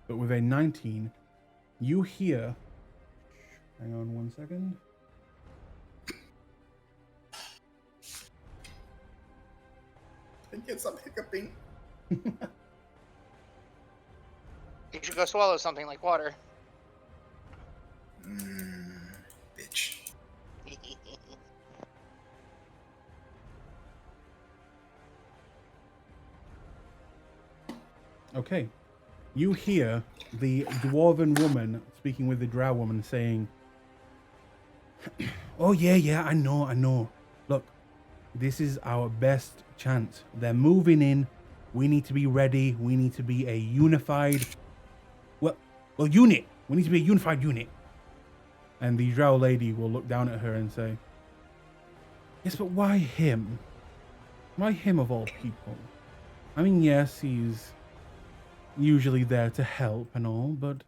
But with a 19, you hear... Hang on 1 second. I get some hiccuping. You should go swallow something like water. Bitch. Okay. You hear the dwarven woman speaking with the drow woman saying, "Oh yeah, I know. Look, this is our best chance. They're moving in. We need to be ready. We need to be a unified, well, unit. We need to be a unified unit." And the drow lady will look down at her and say, "Yes, but why him? Why him of all people? I mean, yes, he's usually there to help and all, but,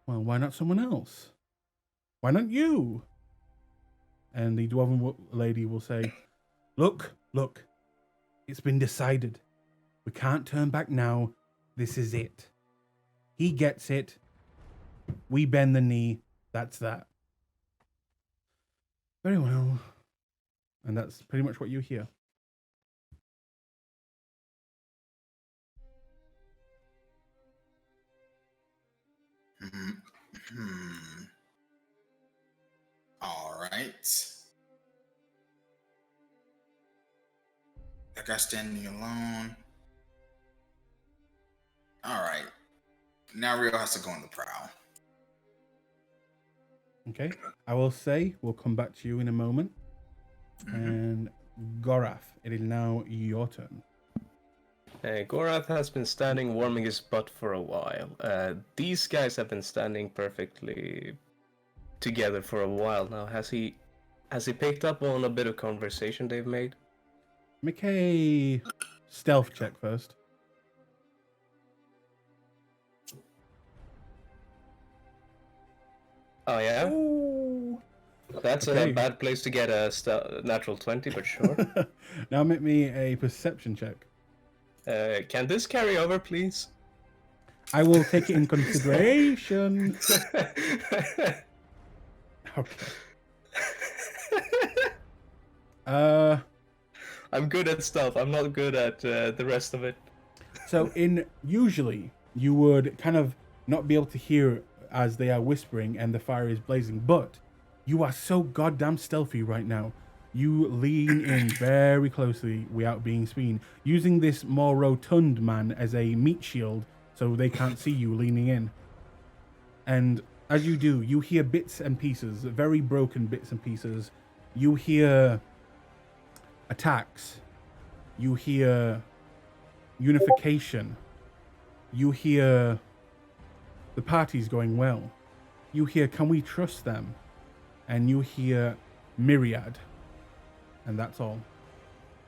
well, why not someone else? Why not you?" And the dwarven lady will say, Look, it's been decided. We can't turn back now. This is it. He gets it. We bend the knee. That's that." Very well. And that's pretty much what you hear. All right. That guy standing alone. All right. Now Rio has to go on the prowl. Okay. I will say we'll come back to you in a moment. And Gorath, it is now your turn. Gorath has been standing warming his butt for a while. These guys have been standing perfectly together for a while now. Has he picked up on a bit of conversation they've made? Make a stealth check first. Oh yeah? Ooh. That's Okay. a bad place to get a natural 20, but sure. Now make me a perception check. Can this carry over, please? I will take it in consideration. Okay. I'm good at stuff. I'm not good at the rest of it. So usually you would kind of not be able to hear as they are whispering and the fire is blazing, but you are so goddamn stealthy right now. You lean in very closely without being seen, using this more rotund man as a meat shield so they can't see you leaning in. And as you do, you hear bits and pieces, very broken bits and pieces. You hear attacks. You hear unification. You hear the party's going well. You hear, can we trust them? And you hear myriad. And that's all.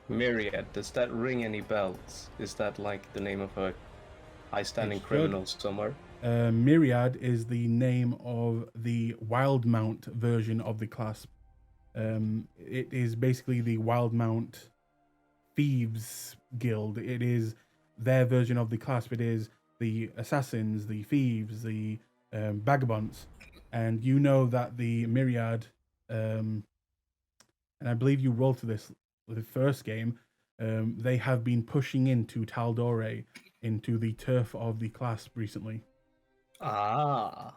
Myriad, does that ring any bells? Is that like the name of a high-standing It should. criminal somewhere? Myriad is the name of the Wildmount version of the Clasp. It is basically the Wildmount Thieves Guild. It is their version of the Clasp. It is the assassins, the thieves, the vagabonds. And you know that the Myriad, and I believe you rolled to this the first game, they have been pushing into tal'dorei, into the turf of the Clasp recently. Ah.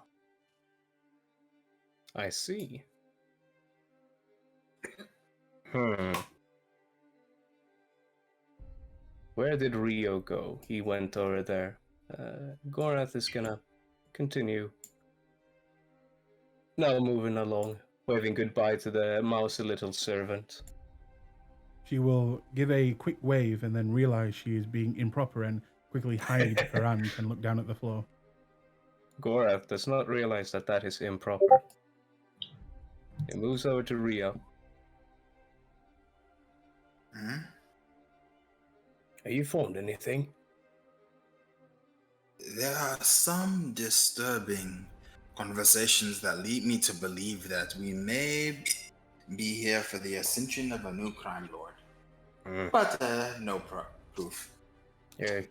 I see. Where did Rio go? He went over there. Gorath is gonna continue. Now moving along, waving goodbye to the mousy little servant. She will give a quick wave and then realize she is being improper and quickly hide her hand and look down at the floor. Gorath does not realize that that is improper. He moves over to Rio. Have you found anything? There are some disturbing conversations that lead me to believe that we may be here for the ascension of a new crime lord. But no proof. Yeah.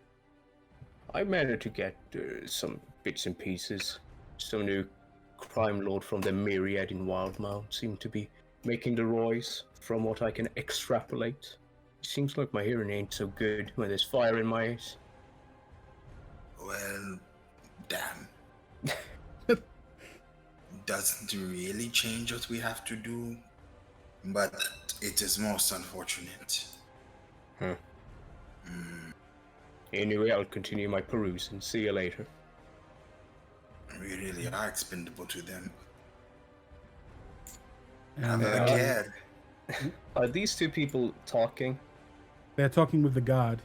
I managed to get some bits and pieces. Some new crime lord from the Myriad in Wildmount seemed to be making the roys, from what I can extrapolate. Seems like my hearing ain't so good when there's fire in my eyes. Well, damn. Doesn't really change what we have to do, but it is most unfortunate. Anyway, I'll continue my peruse and see you later. We really are expendable to them. And Never cared. Are these two people talking? they're talking with the guard,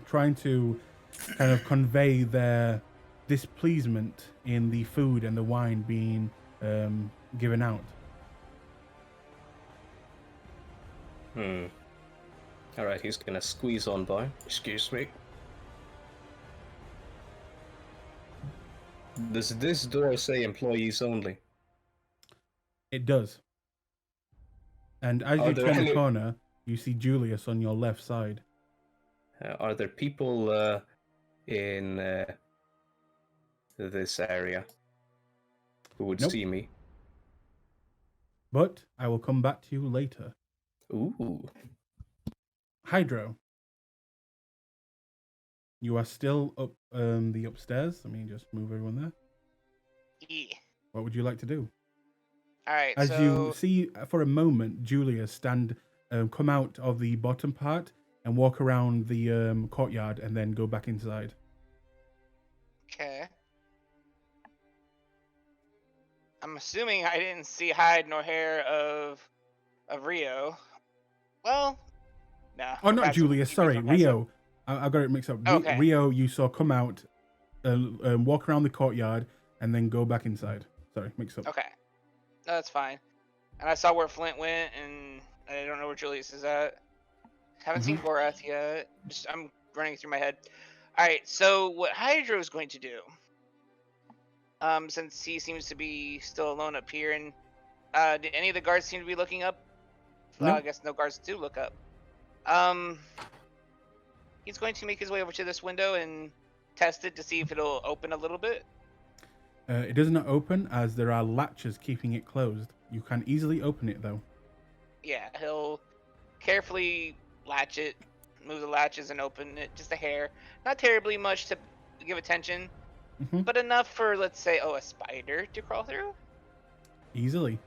trying to kind of convey their displeasement in the food and the wine being given out. Alright, he's gonna squeeze on by. Excuse me. Does this door say employees only? It does. And as Are you there turn any- the corner, you see Julius on your left side. Are there people in this area who would Nope. see me? But I will come back to you later. Ooh. Hydro, you are still up the upstairs. Let me just move everyone there. Yeah. What would you like to do? All right. As so you see for a moment, Julius come out of the bottom part and walk around the courtyard and then go back inside. I'm assuming I didn't see hide nor hair of Rio. Well, no. Oh, we're not past him. Julius. We're Sorry, past him. Rio. I got it mixed up. Okay. Rio, you saw come out, walk around the courtyard, and then go back inside. Sorry, mixed up. Okay. No, that's fine. And I saw where Flint went, and I don't know where Julius is at. Haven't seen Gorath yet. I'm running through my head. All right. So what Hydro is going to do, since he seems to be still alone up here, and did any of the guards seem to be looking up? No. I guess no guards do look up. He's going to make his way over to this window and test it to see if it'll open a little bit. It does not open as there are latches keeping it closed. You can easily open it though. Yeah, he'll carefully latch it, move the latches and open it just a hair. Not terribly much to give attention, but enough for, let's say, a spider to crawl through. Easily.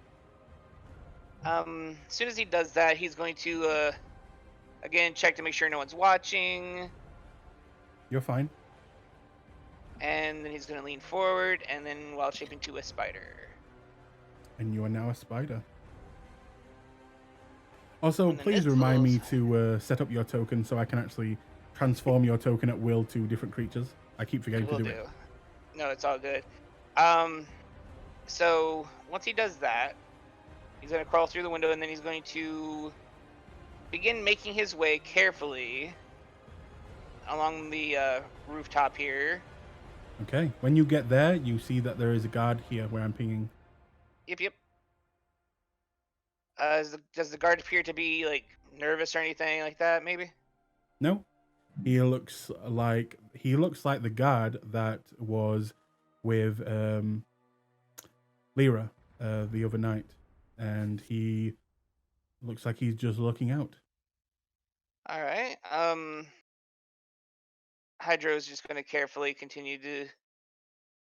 As soon as he does that, he's going to, again, check to make sure no one's watching. You're fine. And then he's going to lean forward, and then wild shape into a spider. And you are now a spider. Also, And then please this remind me little- to set up your token so I can actually transform your token at will to different creatures. I keep forgetting to Will do do. it. No, it's all good. So once he does that, he's going to crawl through the window, and then he's going to begin making his way carefully along the rooftop here. Okay. When you get there, you see that there is a guard here where I'm pinging. Yep. Does the guard appear to be like nervous or anything like that? Maybe. No. He looks like the guard that was with Lyra the other night, and he looks like he's just looking out. All right. Hydro's just going to carefully continue to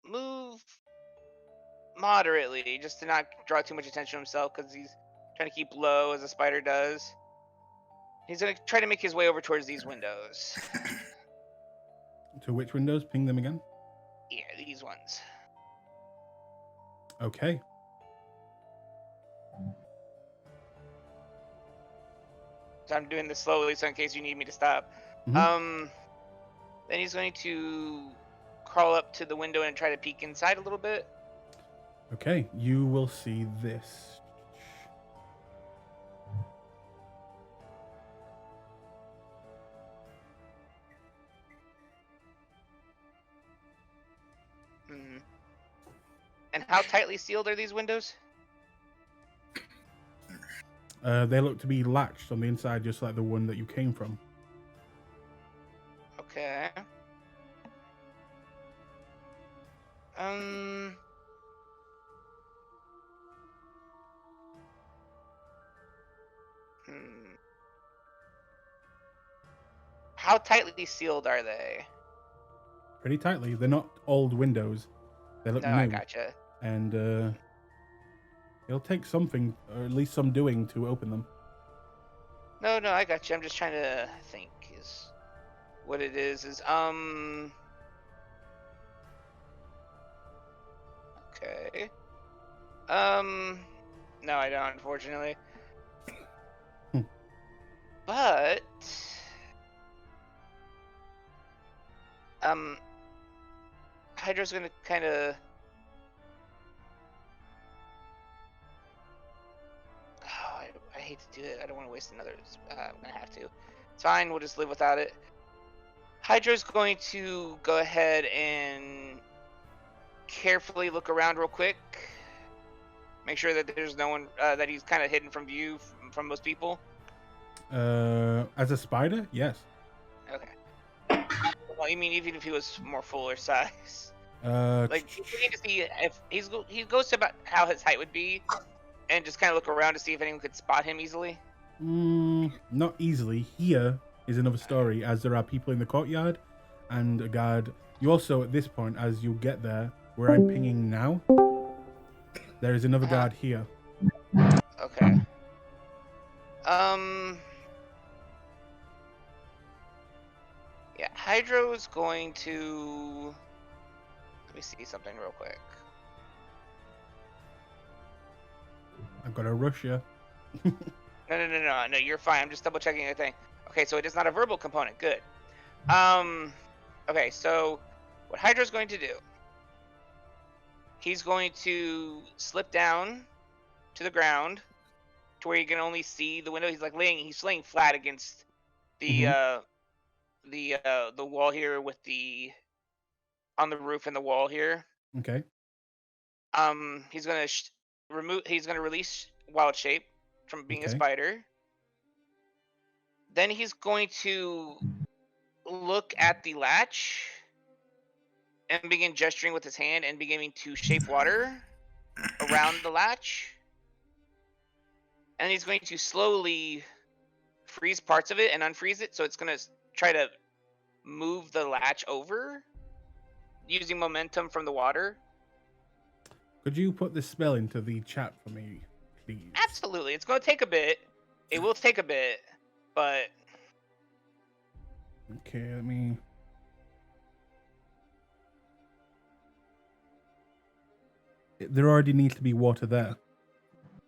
move moderately, just to not draw too much attention to himself, because he's trying to keep low as a spider does. He's going to try to make his way over towards these windows. To which windows? Ping them again. Yeah, these ones. Okay. So I'm doing this slowly, so in case you need me to stop. Mhm. Then he's going to crawl up to the window and try to peek inside a little bit. Okay, you will see this. And how tightly sealed are these windows? They look to be latched on the inside, just like the one that you came from. Okay. How tightly sealed are they? Pretty tightly. They're not old windows. They look No, new. I gotcha. And it'll take something, or at least some doing, to open them. No, I gotcha. I'm just trying to think is what it is. Okay. No, I don't, unfortunately. But Hydra's gonna kind of. Oh, I hate to do it. I don't want to waste another. I'm gonna have to. It's fine. We'll just live without it. Hydra's going to go ahead and carefully look around real quick. Make sure that there's no one, that he's kind of hidden from view from most people. As a spider, yes. Okay. Well, you mean even if he was more fuller size? Like, we need to see if he goes to about how his height would be, and just kind of look around to see if anyone could spot him easily. Not easily. Here is another story, as there are people in the courtyard and a guard. You also, at this point, as you get there, where I'm pinging now, there is another guard here. Okay. Yeah, Hydro's going to. Let me see something real quick. I've got to rush you. No, you're fine. I'm just double checking the thing. Okay, so it is not a verbal component. Good. Okay, so what Hydra's going to do, he's going to slip down to the ground to where you can only see the window. He's laying flat against the the wall here with on the roof and the wall here. Okay. He's gonna he's gonna release Wild Shape from being a Okay. spider. Then he's going to look at the latch and begin gesturing with his hand and beginning to shape water around the latch. And he's going to slowly freeze parts of it and unfreeze it. So it's going to try to move the latch over using momentum from the water. Could you put this spell into the chat for me, please? Absolutely. It's going to take a bit. It will take a bit, but... Okay, let me... There already needs to be water there.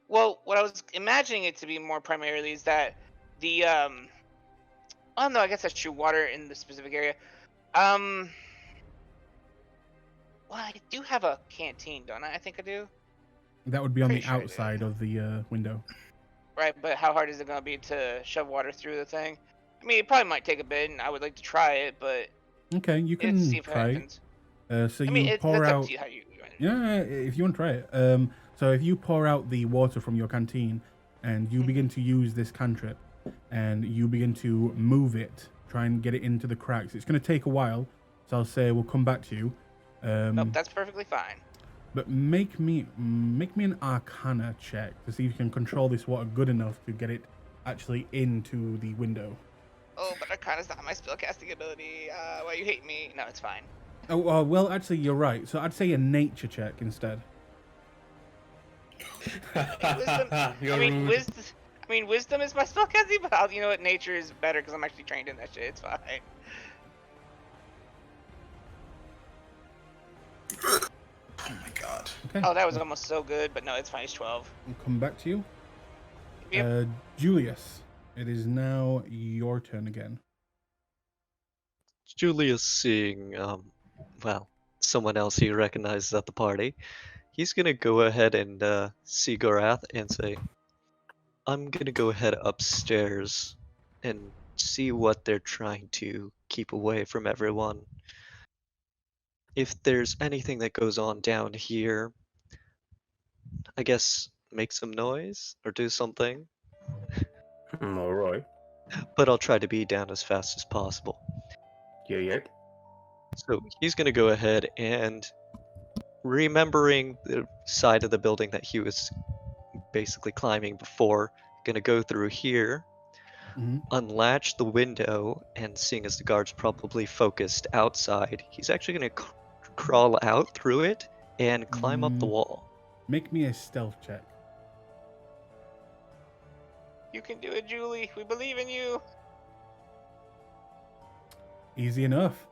Well, what I was imagining it to be more primarily is that the... Oh, no, I guess that's true. Water in the specific area. Well, I do have a canteen, don't I? I think I do. That would be on the Pretty sure I do. outside of the window. Right, but how hard is it going to be to shove water through the thing? I mean, it probably might take a bit, and I would like to try it, but Okay, you let's can see if it try it. happens. So I you mean, pour that's up out... to you how you... Yeah, if you want to try it. So if you pour out the water from your canteen and you begin to use this cantrip and you begin to move it, try and get it into the cracks. It's going to take a while, so I'll say we'll come back to you. Nope, that's perfectly fine. But make me an Arcana check to see if you can control this water good enough to get it actually into the window. Oh, but Arcana's not my spellcasting ability. Why you hate me? No, it's fine. Oh, well, actually, you're right. So I'd say a nature check instead. Wisdom, wisdom is my spellcasting, but you know what? Nature is better because I'm actually trained in that shit. It's fine. Oh my god. Okay. Oh, that was almost so good, but no, it's fine. It's 12. We'll come back to you. Yep. Julius, it is now your turn again. Julius seeing, well, someone else he recognizes at the party, he's gonna go ahead and see Gorath and say, I'm gonna go ahead upstairs and see what they're trying to keep away from everyone. If there's anything that goes on down here, I guess make some noise or do something, Alright. but I'll try to be down as fast as possible. Yeah. So he's gonna go ahead and, remembering the side of the building that he was basically climbing before, gonna go through here, unlatch the window, and seeing as the guard's probably focused outside, he's actually gonna crawl out through it and climb up the wall. Make me a stealth check. You can do it, Julie. We believe in you. Easy enough.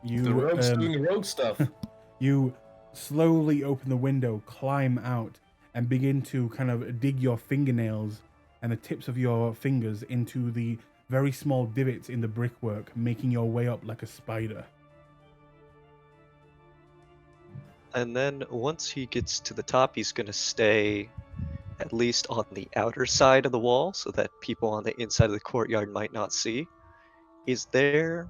The rogue's doing rogue stuff. You slowly open the window, climb out, and begin to kind of dig your fingernails and the tips of your fingers into the very small divots in the brickwork, making your way up like a spider. And then once he gets to the top, he's going to stay at least on the outer side of the wall so that people on the inside of the courtyard might not see. Is there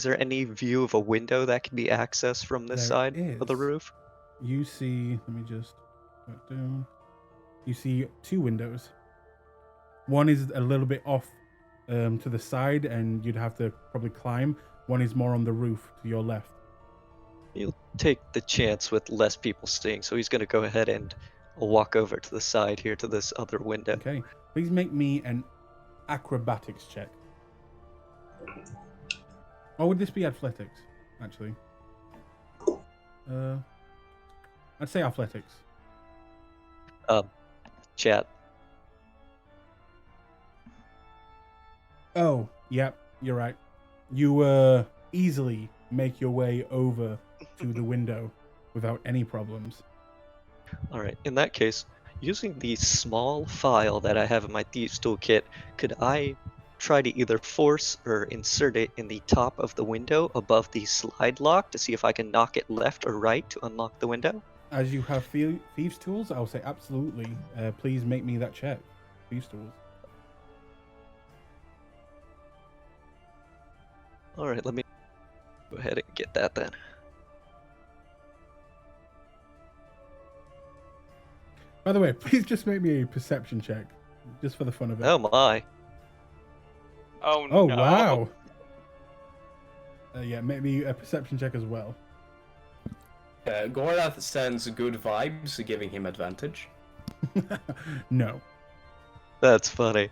any view of a window that can be accessed from this There side of the is. roof? You see, let me just put down. You see two windows. One is a little bit off to the side, and you'd have to probably climb. One is more on the roof to your left. He'll take the chance with less people seeing, so he's going to go ahead and walk over to the side here to this other window. Okay. Please make me an acrobatics check. Or would this be athletics, actually? I'd say athletics. Chat. Oh, yep, you're right. You easily make your way over to the window without any problems. Alright, in that case, Using the small file that I have in my Thieves Toolkit, could I try to either force or insert it in the top of the window above the slide lock to see if I can knock it left or right to unlock the window? As you have thieves tools, I'll say absolutely. Please make me that check. Thieves tools. Alright, let me go ahead and get that then. By the way, please just make me a perception check, just for the fun of it. Oh my. Oh, Oh, no. wow. Yeah, make me a perception check as well. Gorath sends good vibes, giving him advantage. No. That's funny.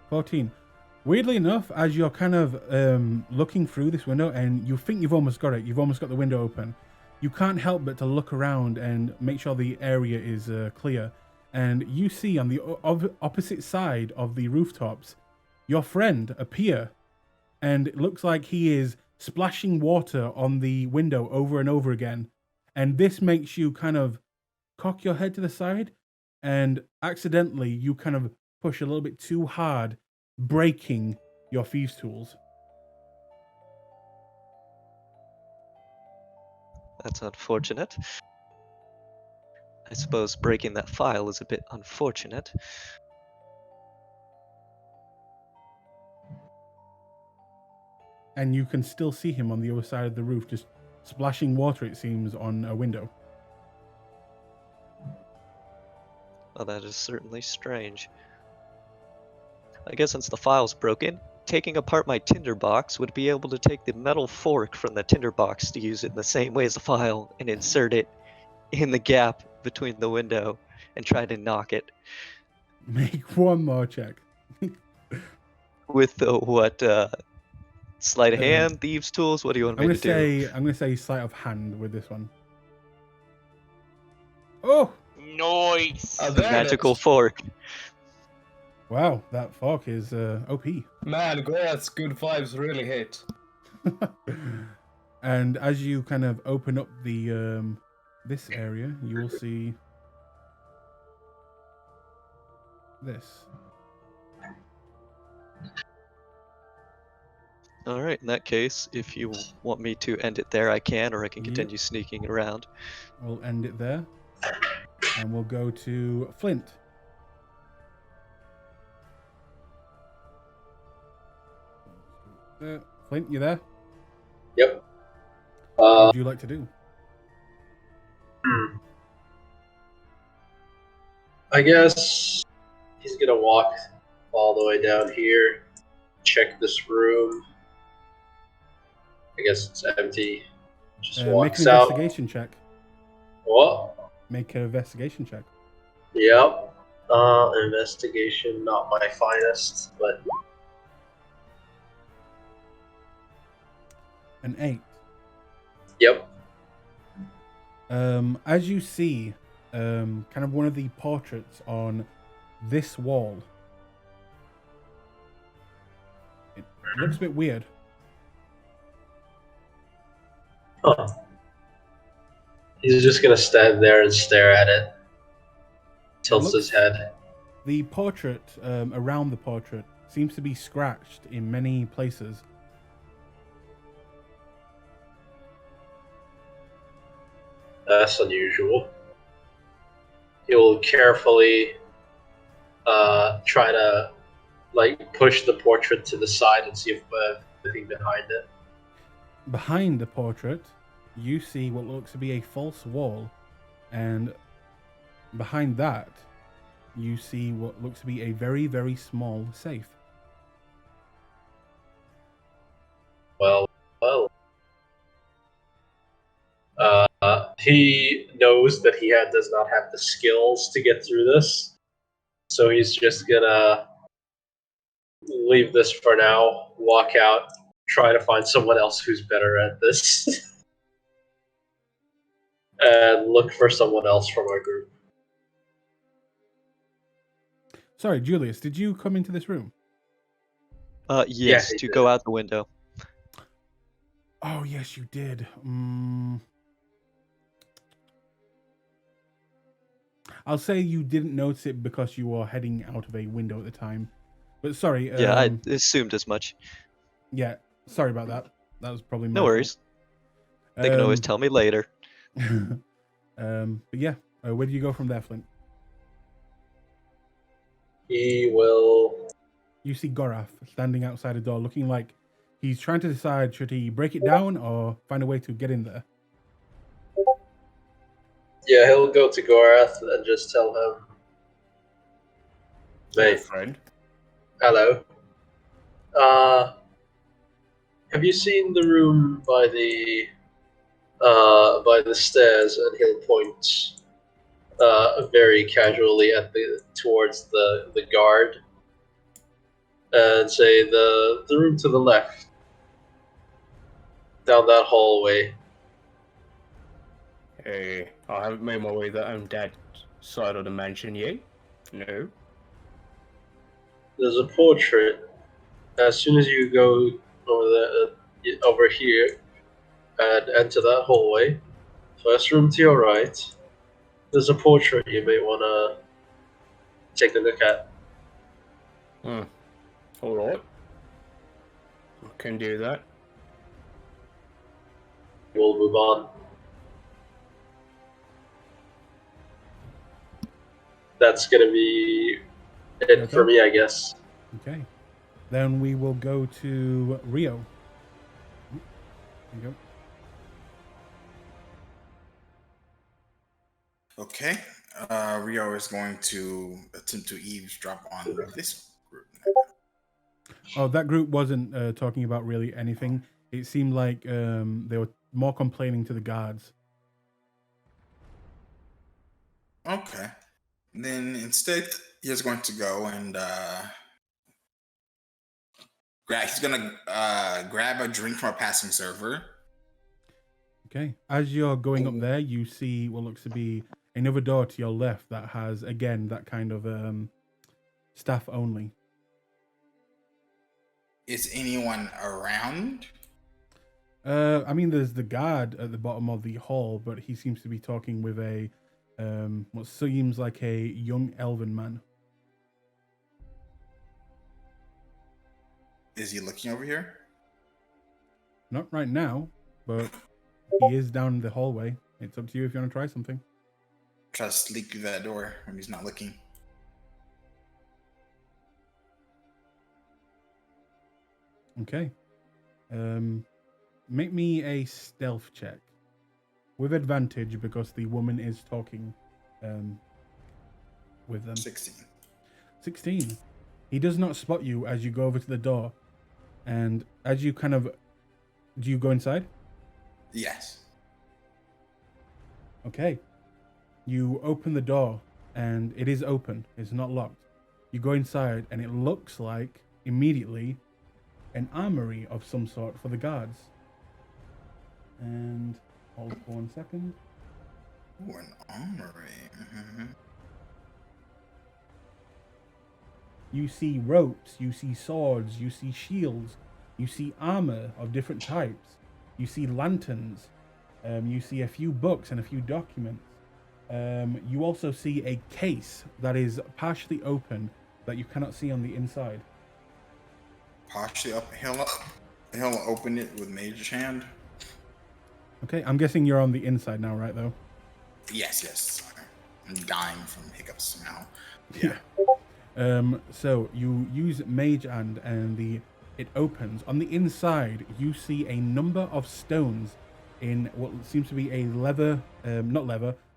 14. Weirdly enough, as you're kind of looking through this window and you think you've almost got it, you've almost got the window open, you can't help but to look around and make sure the area is clear. And you see on the opposite side of the rooftops, your friend appear. And it looks like he is splashing water on the window over and over again. And this makes you kind of cock your head to the side, and accidentally you kind of push a little bit too hard, breaking your thieves' tools. That's unfortunate. I suppose breaking that file is a bit unfortunate. And you can still see him on the other side of the roof, just splashing water, it seems, on a window. Well, that is certainly strange. I guess since the file's broken, taking apart my tinderbox would be able to take the metal fork from the tinderbox to use it in the same way as the file and insert it in the gap between the window and try to knock it. Make one more check. With the what? Sleight of hand, thieves' tools. What do you want me to do? I'm gonna say sleight of hand with this one. Oh, Nice. Oh, The there it magical is. fork. wow, that fork is OP. Man, Gorath's good vibes really hit. And as you kind of open up the this area, you will see this. Alright, in that case, if you want me to end it there, I can, or I can Yep. continue sneaking around. We'll end it there, and we'll go to Flint. Flint, you there? Yep. What would you like to do? I guess he's gonna walk all the way down here, check this room. I guess it's empty. Just Make walks an out. investigation check. What? Make an investigation check. Yep. Investigation, not my finest, but An 8. yep. As you see, kind of one of the portraits on this wall, it looks a bit weird. Huh. He's just gonna stand there and stare at it. Tilts his head. The portrait, around the portrait, seems to be scratched in many places. That's unusual. He'll carefully try to push the portrait to the side and see if anything behind it. Behind the portrait, you see what looks to be a false wall, and behind that, you see what looks to be a very, very small safe. Well. He knows that he does not have the skills to get through this, so he's just gonna leave this for now, walk out, try to find someone else who's better at this, and look for someone else from our group. Sorry, Julius, did you come into this room? Yes, he to did. go out the window. Oh, yes, you did. I'll say you didn't notice it because you were heading out of a window at the time. But sorry. Yeah, I assumed as much. Yeah, sorry about that. That was probably my No worries. They can always tell me later. But yeah, where do you go from there, Flint? He will. You see Gorath standing outside a door, looking like he's trying to decide should he break it down or find a way to get in there. Yeah, he'll go to Gorath and just tell him, Hey, mate, friend. hello. Have you seen the room by the stairs? And he'll point very casually at towards the guard and say the room to the left, down that hallway. Hey, I haven't made my way that side of the mansion yet. No. There's a portrait. As soon as you go over here and enter that hallway, first room to your right, there's a portrait you may want to take a look at. Alright. I can do that. We'll move on. That's gonna be it for me, I guess. Okay. Then we will go to Rio. There you go. Okay. Rio is going to attempt to eavesdrop on this group. Oh, that group wasn't talking about really anything. It seemed like they were more complaining to the guards. Okay. Then instead, he's going to go and he's gonna grab a drink from a passing server. Okay. As you're going up there, you see what looks to be another door to your left that has, again, that kind of staff only. Is anyone around? I mean, there's the guard at the bottom of the hall, but he seems to be talking with a what seems like a young elven man. Is he looking over here? Not right now, but he is down the hallway. It's up to you if you want to try something. Try to sneak through that door when he's not looking. Okay. Make me a stealth check with advantage because the woman is talking with them. 16. 16. He does not spot you as you go over to the door, and as you do you go inside? Yes. Okay. You open the door, and it is open. It's not locked. You go inside, and it looks like immediately an armory of some sort for the guards. And hold for 1 second. Ooh, an armory. Mm-hmm. You see ropes, you see swords, you see shields, you see armor of different types, you see lanterns, you see a few books and a few documents. You also see a case that is partially open that you cannot see on the inside. Partially up. He'll open it with Mage Hand. Okay, I'm guessing you're on the inside now, right, though? Yes. Sorry. I'm dying from hiccups now. Yeah. So you use Mage Hand and it opens. On the inside, you see a number of stones in what seems to be a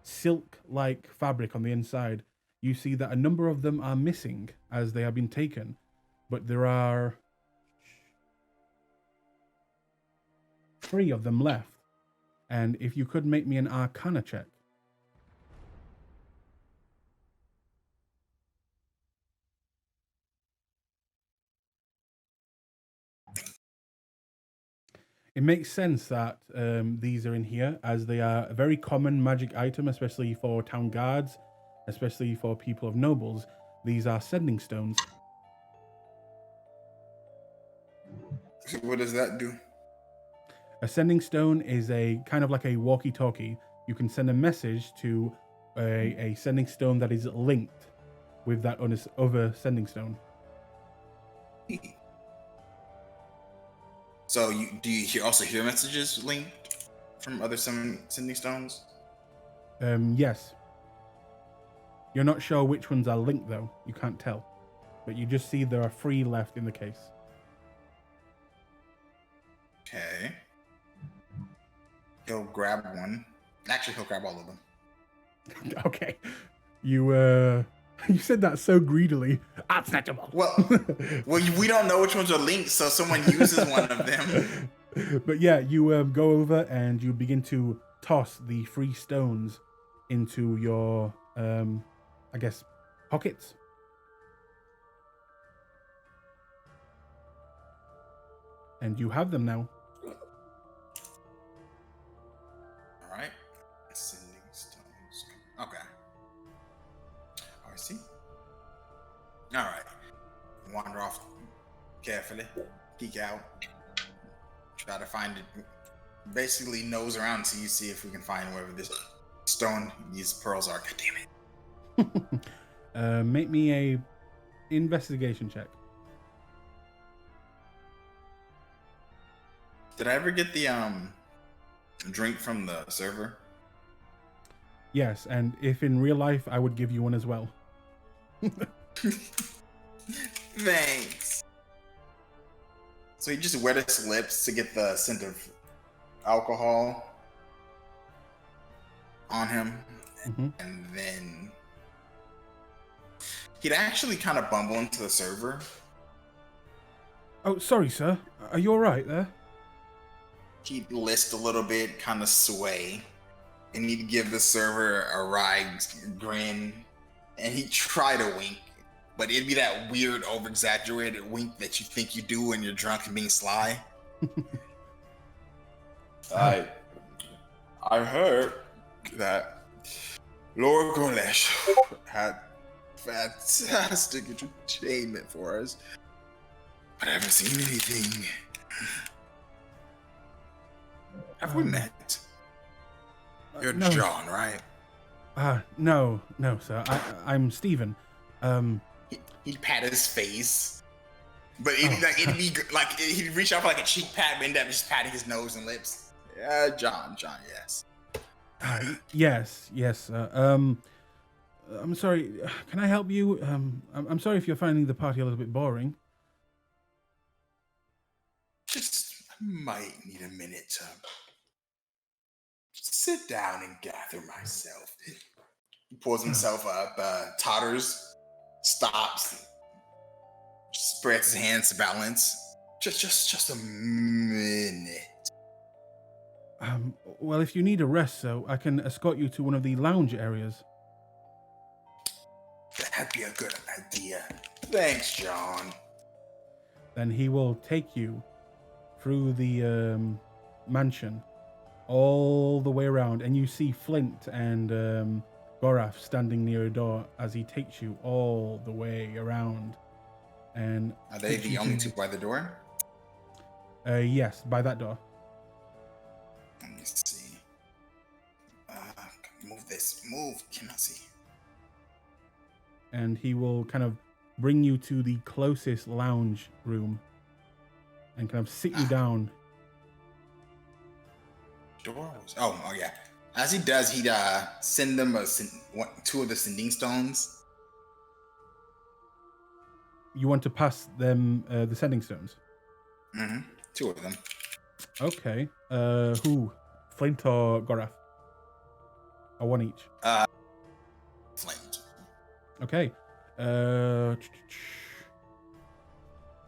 silk-like fabric on the inside. You see that a number of them are missing as they have been taken, but there are 3 of them left. And if you could make me an Arcana check. It makes sense that these are in here, as they are a very common magic item, especially for town guards, especially for people of nobles. These are sending stones. So what does that do? A sending stone is a kind of like a walkie-talkie. You can send a message to a sending stone that is linked with that other sending stone. So do you also hear messages linked from other sending stones? Yes. You're not sure which ones are linked though. You can't tell, but you just see there are 3 left in the case. Okay. He'll grab one. Actually, he'll grab all of them. Okay. You you said that so greedily. Unsnatchable. Well, we don't know which ones are linked, so someone uses one of them. But yeah, you go over and you begin to toss the 3 stones into your I guess pockets. And you have them now. All right. Sending stones. Okay. Oh, I see. All right. Wander off carefully. Peek out. Try to find it. Basically nose around until you see if we can find wherever this stone, these pearls are. God damn it. Make me a investigation check. Did I ever get the drink from the server? Yes, and if in real life, I would give you one as well. Thanks. So he just wet his lips to get the scent of alcohol on him, and then he'd actually kind of bumble into the server. Oh, sorry, sir. Are you all right there? He'd list a little bit, kind of sway, and he'd give the server a wry grin, and he'd try to wink, but it'd be that weird, over-exaggerated wink that you think you do when you're drunk and being sly. I heard that Lord Golesh had fantastic entertainment for us, but I haven't seen anything. Have we met? You're no. John, right? No, sir. I'm Stephen. He'd pat his face, but it'd be like he'd reach out for like a cheek pat, but end up just patting his nose and lips. Yeah, John, yes. Yes. I'm sorry. Can I help you? I'm sorry if you're finding the party a little bit boring. Just might need a minute to sit down and gather myself. He pulls himself up, totters, stops, spreads his hands to balance. Just a minute. Well, if you need a rest, so I can escort you to one of the lounge areas. That'd be a good idea. Thanks, John. Then he will take you through the mansion all the way around, and you see Flint and Gorath standing near a door as he takes you all the way around. And are they the only two by the door? Yes, by that door. Let me see. Move this. Move. Cannot see. And he will kind of bring you to the closest lounge room and kind of sit you down. Oh yeah. As he does, he'd send them 2 of the sending stones. You want to pass them the sending stones? 2 of them. Okay. Who? Flint or Gorath? Or one each? Flint. Okay.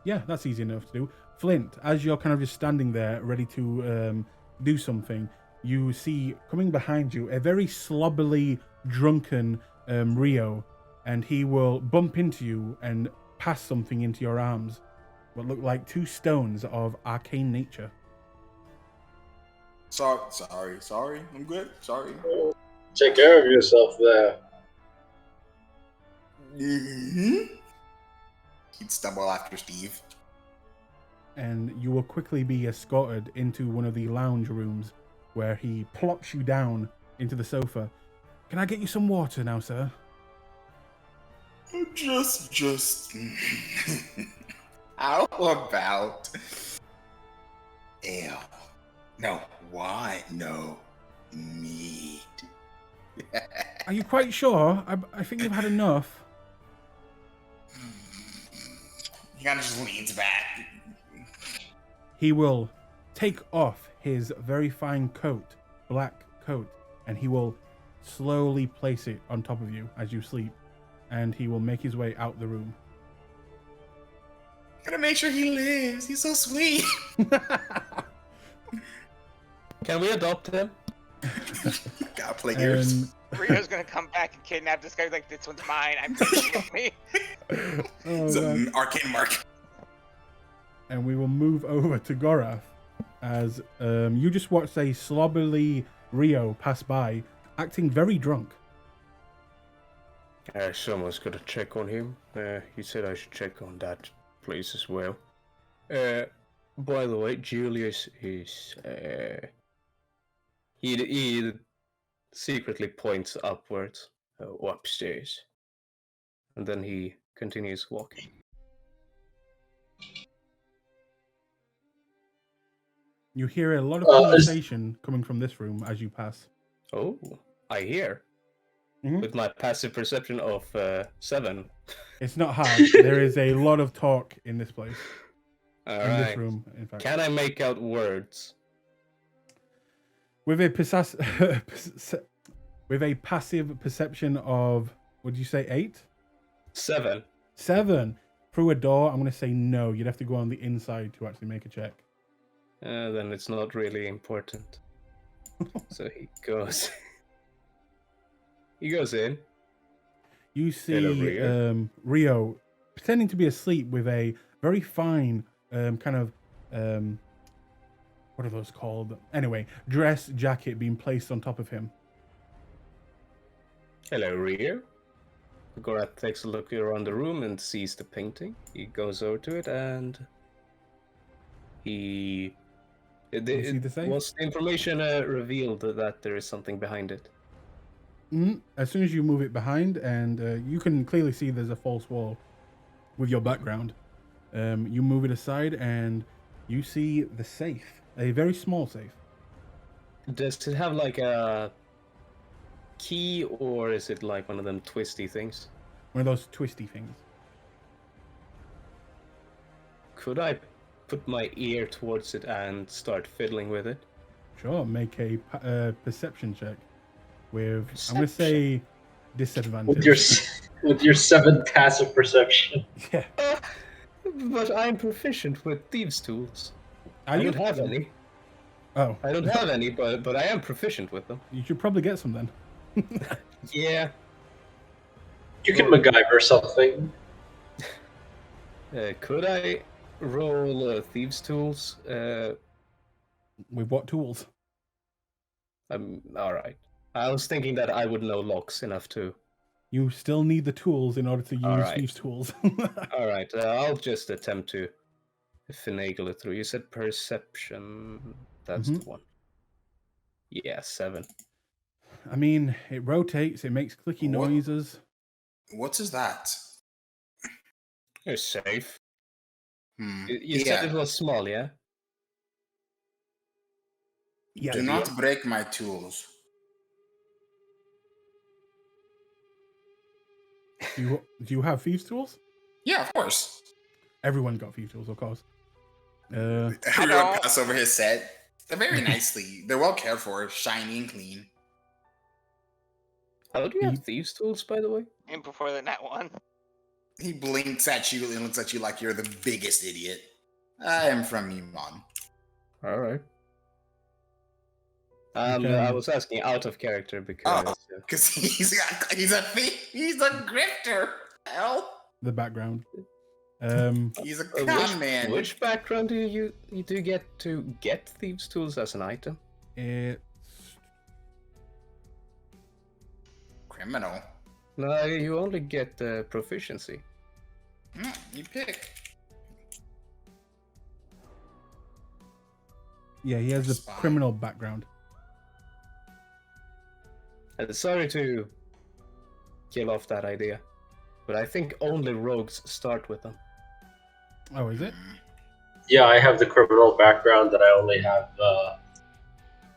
Yeah, that's easy enough to do. Flint, as you're kind of just standing there ready to do something, you see coming behind you a very slobbily drunken Rio, and he will bump into you and pass something into your arms. What look like 2 stones of arcane nature. Sorry. I'm good. Sorry. Take care of yourself there. He'd stumble after Steve. And you will quickly be escorted into one of the lounge rooms where he plops you down into the sofa. Can I get you some water now, sir? Just. How about ale? No, wine. No, mead. Are you quite sure? I think you've had enough. He kind of just leans back. He will take off his very fine coat, black coat, and he will slowly place it on top of you as you sleep, and he will make his way out the room. Gotta make sure he lives. He's so sweet. Can we adopt him? Gotta play yours. Rio's gonna come back and kidnap this guy. He's like, this one's mine. I'm taking it with me. It's an arcane mark. And we will move over to Gorath as you just watched a slobbily Rio pass by, acting very drunk. Someone's got to check on him. He said I should check on that place as well. By the way, Julius is... He secretly points upwards, upstairs. And then he continues walking. You hear a lot of conversation coming from this room as you pass. Oh, I hear. Mhm. With my passive perception of 7. It's not hard. There is a lot of talk in this place. All in right. this room, in fact. Can I make out words? With a with a passive perception of, would you say 8? 7. 7. Through a door, I'm going to say no. You'd have to go on the inside to actually make a check. Then it's not really important. So he goes. He goes in. You see Rio. Rio pretending to be asleep with a very fine kind of what are those called? Anyway, dress jacket being placed on top of him. Hello, Rio. Gorath takes a look around the room and sees the painting. He goes over to it and he... see the same? Was the information revealed that there is something behind it? As soon as you move it behind, and you can clearly see there's a false wall with your background, you move it aside and you see the safe, a very small safe. Does it have like a key, or is it like one of them twisty things? One of those twisty things. Could I put my ear towards it and start fiddling with it? Sure, make a perception check with, I'm going to say, disadvantage. With your 7 passive perception. Yeah. But I'm proficient with thieves' tools. Are I you? don't have any. Oh. I don't have any, but I am proficient with them. You should probably get some then. Yeah. You can MacGyver something. Could I roll thieves' tools? With what tools? All right. I was thinking that I would know locks enough to. You still need the tools in order to use these tools. All right. I'll just attempt to finagle it through. You said perception. That's the one. Yeah, 7. I mean, it rotates. It makes clicky What? noises. What is that? You're safe. Hmm. You said it was small, yeah? Yeah. Do not break my tools. Do you have thieves' tools? Yeah, of course. Everyone got thieves' tools, of course. Everyone pass over his set. They're very nicely. They're well cared for, shiny and clean. How do you have thieves' tools, by the way? And before the net one. He blinks at you and looks at you like you're the biggest idiot. I am from Iman. All right. I was asking out of character because Because he's a thief. He's a grifter. Hell. The background. He's a con man. Which background do you get to get thieves' tools as an item? It's Criminal. No, you only get proficiency. You pick. yeah, he has a criminal background. And sorry to kill off that idea, but I think only rogues start with them. Oh, is it? Yeah, I have the criminal background that I only have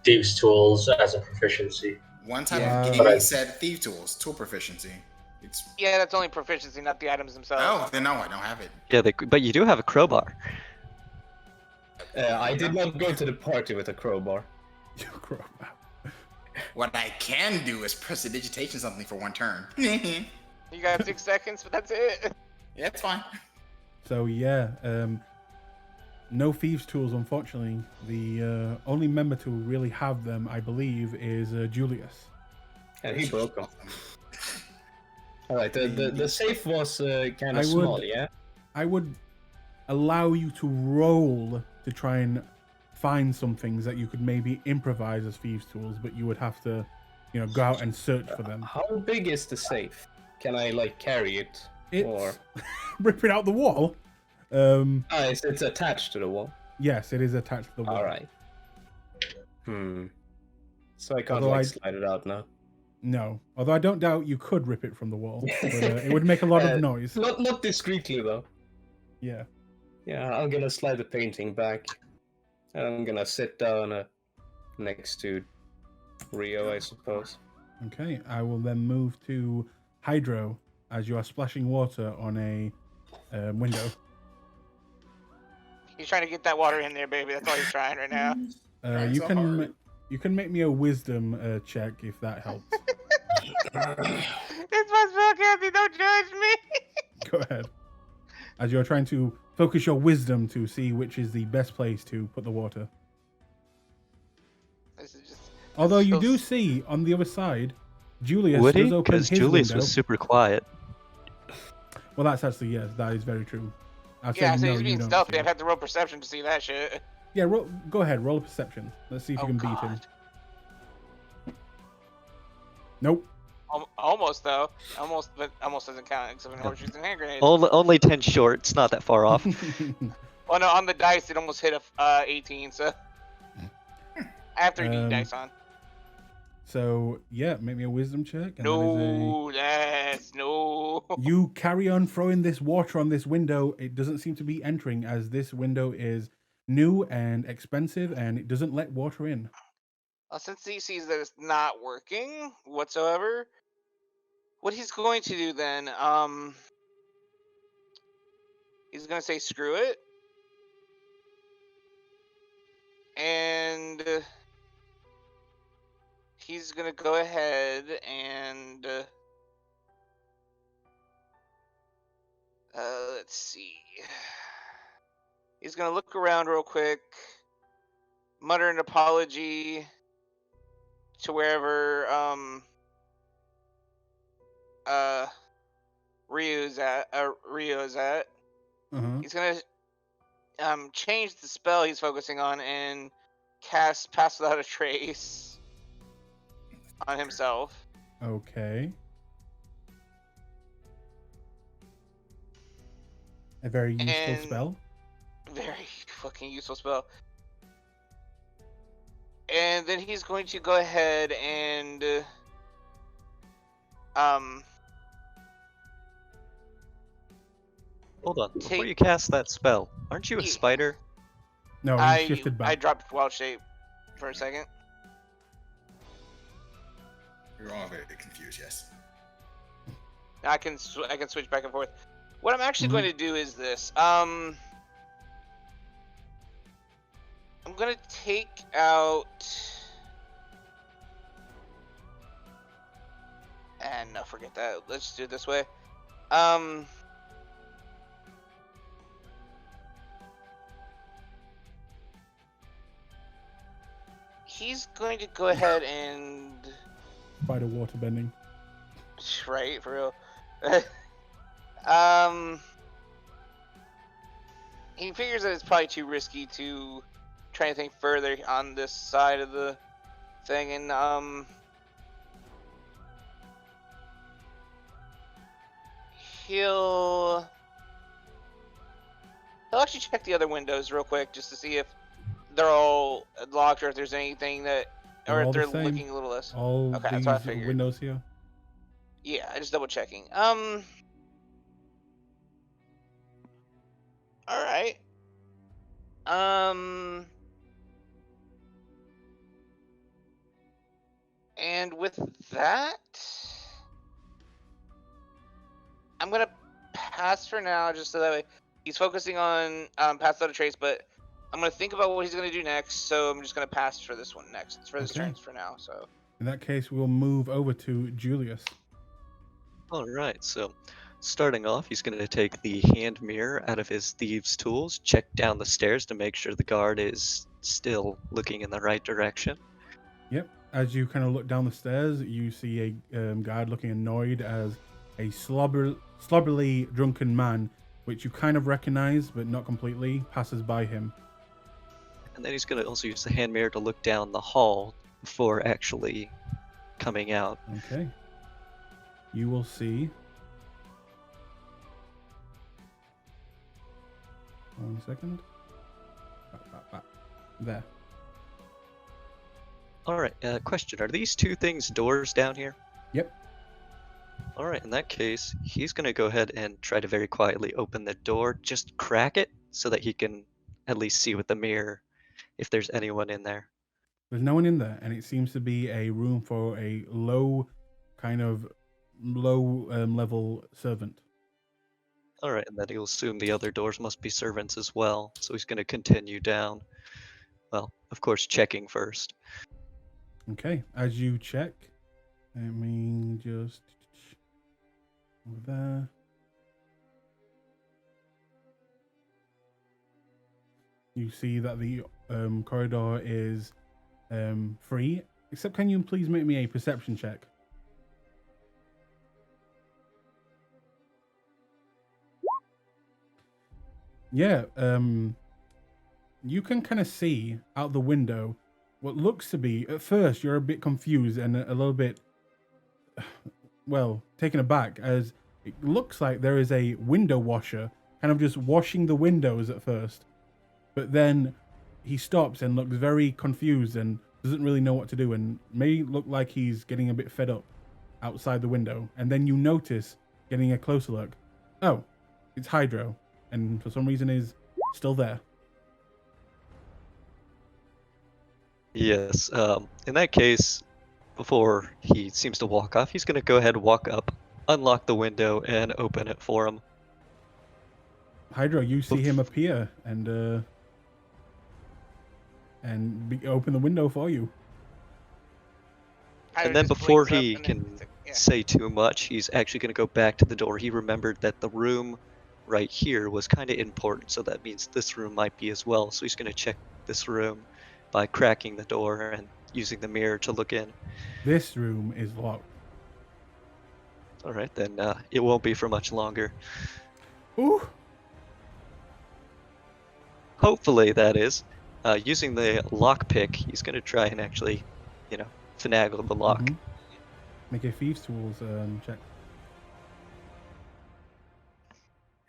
thieves' tools as a proficiency. One type Yeah. of But I- gaming said thief tools, tool proficiency. It's Yeah, that's only proficiency, not the items themselves. oh, then no, I don't have it. Yeah, but you do have a crowbar. I did not go to the party with a crowbar. You crowbar. What I can do is prestidigitation something for one turn. You got 6 seconds, but that's it. Yeah, it's fine. So yeah, no thieves' tools, unfortunately. The only member to really have them, I believe, is Julius. And he broke them. Alright, the safe was kind I of would- small, yeah? I would allow you to roll to try and find some things that you could maybe improvise as thieves' tools, but you would have to, go out and search for them. How big is the safe? Can I, like, carry it? It's Or... rip it out the wall. It's attached to the wall. Yes, it is attached to the wall. Alright. So I can't, Although like, I- slide it out now. No, although I don't doubt you could rip it from the wall, but it would make a lot of noise. Not discreetly, though. Yeah. Yeah, I'm gonna slide the painting back. And I'm gonna sit down next to Rio, I suppose. Okay, I will then move to Hydro as you are splashing water on a window. He's trying to get that water in there, baby. That's all he's trying right now. Trying You so can hard. you can make me a wisdom check if that helps. It's my spell, Kathy. Don't judge me. Go ahead. As you're trying to focus your wisdom to see which is the best place to put the water. This is just. Although you So- do see on the other side, Julius Would he? does open Because his Julius window. was super quiet. Well, that's actually, yes, that is very true. I'd Yeah, say so no, he's you being don't stealthy. see I'd it. have to roll perception to see that shit. Yeah, go ahead, roll a perception. Let's see if you can beat him. Nope. Almost though. Almost, but almost doesn't count except for horseshoes and hand grenades. Only 10 short. It's not that far off. Well, no, on the dice it almost hit a 18. So I have 3D dice on. So yeah, make me a wisdom check. And No, that's no. you carry on throwing this water on this window. It doesn't seem to be entering as this window is new and expensive and it doesn't let water in. Since he sees that it's not working whatsoever, what he's going to do then, he's going to say screw it. And he's going to go ahead and let's see. He's going to look around real quick, mutter an apology to wherever Rio's at. Uh-huh. He's gonna change the spell he's focusing on and cast Pass Without a Trace on himself. Okay. A very useful And- spell. Very fucking useful spell. And then he's going to go ahead and Hold on. Before Take- you cast that spell, aren't you a Ye- spider? No, he I shifted back. dropped wild shape for a second. We're all very confused, yes. I can switch back and forth. What I'm actually Mhm. going to do is this. I'm gonna take out. And no, forget that. Let's just do it this way. He's going to go ahead and Spider water bending. right for real. He figures that it's probably too risky to try anything further on this side of the thing, and he'll actually check the other windows real quick just to see if they're all locked or if there's anything that They're all the they're same. looking a little less. All Okay, these that's what I figured. windows here. Yeah, just double checking. All right. And with that, I'm gonna pass for now, just so that way he's focusing on pass out a trace. But I'm gonna think about what he's gonna do next, so I'm just gonna pass for this one next, for this Okay. turn for now. So In that case, we'll move over to Julius. All right, so starting off, he's going to take the hand mirror out of his thieves' tools, check down the stairs to make sure the guard is still looking in the right direction. Yep. As you kind of look down the stairs, you see a guard looking annoyed as a slobberly drunken man, which you kind of recognize but not completely, passes by him. And then he's going to also use the hand mirror to look down the hall before actually coming out. Okay. You will see. 1 second. There. All right, question. Are these two things doors down here? Yep. All right, in that case, he's going to go ahead and try to very quietly open the door, just crack it so that he can at least see with the mirror if there's anyone in there. There's no one in there, and it seems to be a room for a low level servant. All right, and then he'll assume the other doors must be servants as well, so he's going to continue down. Well, of course, checking first. Okay, as you check, let me just over there. You see that the corridor is free, except can you please make me a perception check? Yeah, you can kind of see out the window what looks to be, at first you're a bit confused and a little bit, well, taken aback, as it looks like there is a window washer kind of just washing the windows at first. But then he stops and looks very confused and doesn't really know what to do, and may look like he's getting a bit fed up outside the window. And then you notice, getting a closer look, oh, it's Hydro, and for some reason is still there. Yes, in that case, before he seems to walk off, he's going to go ahead and walk up, unlock the window, and open it for him. Hydro, you see him appear and open the window for you. And then before he can say too much, he's actually going to go back to the door. He remembered that the room right here was kind of important, so that means this room might be as well. So he's going to check this room by cracking the door and using the mirror to look in. This room is locked. All right, then it won't be for much longer. Ooh. Hopefully, that is. Using the lockpick, he's going to try and actually, finagle the lock. Mm-hmm. Make a Thieves' Tools check.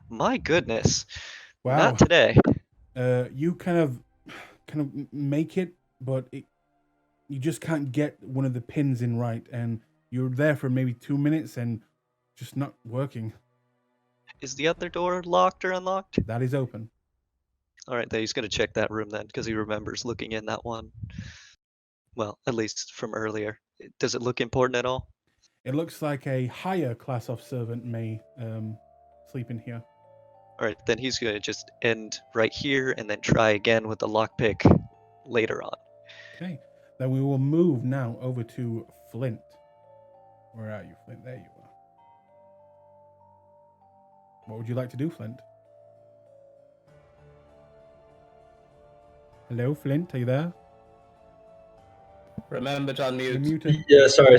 My goodness. Wow. Not today. You kind of make it, but you just can't get one of the pins in right, and you're there for maybe 2 minutes and just not working. Is the other door locked or unlocked? That is open. All right, then he's going to check that room then, because he remembers looking in that one. Well, at least from earlier. Does it look important at all? It looks like a higher class of servant may sleep in here. All right, then he's going to just end right here and then try again with the lockpick later on. Okay, then we will move now over to Flint. Where are you, Flint? There you are. What would you like to do, Flint? Hello, Flint, are you there? Remember to unmute. You're muted. Yeah, sorry.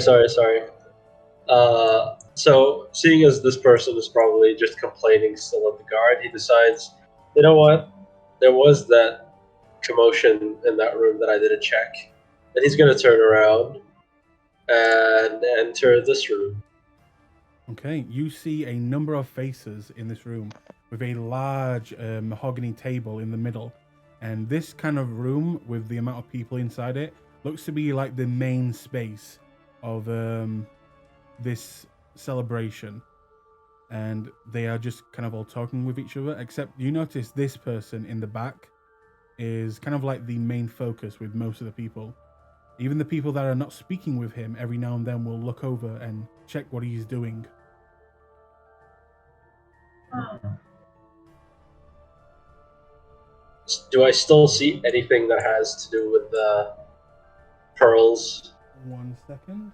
So, seeing as this person is probably just complaining still at the guard, he decides, you know what? There was that commotion in that room that I didn't check. And he's going to turn around and enter this room. Okay, you see a number of faces in this room with a large mahogany table in the middle. And this kind of room, with the amount of people inside it, looks to be like the main space of this celebration, and they are just kind of all talking with each other, except you notice this person in the back is kind of like the main focus with most of the people. Even the people that are not speaking with him every now and then will look over and check what he's doing. Do I still see anything that has to do with the pearls? 1 second.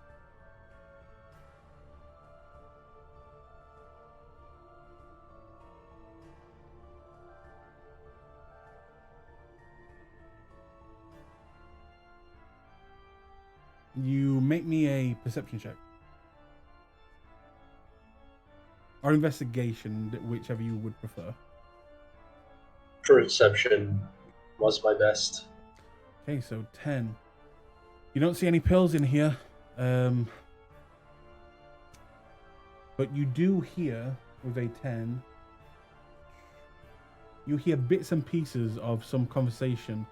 You make me a perception check. Or investigation, whichever you would prefer. Perception was my best. Okay, so 10. You don't see any pills in here. But you do hear, with a 10, you hear bits and pieces of some conversation.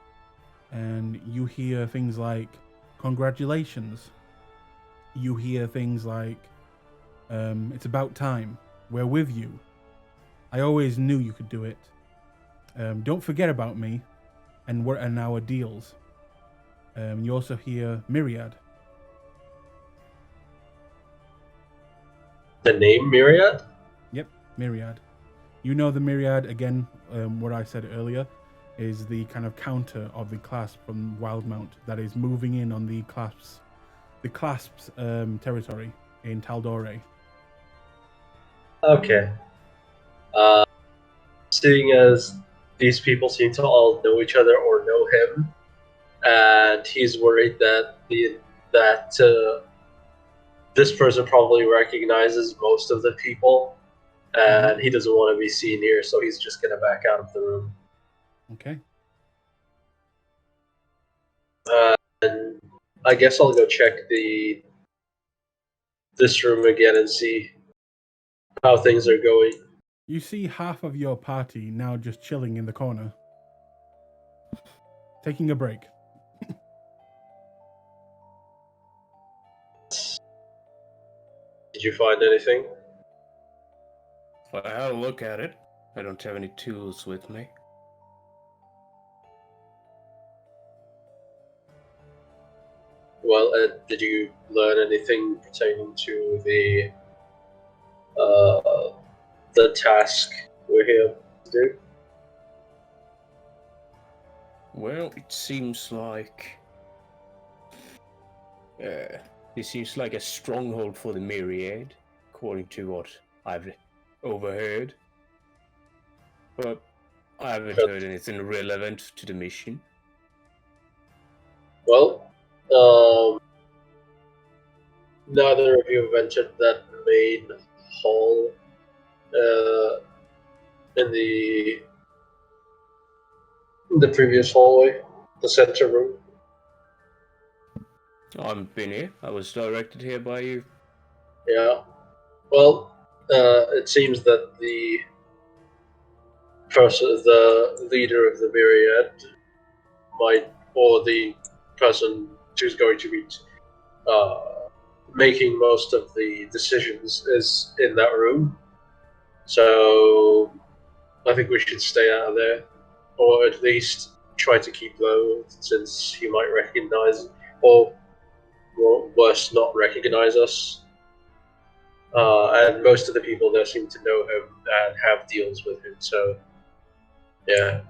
And you hear things like, congratulations. You hear things like, it's about time. We're with you. I always knew you could do it. Don't forget about me and our deals. You also hear Myriad. The name Myriad? Yep, Myriad. You know the Myriad, again, what I said earlier, is the kind of counter of the Clasp from Wildmount that is moving in on the Clasp's territory in tal'dorei. Okay. Seeing as these people seem to all know each other or know him, and he's worried that this person probably recognizes most of the people, and he doesn't want to be seen here, so he's just gonna back out of the room. Okay. And I guess I'll go check this room again and see how things are going. You see half of your party now just chilling in the corner. Taking a break. Did you find anything? If I had a look at it, I don't have any tools with me. Well, did you learn anything pertaining to the task we're here to do? Well, it seems like this seems like a stronghold for the Myriad, according to what I've overheard. But I haven't heard anything relevant to the mission. Well, neither of you have entered that main hall in the previous hallway, the center room. I haven't been here. I was directed here by you. Yeah. Well, it seems that the leader of the Myriad or the person who's going to be making most of the decisions is in that room. So I think we should stay out of there, or at least try to keep low, since he might recognize, or worse, not recognize us. And most of the people there seem to know him and have deals with him, so yeah.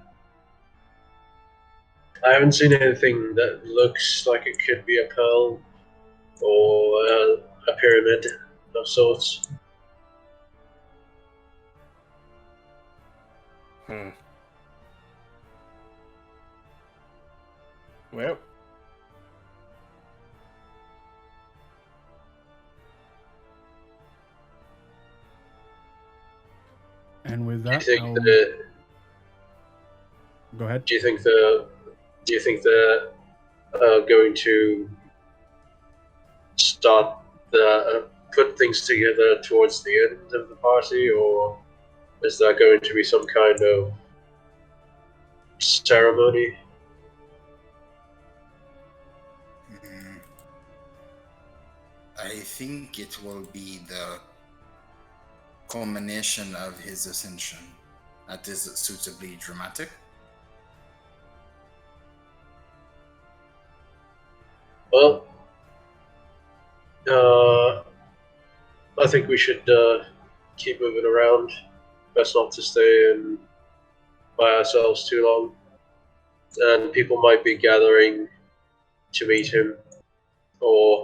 I haven't seen anything that looks like it could be a pearl or a pyramid of sorts. Well, And with that, go ahead. Do you think they're going to start put things together towards the end of the party, or is there going to be some kind of ceremony? I think it will be the culmination of his ascension. That is suitably dramatic. Well, I think we should keep moving around. Best not to stay in by ourselves too long. And people might be gathering to meet him, or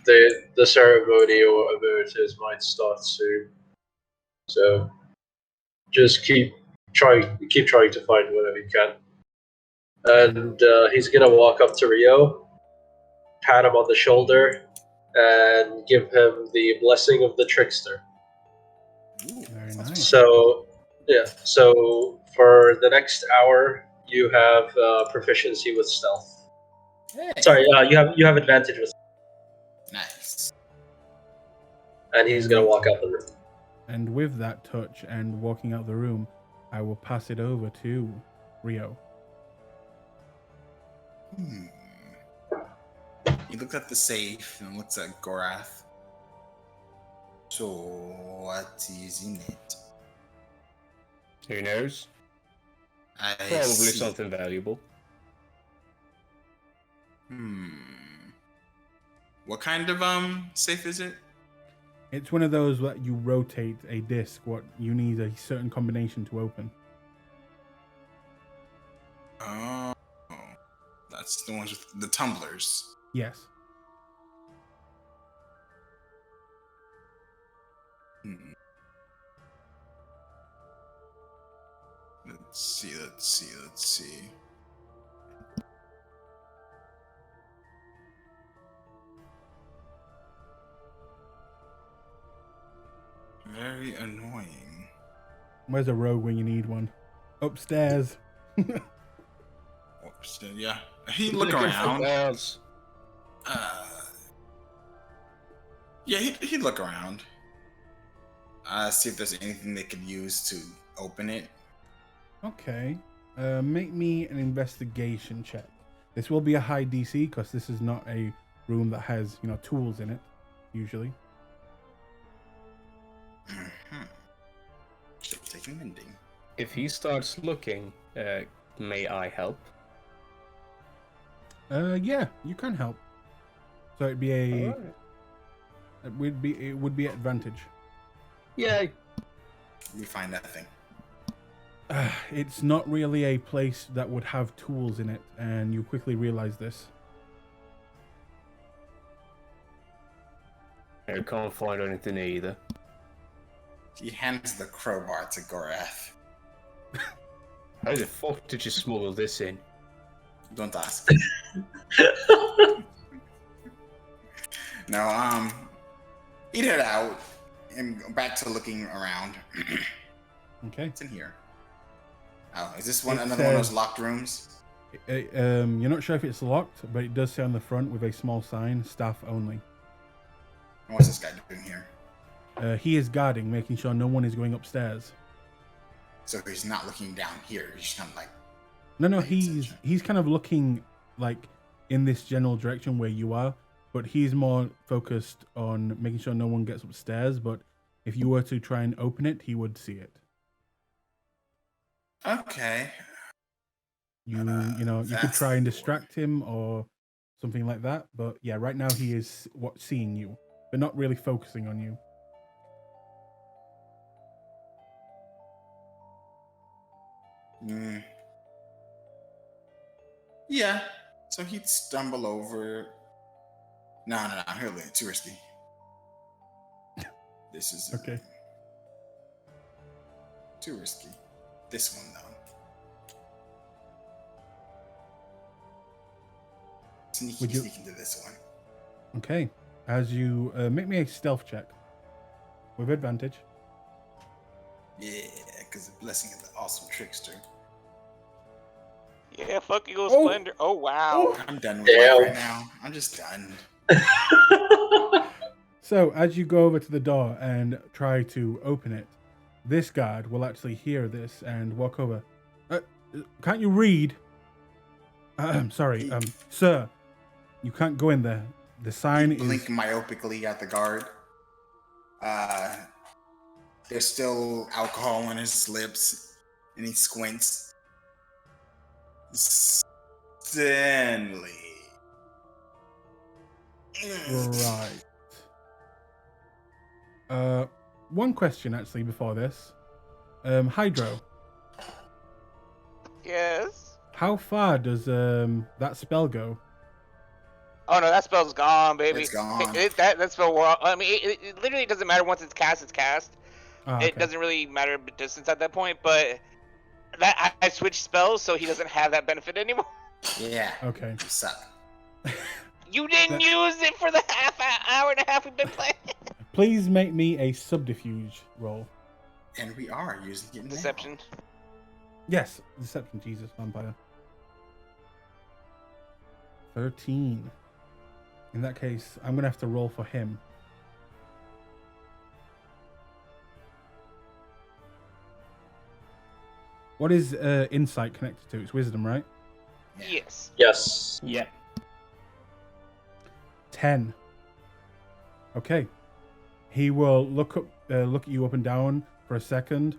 the ceremony or emeritus might start soon. So just keep trying to find whatever you can. And he's gonna walk up to Rio, pat him on the shoulder, and give him the blessing of the trickster. Ooh, Very sounds nice. So yeah, so for the next hour, you have proficiency with stealth. Hey, Sorry, you have advantage with, nice. and he's gonna walk out the room. And with that touch and walking out the room, I will pass it over to Rio. He looks at the safe and looks at Gorath. So, what is in it? Who knows? I Probably see. something valuable. What kind of safe is it? It's one of those that you rotate a disc. What you need a certain combination to open. Oh, that's the ones with the tumblers. Yes. Let's see. Very annoying. Where's a rogue when you need one? Upstairs. Oops, yeah. He'd look around. Yeah, he'd look around. See if there's anything they could use to open it. Okay. Make me an investigation check. This will be a high DC because this is not a room that has, tools in it, usually. Taking mending. If he starts looking, may I help? Yeah, you can help. So it'd be a... Alright. It would be advantage. Yay! We find nothing. It's not really a place that would have tools in it, and you quickly realize this. I can't find anything either. He hands the crowbar to Gorath. How the fuck did you smuggle this in? Don't ask. No, he'd head out and go back to looking around. Okay. What's in here? Oh, is this It another one of those says- locked rooms? You're not sure if it's locked, but it does say on the front with a small sign, staff only. And what's this guy doing here? He is guarding, making sure no one is going upstairs. So he's not looking down here. He's just kind of like, No, Paying he's attention. kind of looking like in this general direction where you are, but he's more focused on making sure no one gets upstairs. But if you were to try and open it, he would see it. okay. You could that's try and cool. distract him or something like that. But yeah, right now he is seeing you, but not really focusing on you. Yeah. So he'd stumble over. No, he'll leave. Too risky. This is Okay. Too risky. This one though. Would you- Sneak into this one. Okay. As you make me a stealth check with advantage. Yeah, because the blessing of the awesome trickster. Yeah, fuck you, Oh. Splendor. Oh, wow. I'm done with Damn. life right now. I'm just done. So as you go over to the door and try to open it, this guard will actually hear this and walk over. Can't you read? Sorry, sir. You can't go in there. The sign He blink is... myopically at the guard. There's still alcohol on his lips, and he squints. Stanley. Right. One question actually before this. Hydro, Yes. how far does that spell go? Oh no, that spell's gone, baby. It's gone. That spell. I mean, it literally doesn't matter once it's cast. It's cast. Ah, It okay. doesn't really matter the distance at that point. But that I switched spells, so he doesn't have that benefit anymore. Yeah. Okay. You suck. You didn't use it for the hour and a half we've been playing. Please make me a subterfuge roll. And we are using it now. Deception. Yes, deception. Jesus, vampire. 13. In that case, I'm gonna have to roll for him. What is insight connected to? It's wisdom, right? Yes. Yes. Yeah. 10. Okay. He will look at you up and down for a second.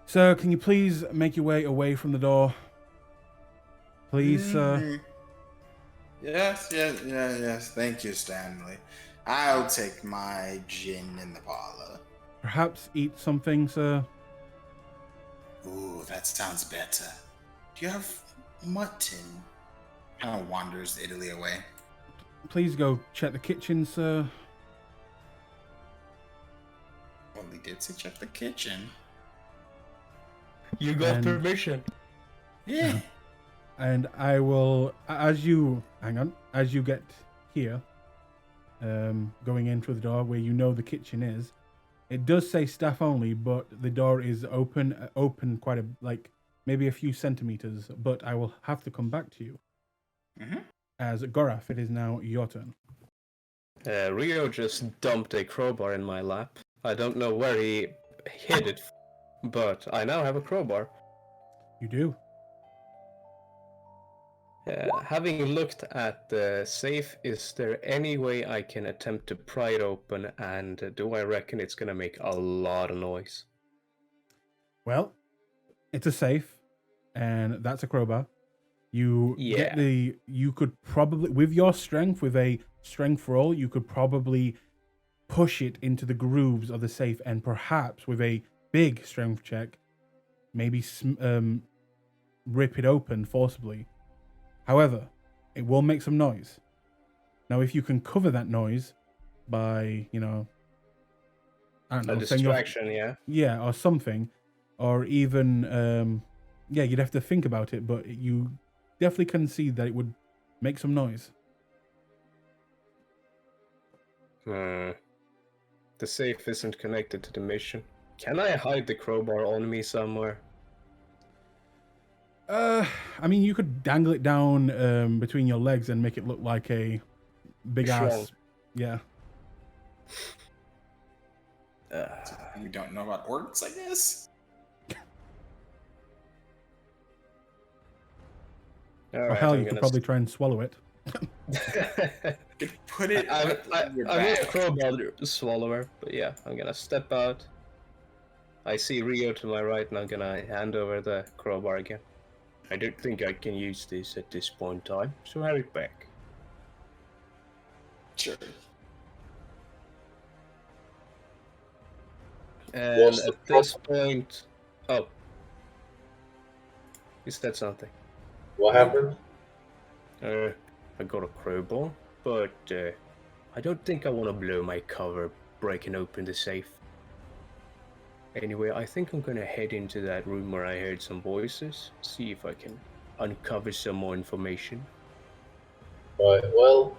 Sir, can you please make your way away from the door? Please, sir. Yes. Thank you, Stanley. I'll take my gin in the parlor. Perhaps eat something, sir. Ooh, that sounds better. Do you have mutton? Kind of wanders Italy away. Please go check the kitchen, sir. Well, he did say check the kitchen. You got And- permission. Yeah. And I will, as you get here, going in through the door where you know the kitchen is, it does say staff only, but the door is open quite maybe a few centimeters, but I will have to come back to you. Mm-hmm. As Gorath, it is now your turn. Rio just dumped a crowbar in my lap. I don't know where he hid it, but I now have a crowbar. You do. Having looked at the safe, is there any way I can attempt to pry it open, and do I reckon it's gonna make a lot of noise? Well, it's a safe, and that's a crowbar. You could probably, with your strength, with a strength roll, you could probably push it into the grooves of the safe, and perhaps with a big strength check, maybe rip it open forcibly. However, it will make some noise. Now, if you can cover that noise by, I don't know, A distraction, yeah. yeah, or something, or even, you'd have to think about it, but you definitely can see that it would make some noise. The safe isn't connected to the mission. Can I hide the crowbar on me somewhere? I mean, you could dangle it down between your legs and make it look like a big ass. Shrunk. Yeah. You don't know about orcs, I guess? Or hell, you could probably try and swallow it. Put it I'm on your not a back. crowbar swallower, but yeah, I'm gonna step out. I see Rio to my right, and I'm gonna hand over the crowbar again. I don't think I can use this at this point in time, so have it back. Sure. And What's the at this point... Oh. You said something. What happened? I got a crowbar, but I don't think I want to blow my cover breaking open the safe. Anyway, I think I'm gonna head into that room where I heard some voices, see if I can uncover some more information. Right, well,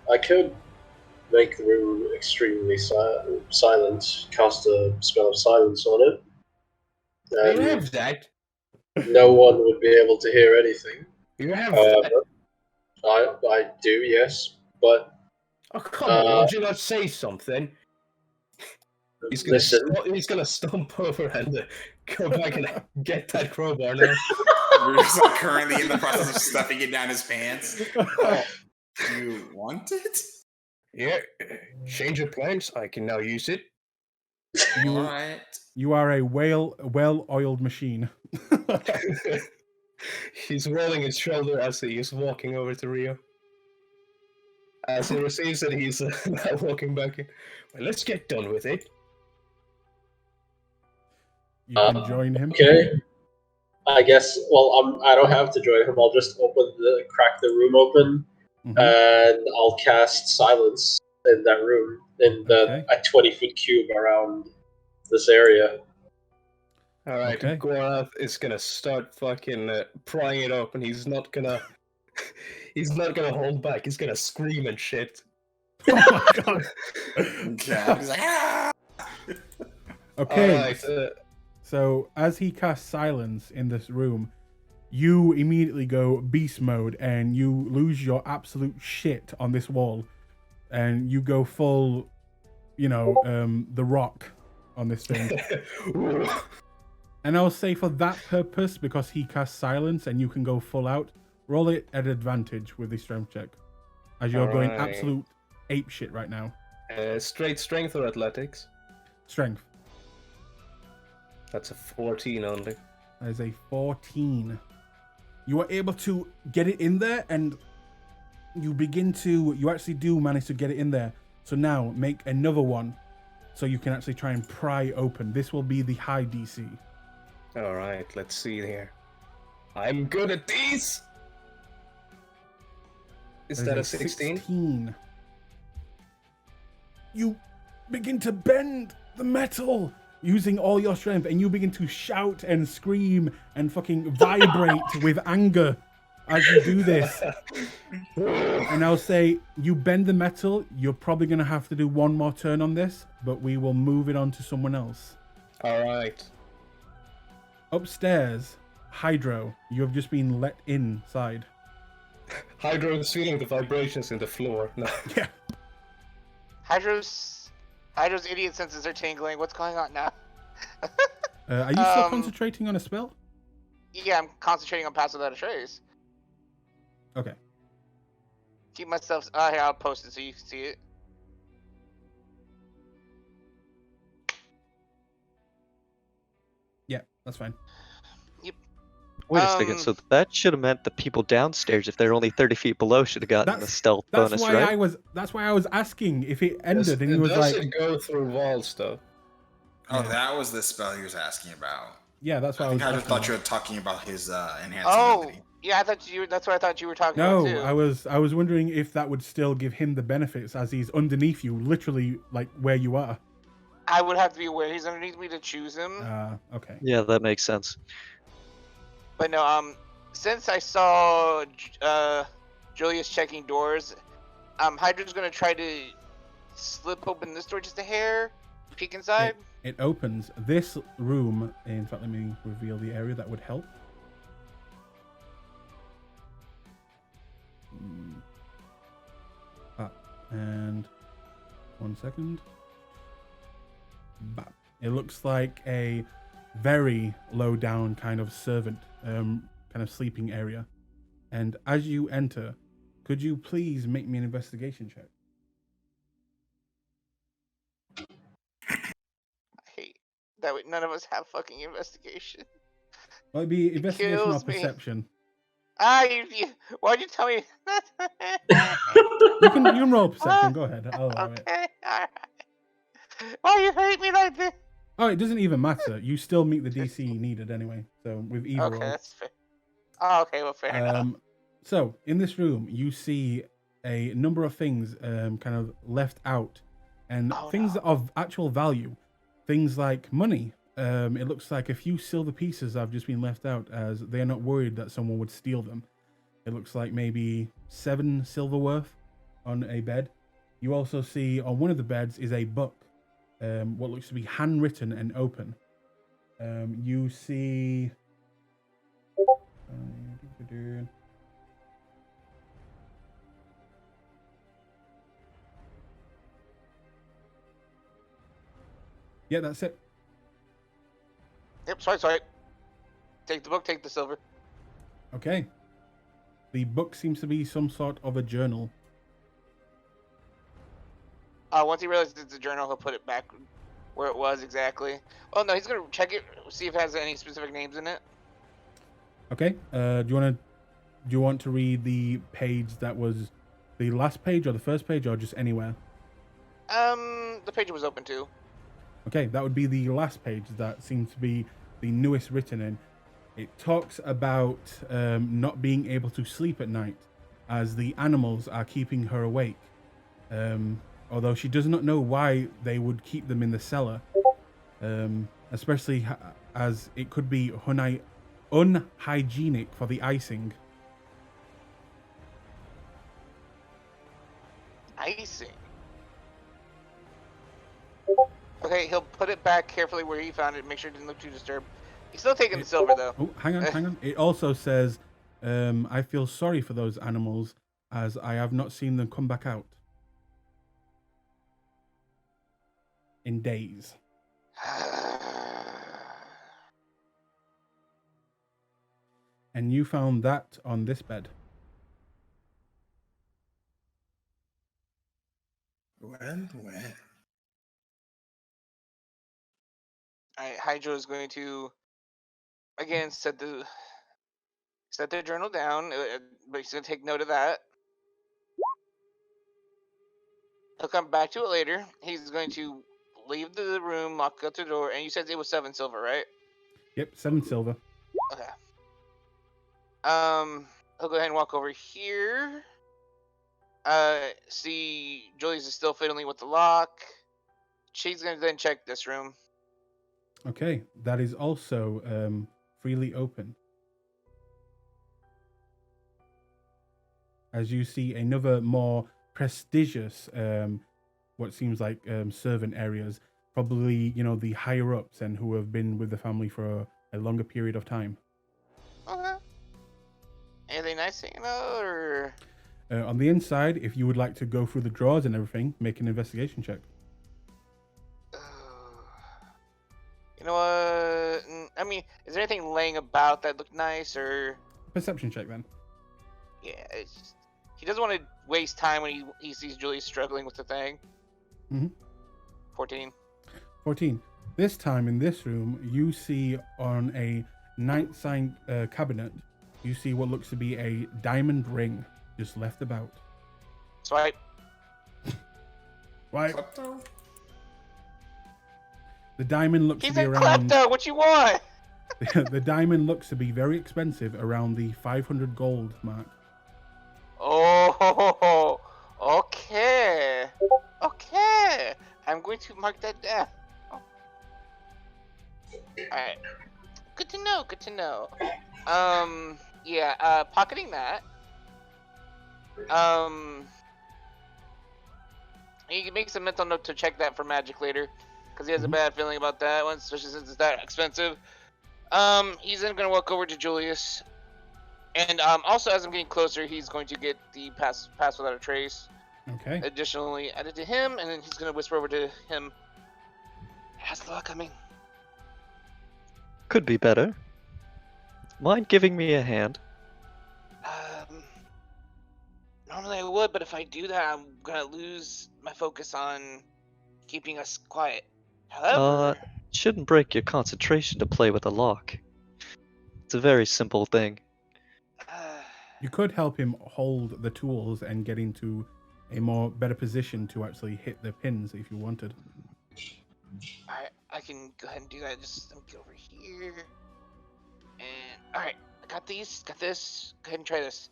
I could make the room extremely silent, cast a spell of silence on it. You And have that. no one would be able to hear anything. You have that. I do, yes, but Oh, come on, would you not say something? He's gonna stomp over and go back and get that crowbar now. We're just like currently in the process of stuffing it down his pants. You want it? Yeah, change of plans. I can now use it. You, Alright. you are a well-oiled machine. He's rolling his shoulder as he is walking over to Rio. As he receives it, he's walking back in. Well, let's get done with it. You can join him. Okay. I guess. Well, I don't have to join him. I'll just crack the room open, Mhm. and I'll cast silence in that room in Okay. a 20-foot cube around this area. Alright, Okay. Gorath is gonna start fucking prying it open. He's not gonna hold back. He's gonna scream and shit. Oh my god. God, he's like, ah! Okay. Alright, So as he casts silence in this room, you immediately go beast mode and you lose your absolute shit on this wall, and you go full, the Rock on this thing. And I'll say for that purpose, because he casts silence and you can go full out, roll it at advantage with the strength check, as you're going Alright. absolute ape shit right now. Straight strength or athletics? Strength. That's a 14 only. That is a 14. You are able to get it in there, and you actually do manage to get it in there. So now make another one, so you can actually try and pry open. This will be the high DC. Alright, let's see here. I'm good at these! Is that a 16? 16. You begin to bend the metal using all your strength, and you begin to shout and scream and fucking vibrate with anger as you do this. And I'll say, you bend the metal, you're probably going to have to do one more turn on this, but we will move it on to someone else. Alright. Upstairs, Hydro, you have just been let inside. Hydro is feeling the vibrations in the floor. No. Yeah. Hydro's idiot senses are tingling. What's going on now? Are you still concentrating on a spell? Yeah, I'm concentrating on Pass Without a Trace. Okay. Keep myself. Here, I'll post it so you can see it. Yeah, that's fine. Wait a second, so that should have meant the people downstairs, if they're only 30 feet below, should have gotten the stealth bonus, why right? That's why I was asking if it ended, and he was does like, it go through walls, though? Oh, Yeah. that was the spell he was asking about. yeah, that's why I I was think I just asking. thought you were talking about his enhanced Oh, ability. yeah, I thought you. That's what I thought you were talking No, about too. I was wondering if that would still give him the benefits, as he's underneath you, literally like where you are. I would have to be aware he's underneath me to choose him. Okay. Yeah, that makes sense. But no, since I saw Julius checking doors, Hydra's gonna try to slip open this door just a hair, peek inside. It opens this room. In fact, let me reveal the area that would help. And 1 second. Bap. It looks like a very low down kind of servant, kind of sleeping area. And as you enter, could you please make me an investigation check? I hate that none of us have fucking investigation. Well, it'd be investigation or kills me. perception. Why'd you tell me? You can roll perception. Go ahead. I'll allow it. Okay, alright. Why you hate me like this? Oh, it doesn't even matter. You still meet the DC needed anyway. So with either Okay, roll. that's fair. Oh, okay, well, fair enough. So in this room, you see a number of things kind of left out, and things of actual value. Things like money. It looks like a few silver pieces have just been left out, as they're not worried that someone would steal them. It looks like maybe 7 silver worth on a bed. You also see on one of the beds is a book, what looks to be handwritten and open. You see. Yeah, that's it. Yep, sorry. Take the book, take the silver. Okay. The book seems to be some sort of a journal. Once he realizes it's a journal, he'll put it back where it was exactly. Oh no, he's gonna check it, see if it has any specific names in it. Okay. Do you want to read the page that was the last page or the first page or just anywhere? The page was open too. Okay, that would be the last page that seems to be the newest written in. It talks about not being able to sleep at night as the animals are keeping her awake. Although she does not know why they would keep them in the cellar, especially as it could be unhygienic for the icing. Icing. Okay, he'll put it back carefully where he found it, make sure it didn't look too disturbed. He's still taking the silver though. Oh, hang on. It also says, I feel sorry for those animals as I have not seen them come back out in days. And you found that on this bed. Well. Alright, Hydro is going to again set the journal down, but he's gonna take note of that. He'll come back to it later. He's going to leave the room, lock out the door, and you said it was 7 silver, right? Yep, 7 silver. Okay. He'll go ahead and walk over here. See Julius is still fiddling with the lock. She's gonna then check this room. Okay, that is also freely open. As you see another more prestigious, what seems like servant areas, probably, the higher ups and who have been with the family for a longer period of time. Okay. Anything nice hanging out, or? On the inside, if you would like to go through the drawers and everything, make an investigation check. You know what? I mean, is there anything laying about that looked nice, or? Perception check then. Yeah, it's just, he doesn't want to waste time when he sees Julius struggling with the thing. 14. 14. This time in this room, you see on a night-sign cabinet, you see what looks to be a diamond ring just left about. Swipe. Right. The diamond looks He's to be in around. klepto. What you want? The diamond looks to be very expensive, around the 500 gold mark. Oh, okay. Okay. I'm going to mark that down. Oh. Alright. Good to know, good to know. Yeah, pocketing that. He makes a mental note to check that for magic later, because he has a bad feeling about that one, especially since it's that expensive. He's then gonna walk over to Julius. And also, as I'm getting closer, he's going to get the pass without a trace. Okay. Additionally added to him, and then he's going to whisper over to him. How's the luck coming? Could be better. Mind giving me a hand? Normally I would, but if I do that, I'm going to lose my focus on keeping us quiet. However... Shouldn't break your concentration to play with a lock. It's a very simple thing. You could help him hold the tools and get into a better position to actually hit the pins if you wanted. Alright, I can go ahead and do that. Just let me get over here. And alright, I got these, got this. Go ahead and try this.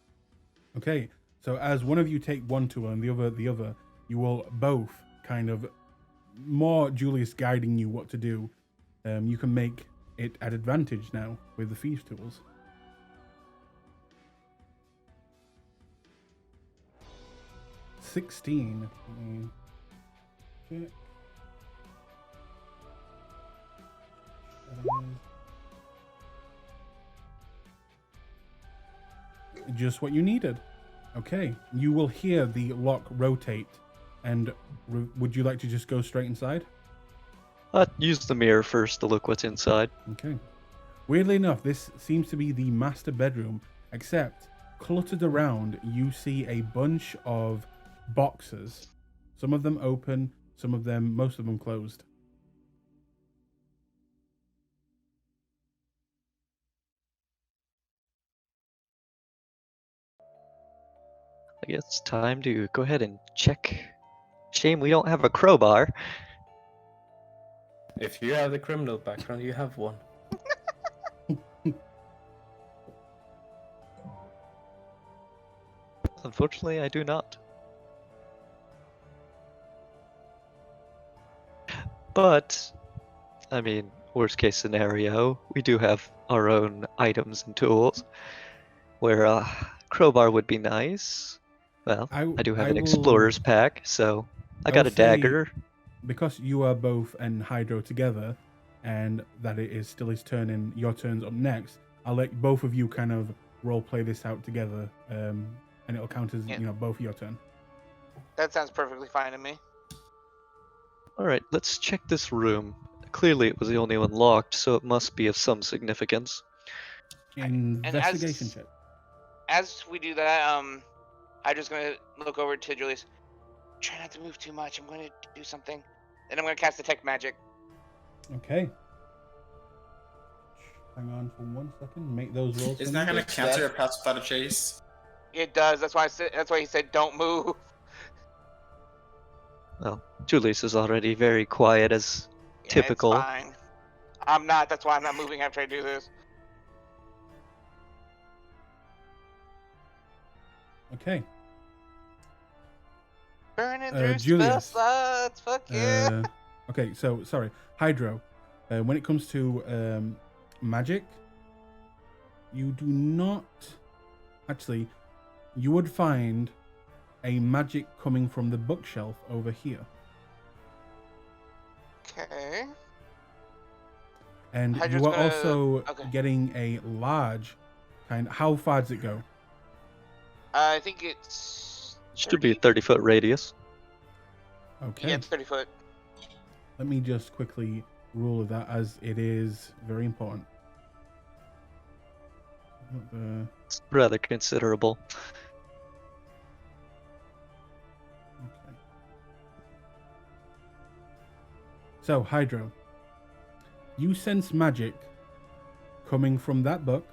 Okay, so as one of you take one tool and the other, you will both kind of, more Julius guiding you what to do. You can make it at advantage now with the thieves' tools. $16. Just what you needed. Okay, you will hear the lock rotate. And would you like to just go straight inside? Use the mirror first to look what's inside. Okay. Weirdly enough, this seems to be the master bedroom, except cluttered around, you see a bunch of boxes Some of them open, most of them closed. I guess it's time to go ahead and check. Shame we don't have a crowbar. If you have the criminal background, you have one. Unfortunately, I do not. But, I mean, worst case scenario, we do have our own items and tools. Where a crowbar would be nice. Well, I do have an explorer's pack, so I got a dagger. Because you are both and Hydro together, and that it is still his turn and your turn's up next, I'll let both of you kind of role play this out together, and it'll count as both your turn. That sounds perfectly fine to me. Alright, let's check this room. Clearly it was the only one locked, so it must be of some significance. Investigation check. As we do that, I'm just gonna look over to Julius. Try not to move too much. I'm gonna do something. Then I'm gonna cast Detect Magic. Okay. Hang on for 1 second. Make those rolls. Isn't that gonna counter a pass without a chase? It does. That's why he said don't move. Well, Julius is already very quiet as typical. It's fine. I'm not. That's why I'm not moving after I do this. Okay. Burning through Julius. spell slots. Fuck yeah. Okay, so sorry, Hydro. When it comes to magic, you do not actually. You would find a magic coming from the bookshelf over here. Okay. And Hydra's you are gonna- also okay. getting a large kind. How far does it go? I think it's. Should be a 30? 30-foot radius. Okay. Yeah, it's 30 foot. Let me just quickly rule that, as it is very important. It's rather considerable. Okay. So, Hydro, you sense magic coming from that book.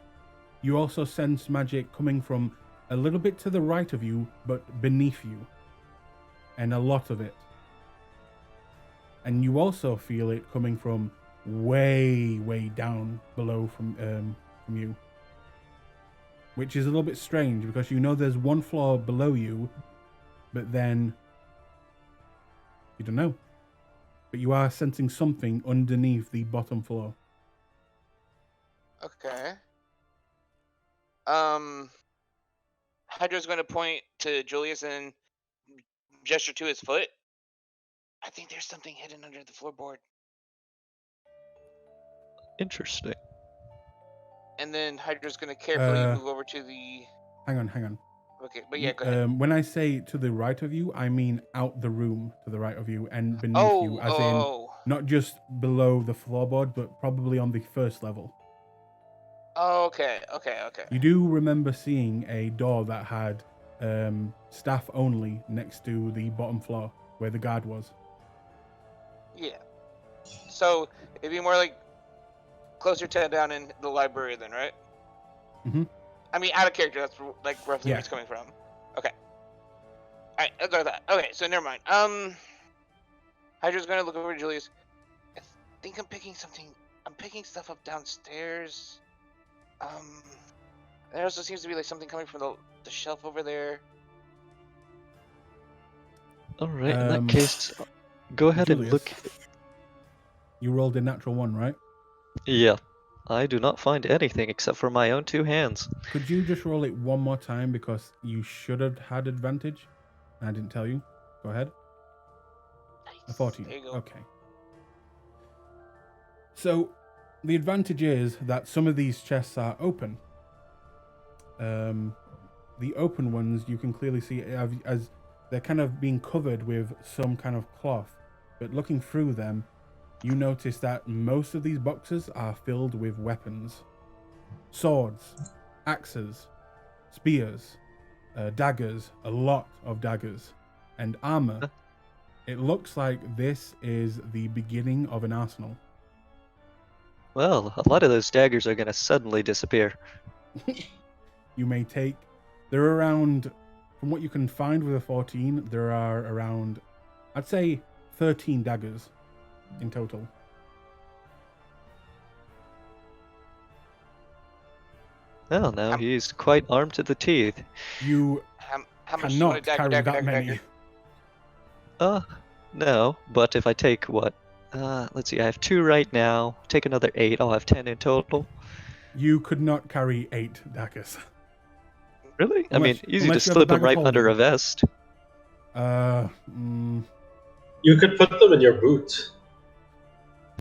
You also sense magic coming from a little bit to the right of you, but beneath you. And a lot of it. And you also feel it coming from way, way down below from you. Which is a little bit strange, because you know there's one floor below you, but then you don't know. But you are sensing something underneath the bottom floor. Okay. Hydra's going to point to Julius and gesture to his foot. I think there's something hidden under the floorboard. Interesting. And then Hydra's going to carefully move over to the... Hang on. Okay, but yeah, go ahead. When I say to the right of you, I mean out the room to the right of you and beneath you, as in not just below the floorboard, but probably on the first level. Oh, okay. You do remember seeing a door that had staff only next to the bottom floor where the guard was. Yeah. So it'd be more like closer to down in the library then, right? Mm-hmm. I mean, out of character, that's like roughly where it's coming from. Okay. Alright, I'll go with that. Okay, so never mind. Hydra's gonna look over to Julius. I think I'm picking stuff up downstairs. There also seems to be like something coming from the shelf over there. Alright, in that case, go ahead Julius, and look. You rolled a natural 1, right? Yeah. I do not find anything except for my own 2 hands. Could you just roll it one more time, because you should have had advantage? I didn't tell you. Go ahead. Nice. A 14. There you go. Okay. So, the advantage is that some of these chests are open. The open ones you can clearly see as they're kind of being covered with some kind of cloth. But looking through them, you notice that most of these boxes are filled with weapons. Swords, axes, spears, daggers, a lot of daggers, and armor It looks like this is the beginning of an arsenal. Well, a lot of those daggers are gonna suddenly disappear. You may take... There are around... From what you can find with a 14, there are around, I'd say, 13 daggers in total. Well, now he's quite armed to the teeth. You How much do you want cannot to dagger, carry dagger, that dagger, many. dagger? No, but if I take what? Let's see, I have 2 right now. Take another 8, I'll have 10 in total. You could not carry 8 daggers. Really? I Unless- mean, easy to unless you have a slip them bag of right under a holding. vest. You could put them in your boot.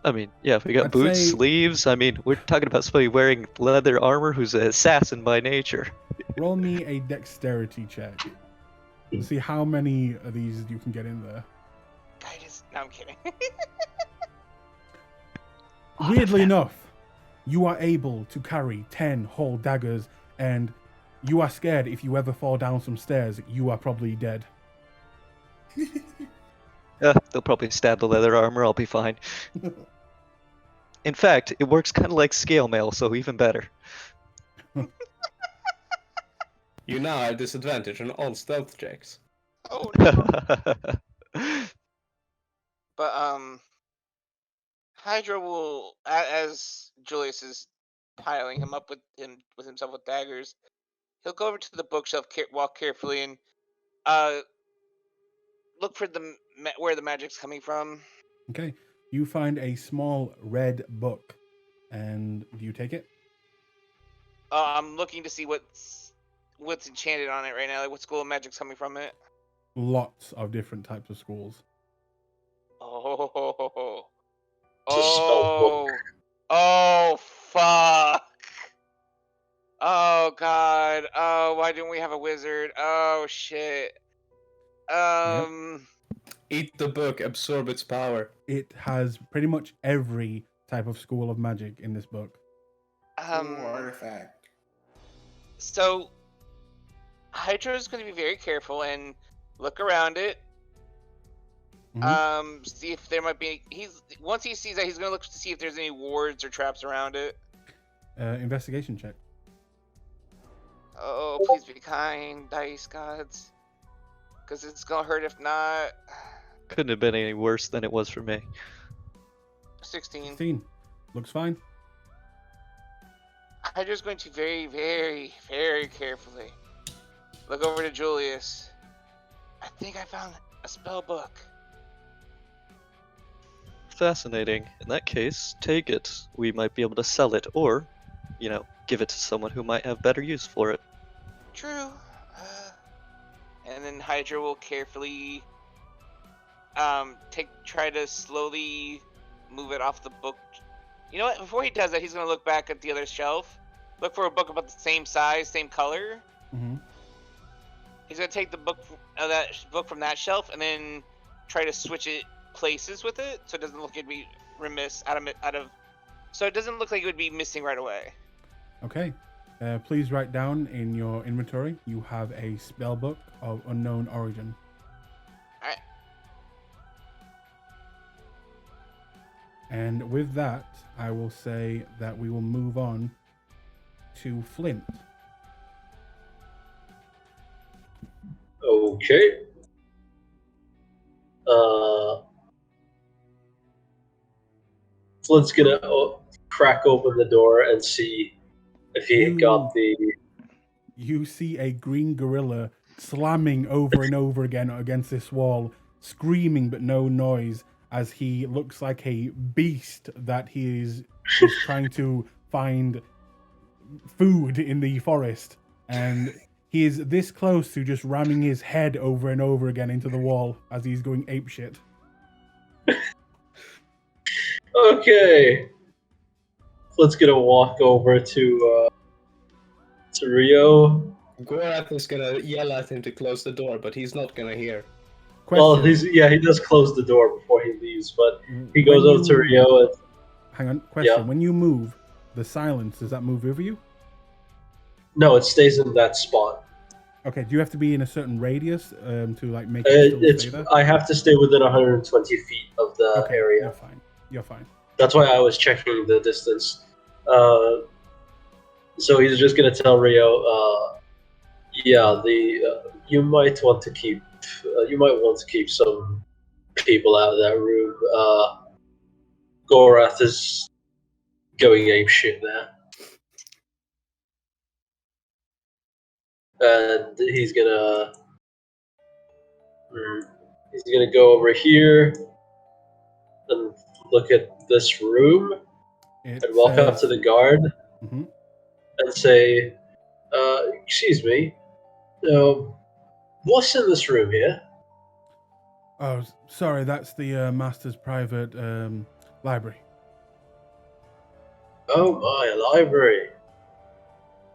I mean, yeah, if we got I'd boots, say- sleeves, I mean, we're talking about somebody wearing leather armor who's an assassin by nature. Roll me a dexterity check. See how many of these you can get in there. Guidance. No, I'm kidding. Weirdly enough, you are able to carry 10 whole daggers, and you are scared if you ever fall down some stairs, you are probably dead. They'll probably stab the leather armor, I'll be fine. In fact, it works kind of like scale mail, so even better. You now have disadvantage on all stealth checks. Oh no. But Hydra will, as Julius is piling him up with himself with daggers, he'll go over to the bookshelf, walk carefully, and look for where the magic's coming from. Okay, you find a small red book, and do you take it? I'm looking to see what's enchanted on it right now. Like what school of magic's coming from it. Lots of different types of schools. Oh. It's a spell book. Oh fuck. Oh god. Oh, why didn't we have a wizard? Oh shit. Eat the book, absorb its power. It has pretty much every type of school of magic in this book. Artifact. So Hydra is going to be very careful and look around it. See if there might be. Once he sees that, he's going to look to see if there's any wards or traps around it. Investigation check. Oh, please be kind, dice gods, because it's going to hurt if not. Couldn't have been any worse than it was for me. 16. 16. Looks fine. Hydra's going to very, very, very carefully look over to Julius. I think I found a spell book. Fascinating. In that case, take it. We might be able to sell it, or, give it to someone who might have better use for it. True. And then Hydra will carefully try to slowly move it off the book. You know what? Before he does that, he's gonna look back at the other shelf, look for a book about the same size, same color. Mm-hmm. He's gonna take the book, that book from that shelf, and then try to switch it places with it, so it doesn't look like it'd be remiss so it doesn't look like it would be missing right away. Okay. Please write down in your inventory you have a spell book of unknown origin. Alright. And with that, I will say that we will move on to Flint. Okay. Flint's gonna crack open the door and see if he had got the. You see a green gorilla slamming over and over again against this wall, screaming but no noise, as he looks like a beast that he is trying to find food in the forest. And he is this close to just ramming his head over and over again into the wall as he's going apeshit. Okay. Flint's gonna walk over to Rio. Gorath is gonna yell at him to close the door, but he's not gonna hear. Question. Well, he does close the door before he leaves, but he goes over to Rio and. Hang on. Question. Yeah. When you move, the silence, does that move with you? No, it stays in that spot. Okay, do you have to be in a certain radius to like make it still It's stay there? I have to stay within 120 feet of the Okay, area. you're fine. You're fine. That's why I was checking the distance. So he's just gonna tell Rio, yeah, you might want to keep some people out of that room. Gorath is going ape shit there, and he's gonna go over here and look at this room It and walk up to the guard Mhm. and say, "Excuse me, what's in this room here?" Oh, sorry, that's the master's private library. Oh my, library.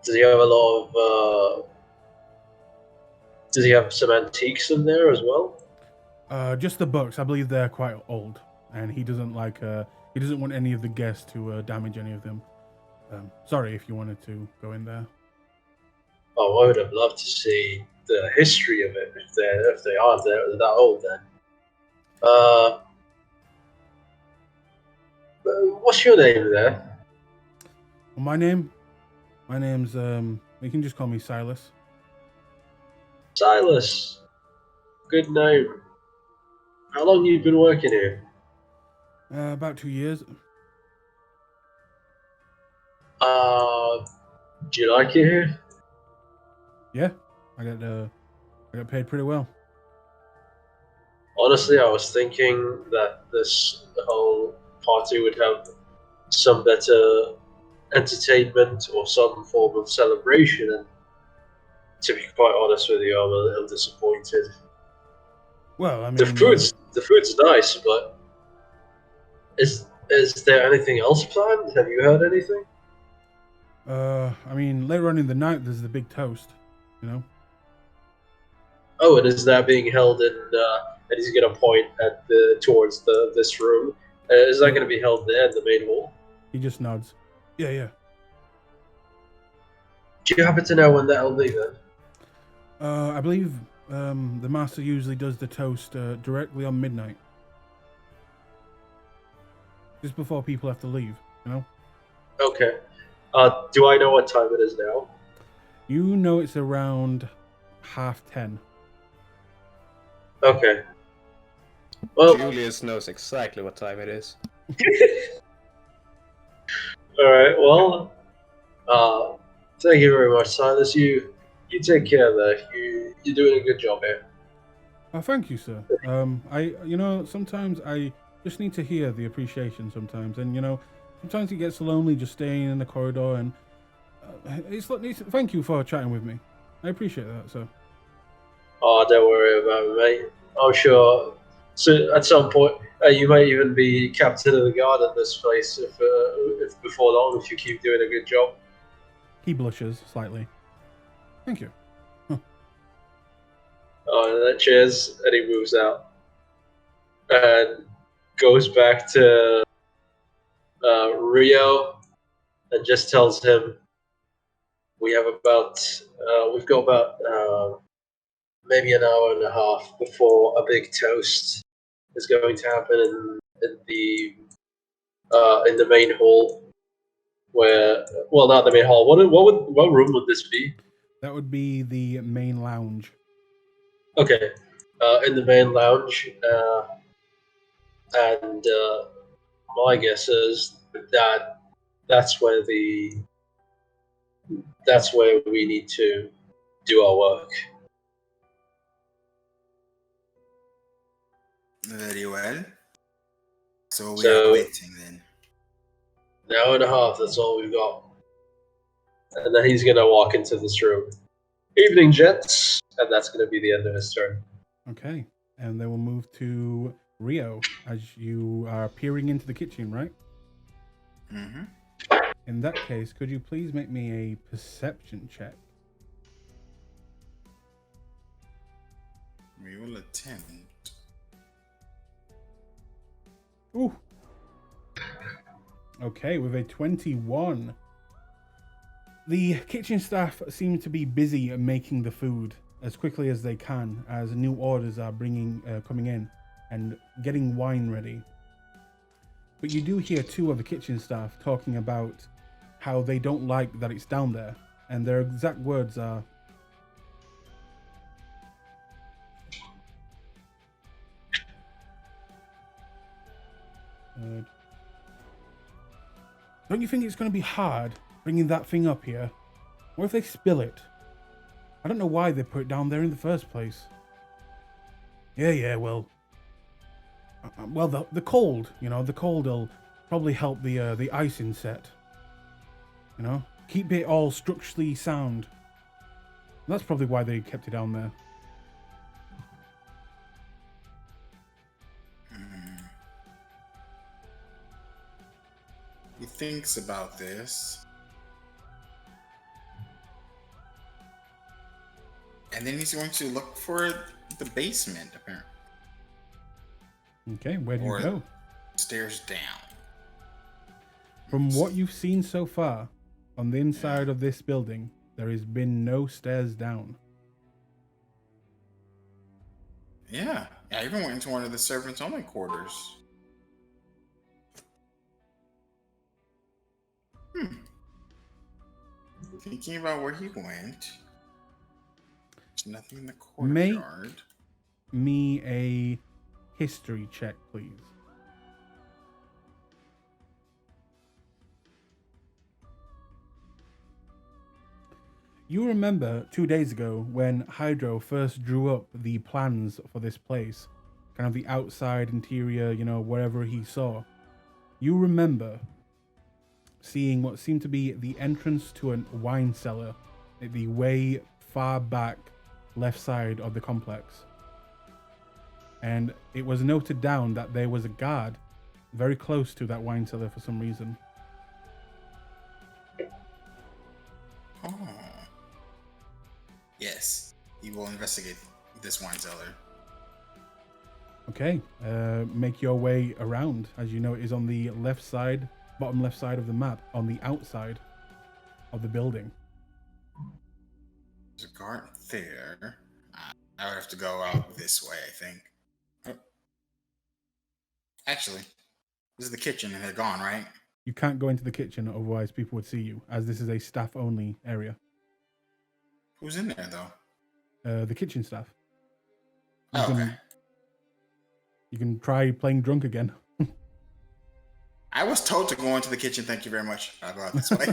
Does he have a lot of? Does he have some antiques in there as well? Just the books. I believe they're quite old, and he doesn't like. He doesn't want any of the guests to damage any of them. Sorry if you wanted to go in there. Oh, I would have loved to see the history of it if they are that old. Then, what's your name there? Well, my name's You can just call me Silas. Silas. Good name. How long you been working here? About 2 years. Do you like it here? Yeah, I got paid pretty well. Honestly, I was thinking that this whole party would have some better entertainment or some form of celebration, and to be quite honest with you, I'm a little disappointed. Well, I The mean, food's nice, but is there anything else planned? Have you heard anything? I mean, later on in the night, there's the big toast. You know. Oh, and is that being held in? And he's gonna point at towards this room. Is that Yeah. gonna be held there in the main hall? He just nods. Yeah, yeah. Do you happen to know when that'll be then? I believe the master usually does the toast directly on midnight, just before people have to leave. You know. Okay. Do I know what time it is now? You know it's around 10:30. Okay. Well, Julius knows exactly what time it is. all right. Well, thank you very much, Silas. You take care there. You're doing a good job here. Oh, thank you, sir. Sometimes I just need to hear the appreciation sometimes, and sometimes it gets lonely just staying in the corridor, and thank you for chatting with me. I appreciate that, sir. Oh, don't worry about it, mate. I'm sure. So at some point, you might even be captain of the guard in this place if before long, if you keep doing a good job. He blushes slightly. Thank you. Oh, and cheers, and he moves out and goes back to Rio and just tells him we've got about maybe an hour and a half before a big toast is going to happen in the main hall. Well, not the main hall. What room would this be? That would be the main lounge. Okay, in the main lounge, and my guess is that that's where we need to do our work. Very well. So we So- are waiting then. An hour and a half. That's all we've got. And then he's gonna walk into this room. Evening, gents, and that's gonna be the end of his turn. Okay, and then we'll move to Rio as you are peering into the kitchen, right? Mm-hmm. In that case, could you please make me a perception check? We will attempt. Ooh. Okay, with a 21. The kitchen staff seem to be busy making the food as quickly as they can, as new orders are coming in and getting wine ready. But you do hear two of the kitchen staff talking about how they don't like that it's down there, and their exact words are, "Don't you think it's going to be hard bringing that thing up here? What if they spill it? I don't know why they put it down there in the first place." Yeah, well, the cold, the cold will probably help the icing set. Keep it all structurally sound. That's probably why they kept it down there. He thinks about this. And then he's going to look for the basement, apparently. Okay, where do you go? Stairs down. From what you've seen so far, on the inside of this building, there has been no stairs down. Yeah, I even went into one of the servants' only quarters. Thinking about where he went. There's nothing in the courtyard. Make me a history check, please. You remember 2 days ago when Hydro first drew up the plans for this place, kind of the outside, interior, wherever he saw. You remember seeing what seemed to be the entrance to a wine cellar at the way far back left side of the complex. And it was noted down that there was a guard very close to that wine cellar for some reason. Oh. Yes, he will investigate this wine cellar. Okay, make your way around. As you know, it is on the left side, bottom left side of the map, on the outside of the building. There's a guard there. I would have to go out this way, I think. Oh. Actually, this is the kitchen and they're gone, right? You can't go into the kitchen, otherwise people would see you, as this is a staff-only area. Who's in there, though? The kitchen staff. Okay. You can try playing drunk again. I was told to go into the kitchen. Thank you very much. I'll go out this way.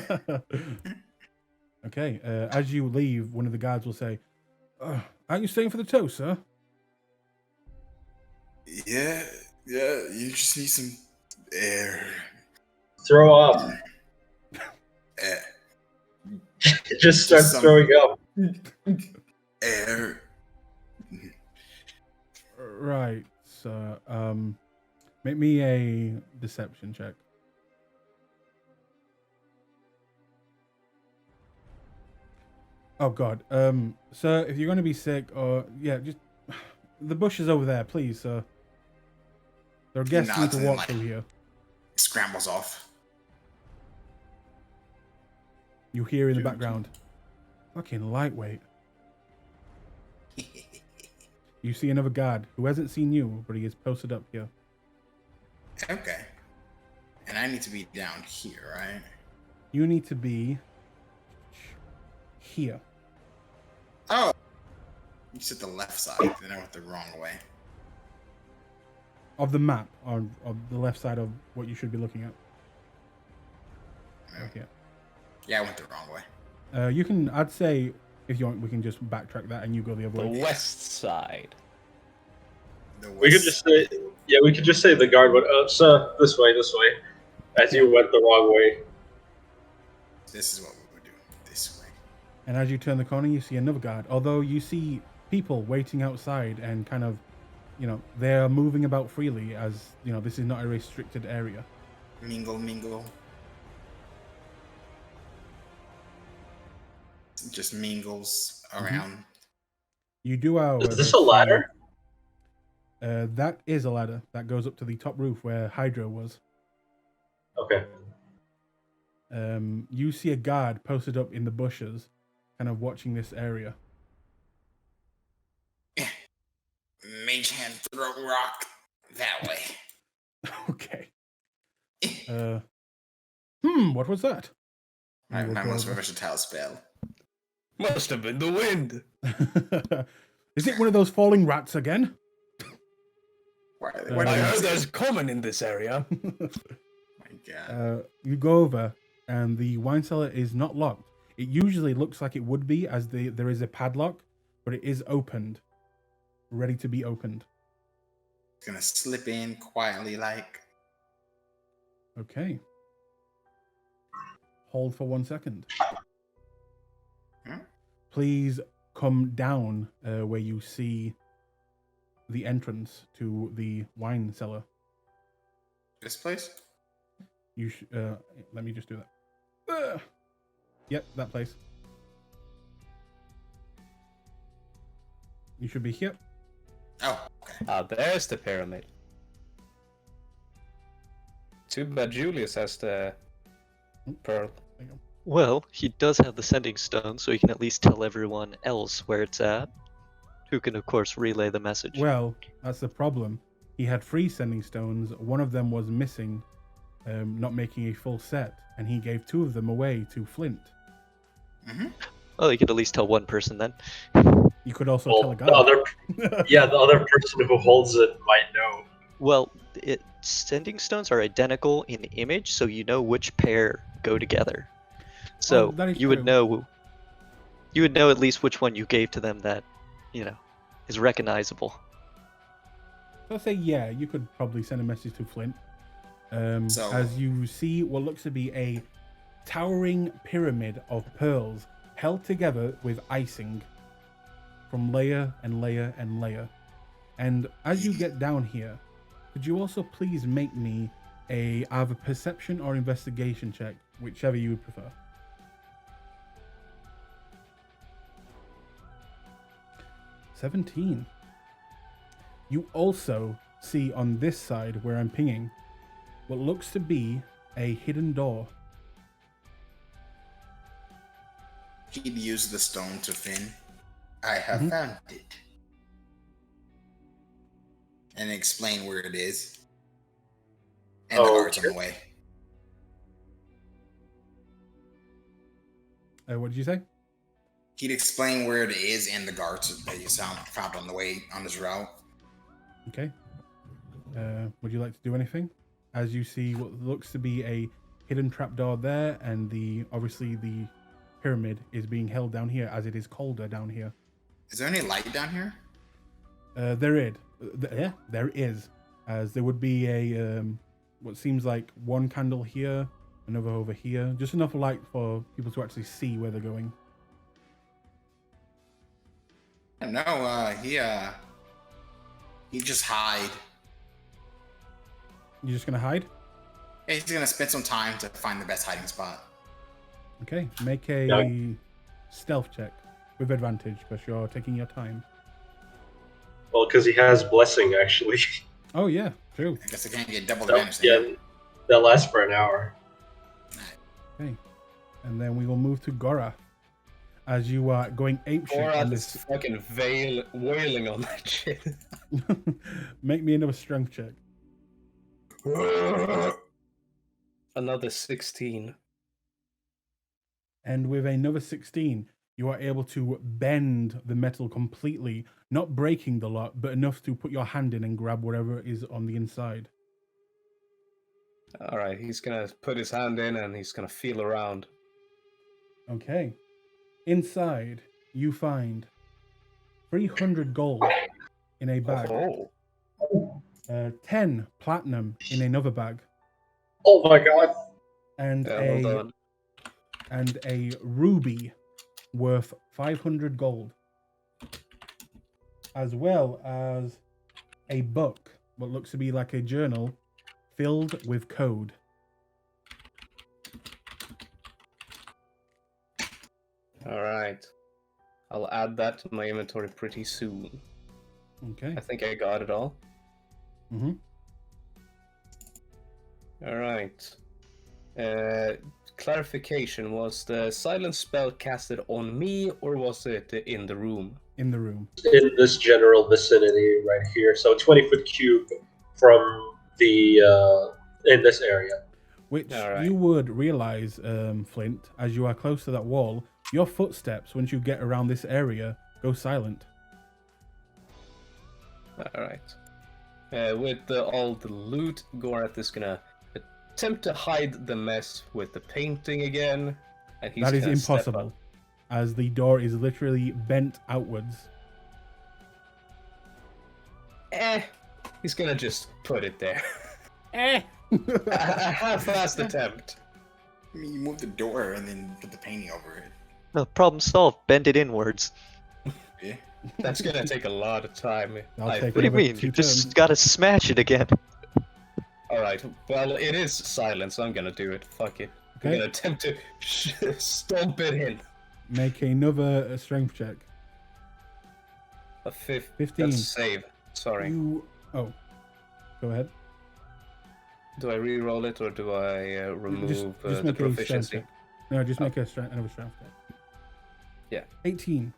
Okay. As you leave, one of the guards will say, "Aren't you staying for the toast, sir?" Yeah. You just need some air. Throw up. Air. Just start throwing up. Air. Right. So, make me a deception check. Oh God. Sir, if you're going to be sick, or just the bush is over there, please, sir. There are guests need to walk through here. Scrambles off. You hear in the background, fucking lightweight. You see another guard who hasn't seen you, but he is posted up here. Okay. And I need to be down here, right? You need to be here. Oh! You said the left side, then I went the wrong way. Of the map, on the left side of what you should be looking at. Okay. Yeah, I went the wrong way. You can, I'd say, if you want, we can just backtrack that and you go the other way. The west side. We could just say, we could just say the guard went, sir, this way, as you went the wrong way. This is what we would do. This way. And as you turn the corner, you see another guard. Although you see people waiting outside and kind of, they're moving about freely as, this is not a restricted area. Mingle. Just mingles around. You do, however, is this a ladder? That is a ladder that goes up to the top roof where Hydro was. Okay. you see a guard posted up in the bushes, kind of watching this area. Mage hand throw rock that way. Okay. What was that? My We'll go most over. versatile spell. Must have been the wind. Is it one of those falling rats again? Why I did heard you there's common in this area. My God. You go over, and the wine cellar is not locked. It usually looks like it would be, as there is a padlock, but it is opened, ready to be opened. It's gonna slip in quietly, like. Okay. Hold for 1 second. Hmm? Please come down where you see the entrance to the wine cellar. This place? Let me just do that. Yep, that place. You should be here. Oh, okay. Ah, there's the pyramid. Too bad Julius has the pearl. Well, he does have the sending stone, so he can at least tell everyone else where it's at, who can, of course, relay the message. Well, that's the problem. He had 3 sending stones. One of them was missing, not making a full set, and he gave 2 of them away to Flint. Mm-hmm. Well, he could at least tell one person then. You could also Well, tell a the guy. the other person who holds it might know. Well, sending stones are identical in image, so you know which pair go together. So that is you would true. know. You would know at least which one you gave to them that, is recognizable. So I'll say, yeah, you could probably send a message to Flint. So- As you see what looks to be a towering pyramid of pearls held together with icing from layer and layer and layer. And as you get down here, could you also please make me either perception or investigation check, whichever you would prefer. 17. You also see on this side where I'm pinging what looks to be a hidden door. He'd use the stone to Finn. I have Mhm. found it. And explain where it is. And the guards on the way. What did you say? He'd explain where it is and the guards that you found on the way on his route. Okay. Would you like to do anything? As you see what looks to be a hidden trapdoor there, and obviously the pyramid is being held down here as it is colder down here. Is there any light down here? There is, as there would be a what seems like one candle here, another over here, just enough light for people to actually see where they're going. No, he just hide. You're just gonna hide? Yeah, he's gonna spend some time to find the best hiding spot. Okay, make a stealth check with advantage because you're taking your time. Well, because he has blessing, actually. Oh yeah, true. I guess I can't get double advantage. Yeah, that lasts for an hour. Okay, and then we will move to Gora. As you are going apeshit on Gorath this, is fucking wailing on that shit. make me another strength check. Another 16. And with another 16, you are able to bend the metal completely, not breaking the lot, but enough to put your hand in and grab whatever is on the inside. Alright, he's gonna put his hand in and he's gonna feel around. Okay. Inside, you find 300 gold in a bag, Oh. 10 platinum in another bag, Oh my god. and Yeah, hold on. and a ruby worth 500 gold, as well as a book, what looks to be like a journal, filled with code. Alright. I'll add that to my inventory pretty soon. Okay. I think I got it all. Mm-hmm. Alright. Clarification, was the silence spell casted on me or was it in the room? In the room. In this general vicinity right here, so 20-foot cube from the in this area. Which Alright. you would realize, Flint, as you are close to that wall, your footsteps, once you get around this area, go silent. Alright. With all the loot, Gorath is gonna attempt to hide the mess with the painting again. And he's That is gonna step up. impossible, as the door is literally bent outwards. He's gonna just put it there. Eh! A half-assed attempt. I mean, you move the door and then put the painting over it. No, problem solved. Bend it inwards. Yeah. That's gonna take a lot of time. I'll I take What do you another mean? 2 You just turns. gotta smash it again. Alright, well, it is silent, so I'm gonna do it. Fuck it. I'm Okay. gonna attempt to stomp it in. Make another strength check. A 15. That's a save. Sorry. Oh. Go ahead. Do I re-roll it or do I remove Just the make a strength proficiency? check. No, just make another strength check. Yeah. 18.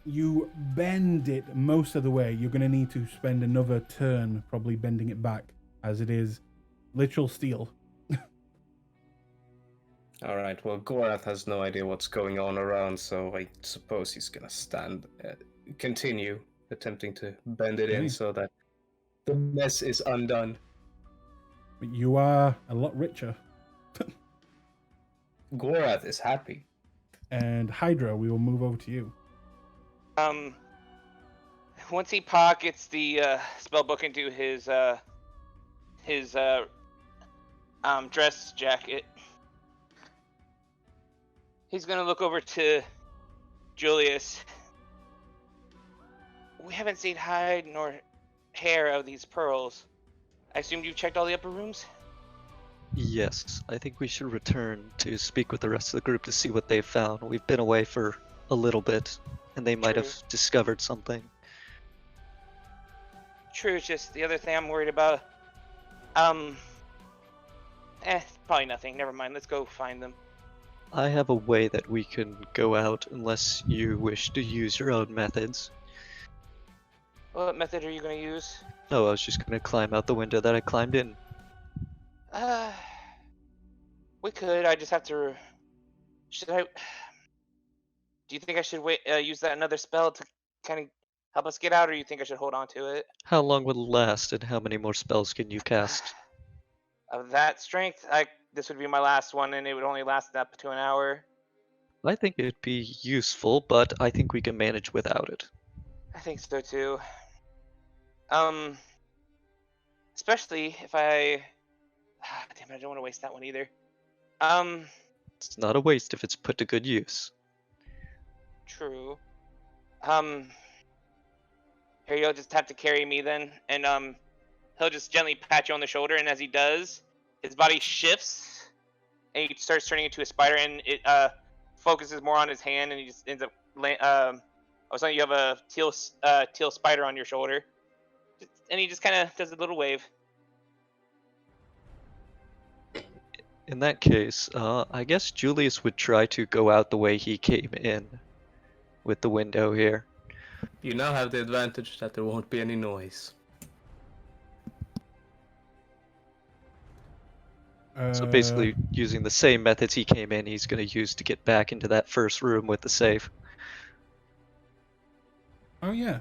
You bend it most of the way. You're going to need to spend another turn probably bending it back, as it is literal steel. Alright, well, Gorath has no idea what's going on around, so I suppose he's gonna continue attempting to bend it in Okay. so that the mess is undone. But you are a lot richer. Gorath is happy. And Hydra, we will move over to you. Once he pockets the spell book into his dress jacket, he's gonna look over to Julius. We haven't seen hide nor hair of these pearls. I assumed you've checked all the upper rooms? Yes, I think we should return to speak with the rest of the group to see what they've found. We've been away for a little bit, and they might True. have discovered something. True, it's just the other thing I'm worried about. Probably nothing. Never mind. Let's go find them. I have a way that we can go out unless you wish to use your own methods. What method are you gonna use? No, I was just gonna climb out the window that I climbed in. We could. I just have to. Should I? Do you think I should wait? Use that another spell to kind of help us get out, or you think I should hold on to it? How long will it last, and how many more spells can you cast? Of that strength, this would be my last one, and it would only last up to an hour. I think it'd be useful, but I think we can manage without it. I think so too. Especially if I. Damn it! I don't want to waste that one either. It's not a waste if it's put to good use. True. Here you'll just have to carry me then, and he'll just gently pat you on the shoulder, and as he does, his body shifts, and he starts turning into a spider, and it focuses more on his hand, and he just ends up. I was saying you have a teal spider on your shoulder, and he just kind of does a little wave. In that case, I guess Julius would try to go out the way he came in, with the window here. You now have the advantage that there won't be any noise. So basically, using the same methods he came in, he's going to use to get back into that first room with the safe. Oh yeah.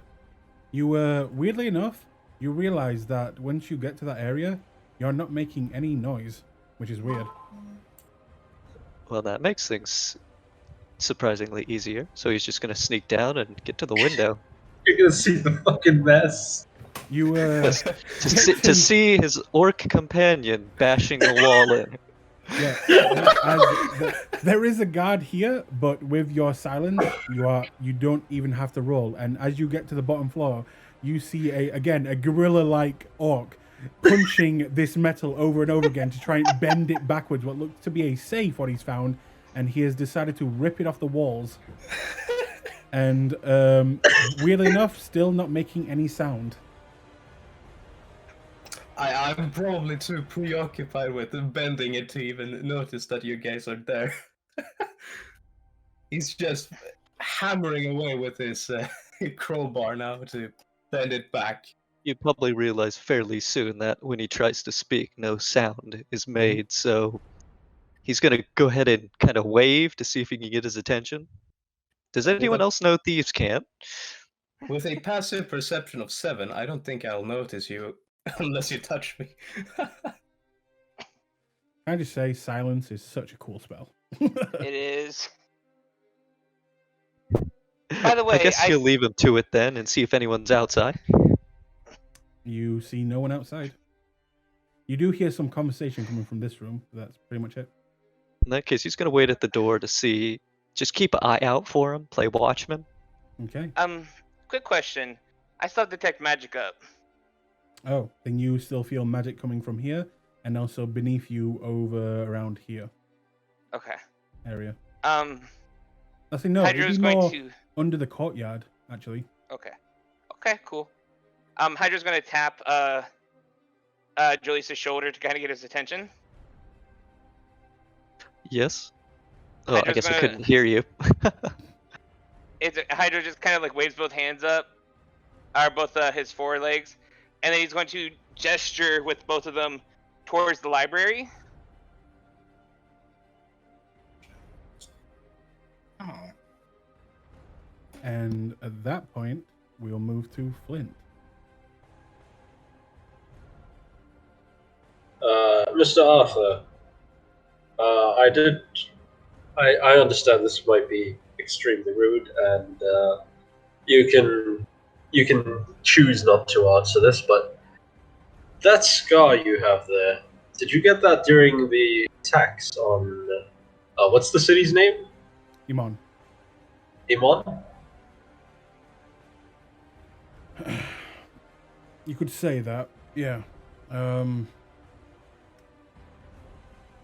You weirdly enough, you realize that once you get to that area, you're not making any noise, which is weird. Well, that makes things surprisingly easier. So he's just going to sneak down and get to the window. You're gonna see the fucking mess. You to see his orc companion bashing the wall in. yeah. There is a guard here, but with your silence, you don't even have to roll. And as you get to the bottom floor, you see a gorilla-like orc punching this metal over and over again to try and bend it backwards. What looks to be a safe, what he's found, and he has decided to rip it off the walls. And weirdly enough, still not making any sound. I'm probably too preoccupied with bending it to even notice that you guys are there. He's just hammering away with his crowbar now to bend it back. You probably realize fairly soon that when he tries to speak, no sound is made, so he's gonna go ahead and kind of wave to see if he can get his attention. Does anyone else know thieves can't? With a passive perception of 7, I don't think I'll notice you unless you touch me. I just say silence is such a cool spell. It is. By the way, I guess you'll leave him to it then and see if anyone's outside. You see no one outside. You do hear some conversation coming from this room. That's pretty much it. In that case, he's gonna wait at the door to see. Just keep an eye out for him. Play watchman. Okay. Quick question. I still detect magic up. Oh, then you still feel magic coming from here and also beneath you over around here Okay. area. Hydro's No, it'd be going more to. under the courtyard, actually. Okay. Okay. Cool. Hydra's going to tap Julius's shoulder to kind of get his attention. Yes. Oh, Hydra's I guess I gonna- couldn't hear you. Hydra just kind of like waves both hands up, or both his forelegs, and then he's going to gesture with both of them towards the library. Oh. And at that point, we'll move to Flint. Mr. Arthur, I understand this might be extremely rude, and you can choose not to answer this, but that scar you have there, did you get that during the attacks on what's the city's name? Iman. Iman? You could say that, yeah.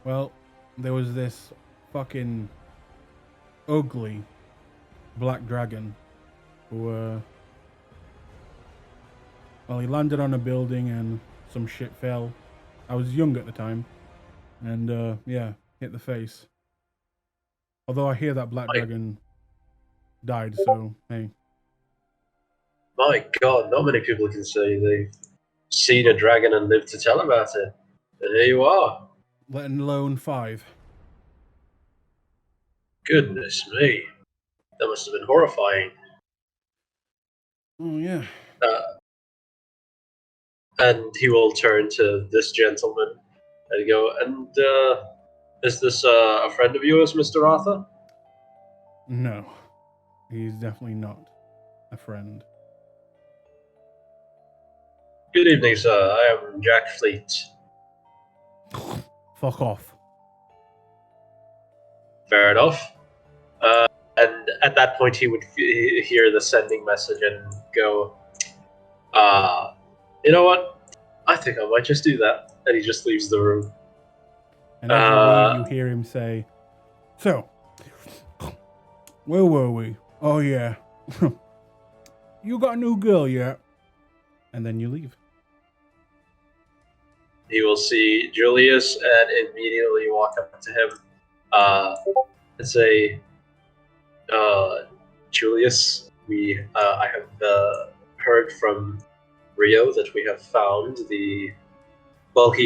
Well, there was this fucking ugly black dragon who, well, he landed on a building and some shit fell. I was young at the time, and, yeah, hit the face. Although I hear that black dragon died, so, hey. My God, not many people can say they've seen a dragon and lived to tell about it. And here you are. Let alone 5. Goodness me. That must have been horrifying. Oh, yeah. And he will turn to this gentleman and go, and is this a friend of yours, Mr. Arthur? No. He's definitely not a friend. Good evening, sir. I am Jack Fleet. Fuck off. Fair enough. And at that point, he would hear the sending message and go, you know what? I think I might just do that. And he just leaves the room. And as you leave, you hear him say, so, where were we? Oh, yeah. You got a new girl yet? And then you leave. He will see Julius and immediately walk up to him and say, Julius, I have heard from Rio that we have found he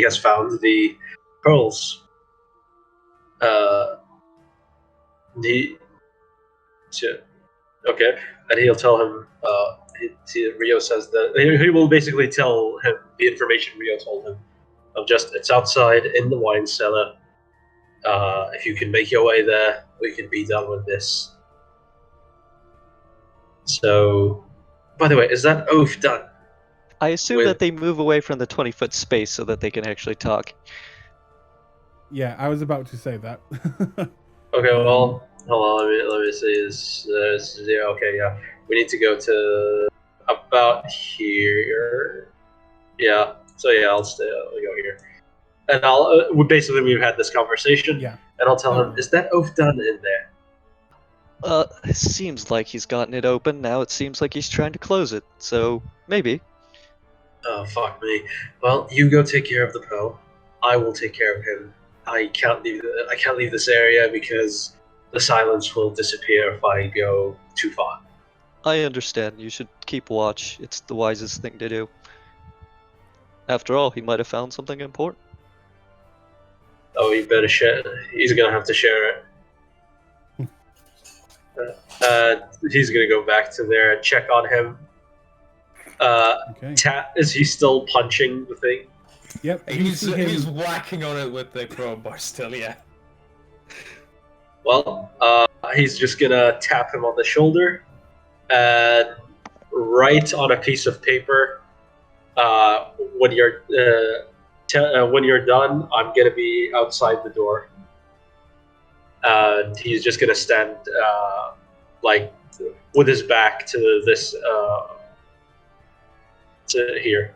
has found the pearls. Okay, and he'll tell him, Rio says that, he will basically tell him the information Rio told him, of just, it's outside in the wine cellar. If you can make your way there, we can be done with this. So, by the way, is that oath done? I assume that they move away from the 20-foot space so that they can actually talk. Yeah, I was about to say that. Okay, well, hold on, let me see. Okay, yeah. We need to go to about here. Yeah, so yeah, I'll go here. And we've had this conversation, Yeah. and I'll tell him, is that oath done in there? It seems like he's gotten it open. Now it seems like he's trying to close it. So, maybe. Oh, fuck me. Well, you go take care of the Poe. I will take care of him. I can't leave this area because the silence will disappear if I go too far. I understand. You should keep watch. It's the wisest thing to do. After all, he might have found something important. Oh, you better share. He's gonna have to share it. He's gonna go back to there and check on him. Okay. Is he still punching the thing? Yep. You He's see him. he's whacking on it with the crowbar still, yeah. Well, he's just gonna tap him on the shoulder and write on a piece of paper. When you're done, I'm gonna be outside the door. And he's just gonna stand like with his back to this to here.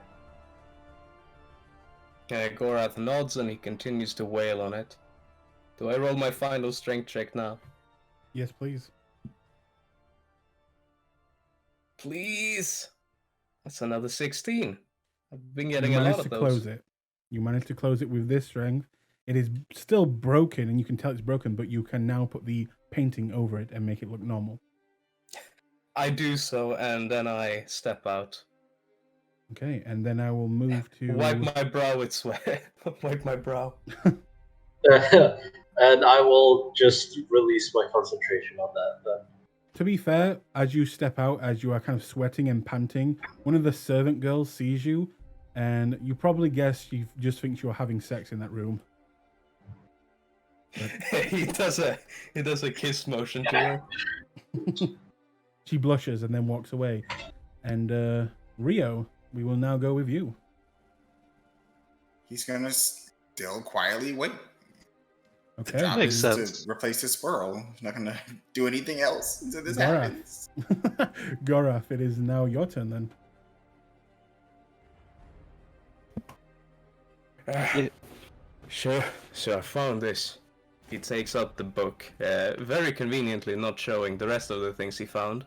Gorath nods and he continues to wail on it. Do I roll my final strength check now? Yes, please. Please! That's another 16. I've been You getting a lot managed of to those. close it. You managed to close it with this strength. It is still broken, and you can tell it's broken, but you can now put the painting over it and make it look normal. I do so, and then I step out. Okay, and then I will move to... Wipe my brow with sweat. Wipe my brow. And I will just release my concentration on that then. To be fair, as you step out, as you are kind of sweating and panting, one of the servant girls sees you, and you probably guess she just thinks you're having sex in that room. he does a kiss motion to her. She blushes and then walks away. And Rio, we will now go with you. He's gonna still quietly wait. The Okay. job Makes is sense. to replace the squirrel. He's not gonna do anything else until this Gorath. happens. Gorath, it is now your turn then. Yeah. Sure, I found this. He takes up the book, very conveniently not showing the rest of the things he found.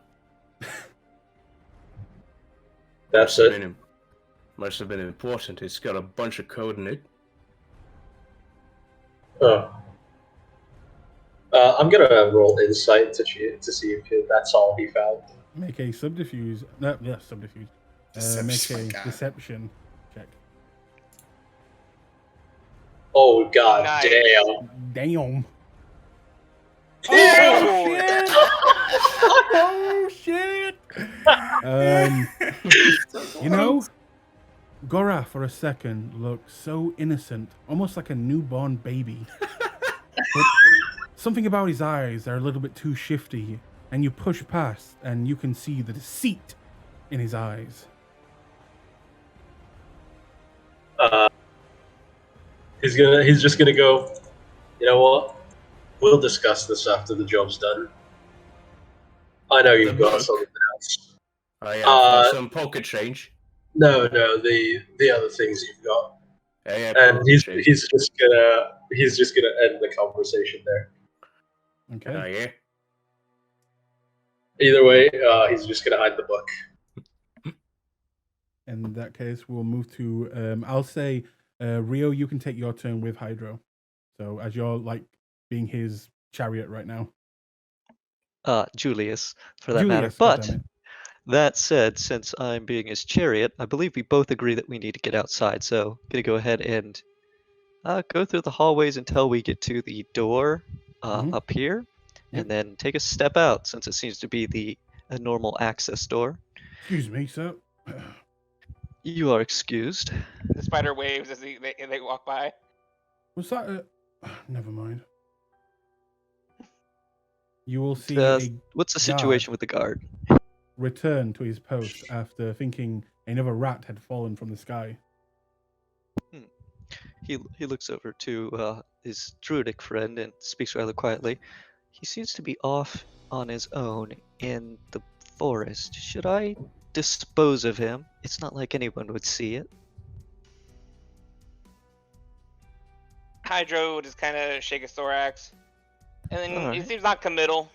That's it. Must have been important. It's got a bunch of code in it. Oh. I'm gonna roll insight to see if that's all he found. Make a subterfuge. No, yeah, subterfuge. Make My a God. deception check. Oh god Nice. damn! Damn. Oh, Oh shit! You know, Gorath for a second looked so innocent, almost like a newborn baby. But something about his eyes are a little bit too shifty, and you push past, and you can see the deceit in his eyes. He's just gonna go. You know what? We'll discuss this after the job's done. I know you've The got book? something else. I found some pocket change. No, the other things you've got. Yeah, And pocket he's change. just gonna end the conversation there. Okay. Yeah. Either way, he's just gonna hide the book. In that case, we'll move to. I'll say, Rio, you can take your turn with Hydro. So as you're like being his chariot right now. Julius, for that matter. Julius, But goddammit. that said, since I'm being his chariot, I believe we both agree that we need to get outside. So, gonna go ahead and go through the hallways until we get to the door Mhm. up here, Yep. and then take a step out since it seems to be a normal access door. Excuse me, sir. You are excused. The spider waves as they walk by. Was that a... Never mind. You will see What's the guard situation with the guard? return to his post after thinking another rat had fallen from the sky. He looks over to his druidic friend and speaks rather quietly. He seems to be off on his own in the forest. Should I dispose of him? It's not like anyone would see it. Hydro will just kind of shake his thorax, and then he Alright. seems not committal.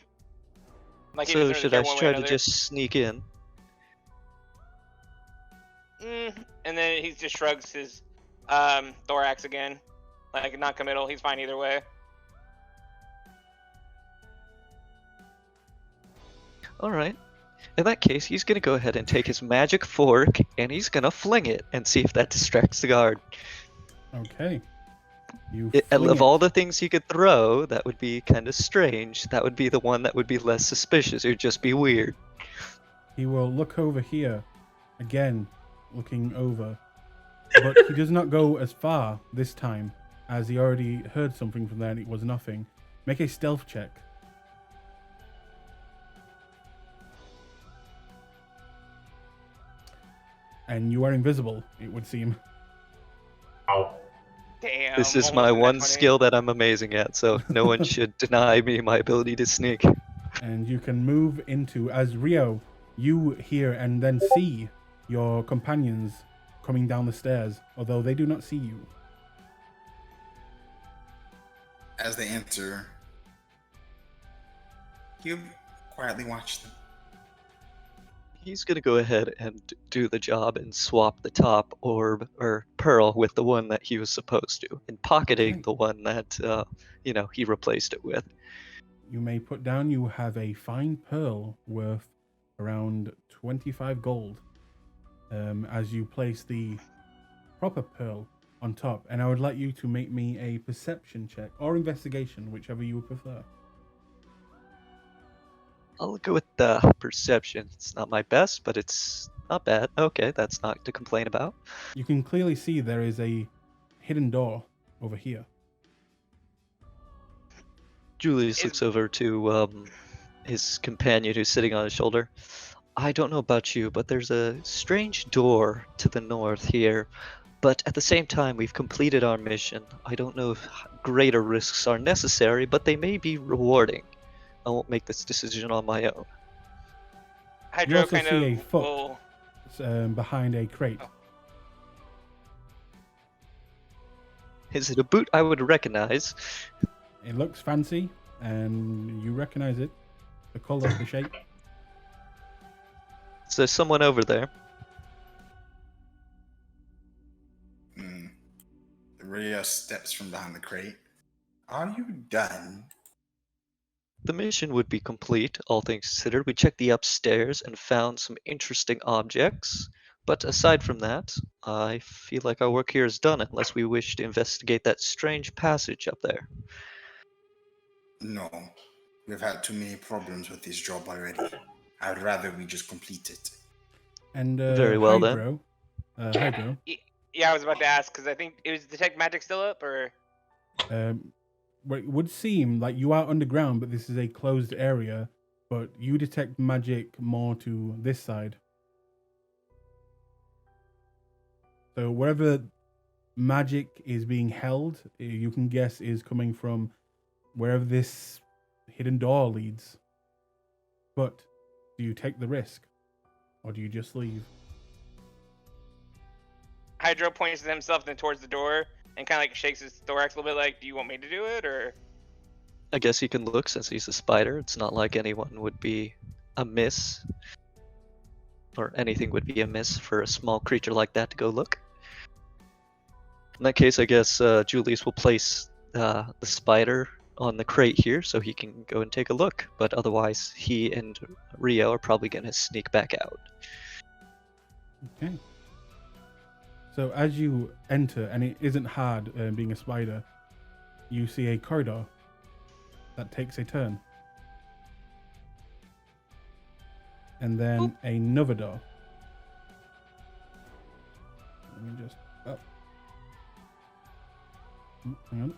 Like he So doesn't really should care I one way or try to another. just sneak in? and then he just shrugs his thorax again, like non-committal. He's fine either way. All right. In that case, he's gonna go ahead and take his magic fork and he's gonna fling it and see if that distracts the guard. Okay. You Of fling all it. the things he could throw, that would be kind of strange. That would be the one that would be less suspicious. It would just be weird. He will look over here, again, looking over. But he does not go as far this time, as he already heard something from there and it was nothing. Make a stealth check. And you are invisible, it would seem. Ow. Damn. This is almost my a nat one 20. skill that I'm amazing at, so no one should deny me my ability to sneak. And you can move into, as Rio, you hear and then see your companions coming down the stairs, although they do not see you. As they enter, you quietly watch them. He's gonna go ahead and do the job and swap the top orb or pearl with the one that he was supposed to, and pocketing Okay. the one that he replaced it with. You may put down you have a fine pearl worth around 25 gold as you place the proper pearl on top. And I would like you to make me a perception check or investigation, whichever you would prefer. I'll go with the perception. It's not my best, but it's not bad. Okay, that's not to complain about. You can clearly see there is a hidden door over here. Julius looks over to his companion who's sitting on his shoulder. I don't know about you, but there's a strange door to the north here. But at the same time, we've completed our mission. I don't know if greater risks are necessary, but they may be rewarding. I won't make this decision on my own. You Hydro also kind see a of foot will. behind a crate. Oh. Is it a boot I would recognize? It looks fancy, and you recognize it. The color, the shape. Is there someone over there? Rhea steps from behind the crate. Are you done? The mission would be complete, all things considered. We checked the upstairs and found some interesting objects. But aside from that, I feel like our work here is done unless we wish to investigate that strange passage up there. No. We've had too many problems with this job already. I'd rather we just complete it. And Very well, then. Hydro. Yeah, I was about to ask because I think it was detect magic still up, or Well, it would seem like you are underground, but this is a closed area. But you detect magic more to this side. So wherever magic is being held, you can guess is coming from wherever this hidden door leads. But do you take the risk, or do you just leave? Hydro points to himself then towards the door and kind of like shakes his thorax a little bit, like, "Do you want me to do it, or?" I guess he can look since he's a spider. It's not like anyone would be amiss. Or anything would be amiss for a small creature like that to go look. In that case, I guess Julius will place the spider on the crate here so he can go and take a look. But otherwise, he and Rio are probably going to sneak back out. Okay. So as you enter, and it isn't hard being a spider, you see a corridor that takes a turn. And then another door. Let me just... Oh. Hang on.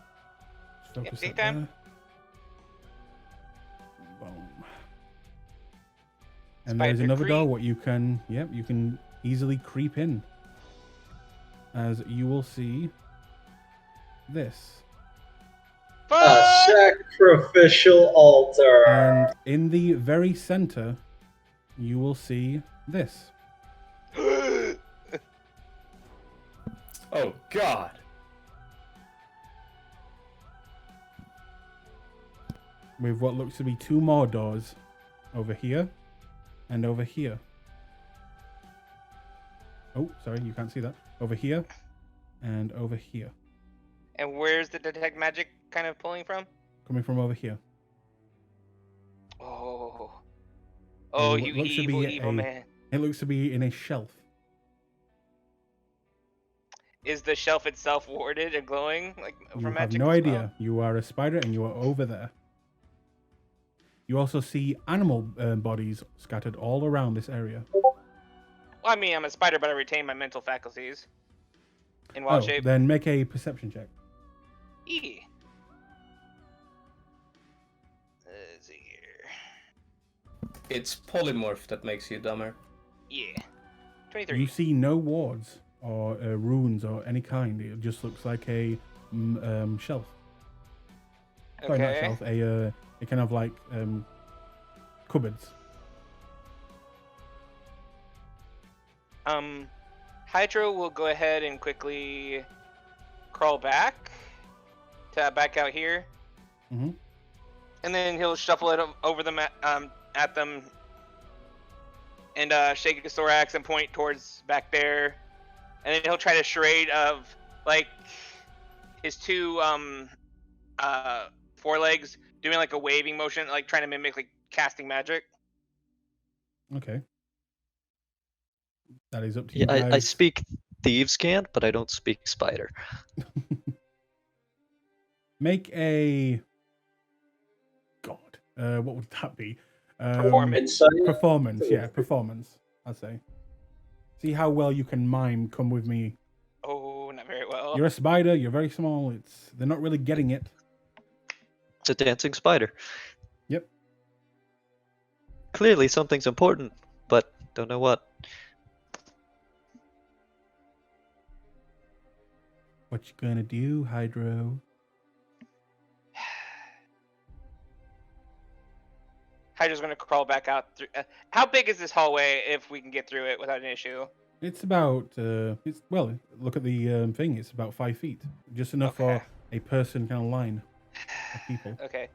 Just focus take that time. there. Boom. And there's Spider another door creep. what you can... Yep, you can easily creep in. As you will see this. A sacrificial altar. And in the very center, you will see this. Oh God! With what looks to be two more doors over here and over here. Oh, sorry, you can't see that. Over here, and over here. And where's the detect magic kind of pulling from? Coming from over here. Oh. It Oh, you looks to evil, be evil man. It looks to be in a shelf. Is the shelf itself warded and glowing like You from have magic no as idea. well? You are a spider and you are over there. You also see animal bodies scattered all around this area. Well, I mean, I'm a spider, but I retain my mental faculties. In wild shape. Then make a perception check. E. Let's see here. It's polymorph that makes you dumber. Yeah. 23. You see no wards or runes or any kind. It just looks like a shelf. Sorry, not Okay. shelf. A kind of like cupboards. Hydro will go ahead and quickly crawl back to back out here, Mm-hmm. and then he'll shuffle it over them at them, and shake his thorax and point towards back there, and then he'll try to charade of like his two forelegs doing like a waving motion, like trying to mimic like casting magic. Okay. That is up to you Yeah, guys. I speak thieves' cant, but I don't speak spider. Make a... God. What would that be? Performance. Performance, yeah. Performance, I'd say. See how well you can mime Come With Me. Oh, not very well. You're a spider. You're very small. They're not really getting it. It's a dancing spider. Yep. Clearly something's important, but don't know what. What you gonna do, Hydro? Hydra's gonna crawl back out through. How big is this hallway if we can get through it without an issue? It's about... look at the thing. It's about 5 feet. Just enough Okay. for a person kind of line of people. Okay.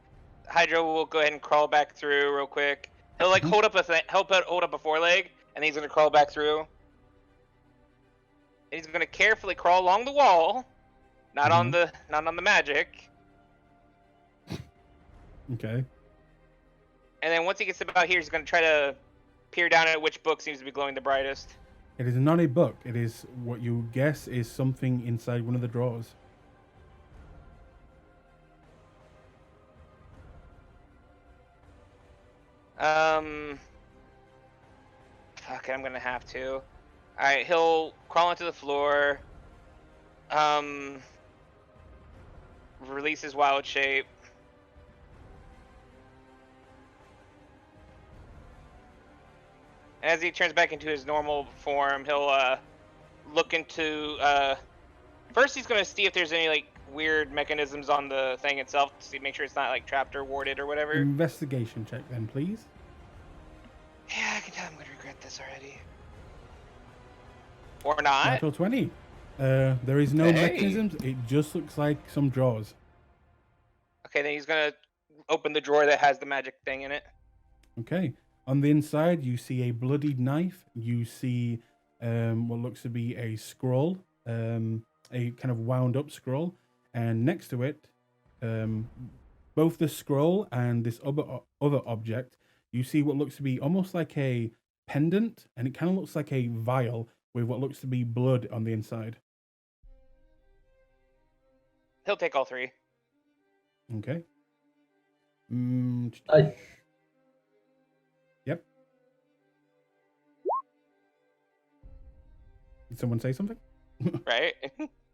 Hydra will go ahead and crawl back through real quick. He'll like Mhm. hold up a foreleg, and he's gonna crawl back through. And he's gonna carefully crawl along the wall, not on the magic. Okay. And then once he gets about here, he's gonna try to peer down at which book seems to be glowing the brightest. It is not a book. It is what you guess is something inside one of the drawers. Fuck it, I'm gonna have to. Alright, he'll crawl into the floor. Release his wild shape. As he turns back into his normal form, he'll look into. First, he's gonna see if there's any like weird mechanisms on the thing itself to see, make sure it's not like trapped or warded or whatever. Investigation check then, please. Yeah, I can tell I'm gonna regret this already. Or not. Natural 20. There is no Hey. mechanisms. It just looks like some drawers. Okay, then he's gonna open the drawer that has the magic thing in it. Okay. On the inside, you see a bloodied knife. You see what looks to be a scroll, a kind of wound up scroll. And next to it, both the scroll and this other object, you see what looks to be almost like a pendant. And it kind of looks like a vial with what looks to be blood on the inside. He'll take all three. Okay. I- Yep. Did someone say something? Right?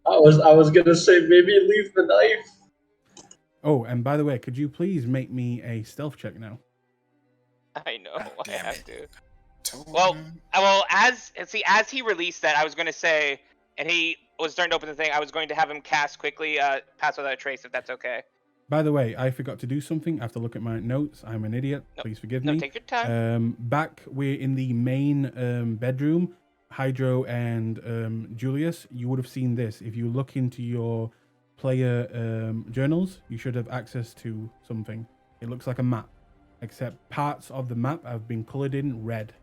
I was gonna say maybe leave the knife. Oh, and by the way, could you please make me a stealth check now? I know. Ah, I damn have it. to. Told Well, him. as he released that, I was going to say, and he was starting to open the thing, I was going to have him cast quickly, Pass Without a Trace, if that's okay. By the way, I forgot to do something. I have to look at my notes. I'm an idiot. No, Please forgive No, me. take your time. Back, we're in the main bedroom. Hydro and Julius, you would have seen this. If you look into your player journals, you should have access to something. It looks like a map, except parts of the map have been colored in red.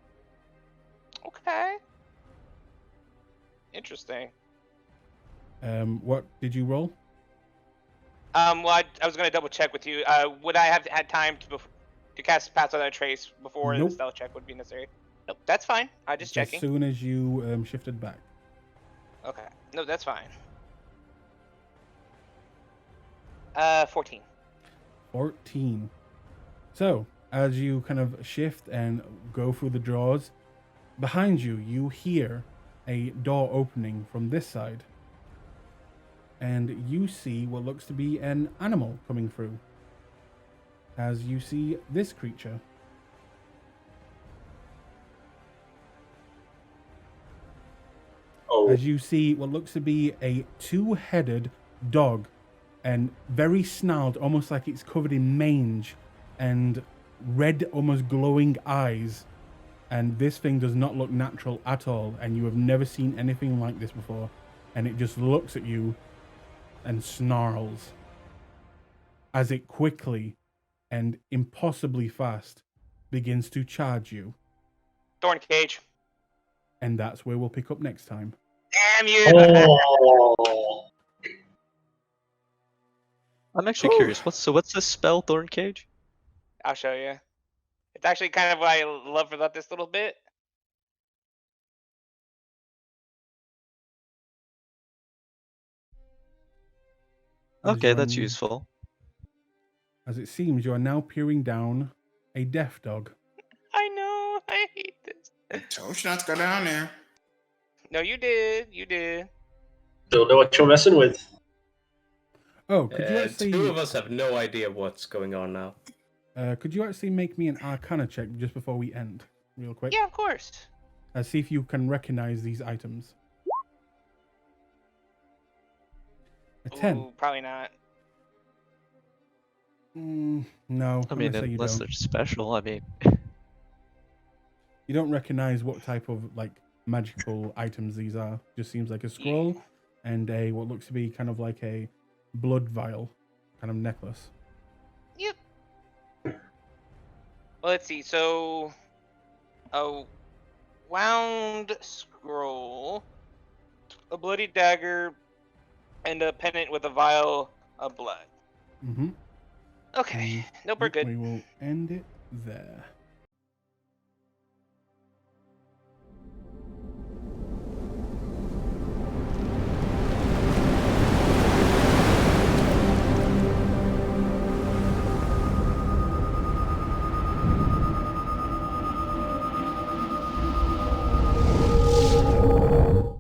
Okay. Interesting. What did you roll? Well, I was gonna double check with you. Would I have had time to cast Pass Without a Trace before Nope. the stealth check would be necessary? Nope, that's fine. I'm just It's checking. As soon as you shifted back. Okay. No, that's fine. 14. 14. So, as you kind of shift and go through the drawers, behind you, you hear a door opening from this side. And you see what looks to be an animal coming through. As you see this creature. Oh, As you see what looks to be a two-headed dog, and very snarled, almost like it's covered in mange, and red, almost glowing eyes. And this thing does not look natural at all, and you have never seen anything like this before. And it just looks at you and snarls as it quickly and impossibly fast begins to charge you. Thorn Cage. And that's where we'll pick up next time. Damn you! oh. I'm actually Whew. curious. What's this spell, Thorn Cage? I'll show you. It's actually kind of why I love about this little bit. As Okay, you are that's n- useful. As it seems, you are now peering down a deaf dog. I know. I hate this. Told you not to go down there. No, you did. You did. Don't know what you're messing with. Oh, could you actually Two of us have no idea what's going on now. could you actually make me an Arcana check just before we end, real quick? Yeah, of course. See if you can recognize these items. A 10. Ooh, probably not. No, I I'm mean, gonna say you unless don't. they're special. I mean, You don't recognize what type of like magical items these are. Just seems like a scroll and a what looks to be kind of like a blood vial kind of necklace. Yep. Well, let's see. So, a wound scroll, a bloody dagger, and a pendant with a vial of blood. Mm-hmm. Okay. Nope, we're good. We will end it there.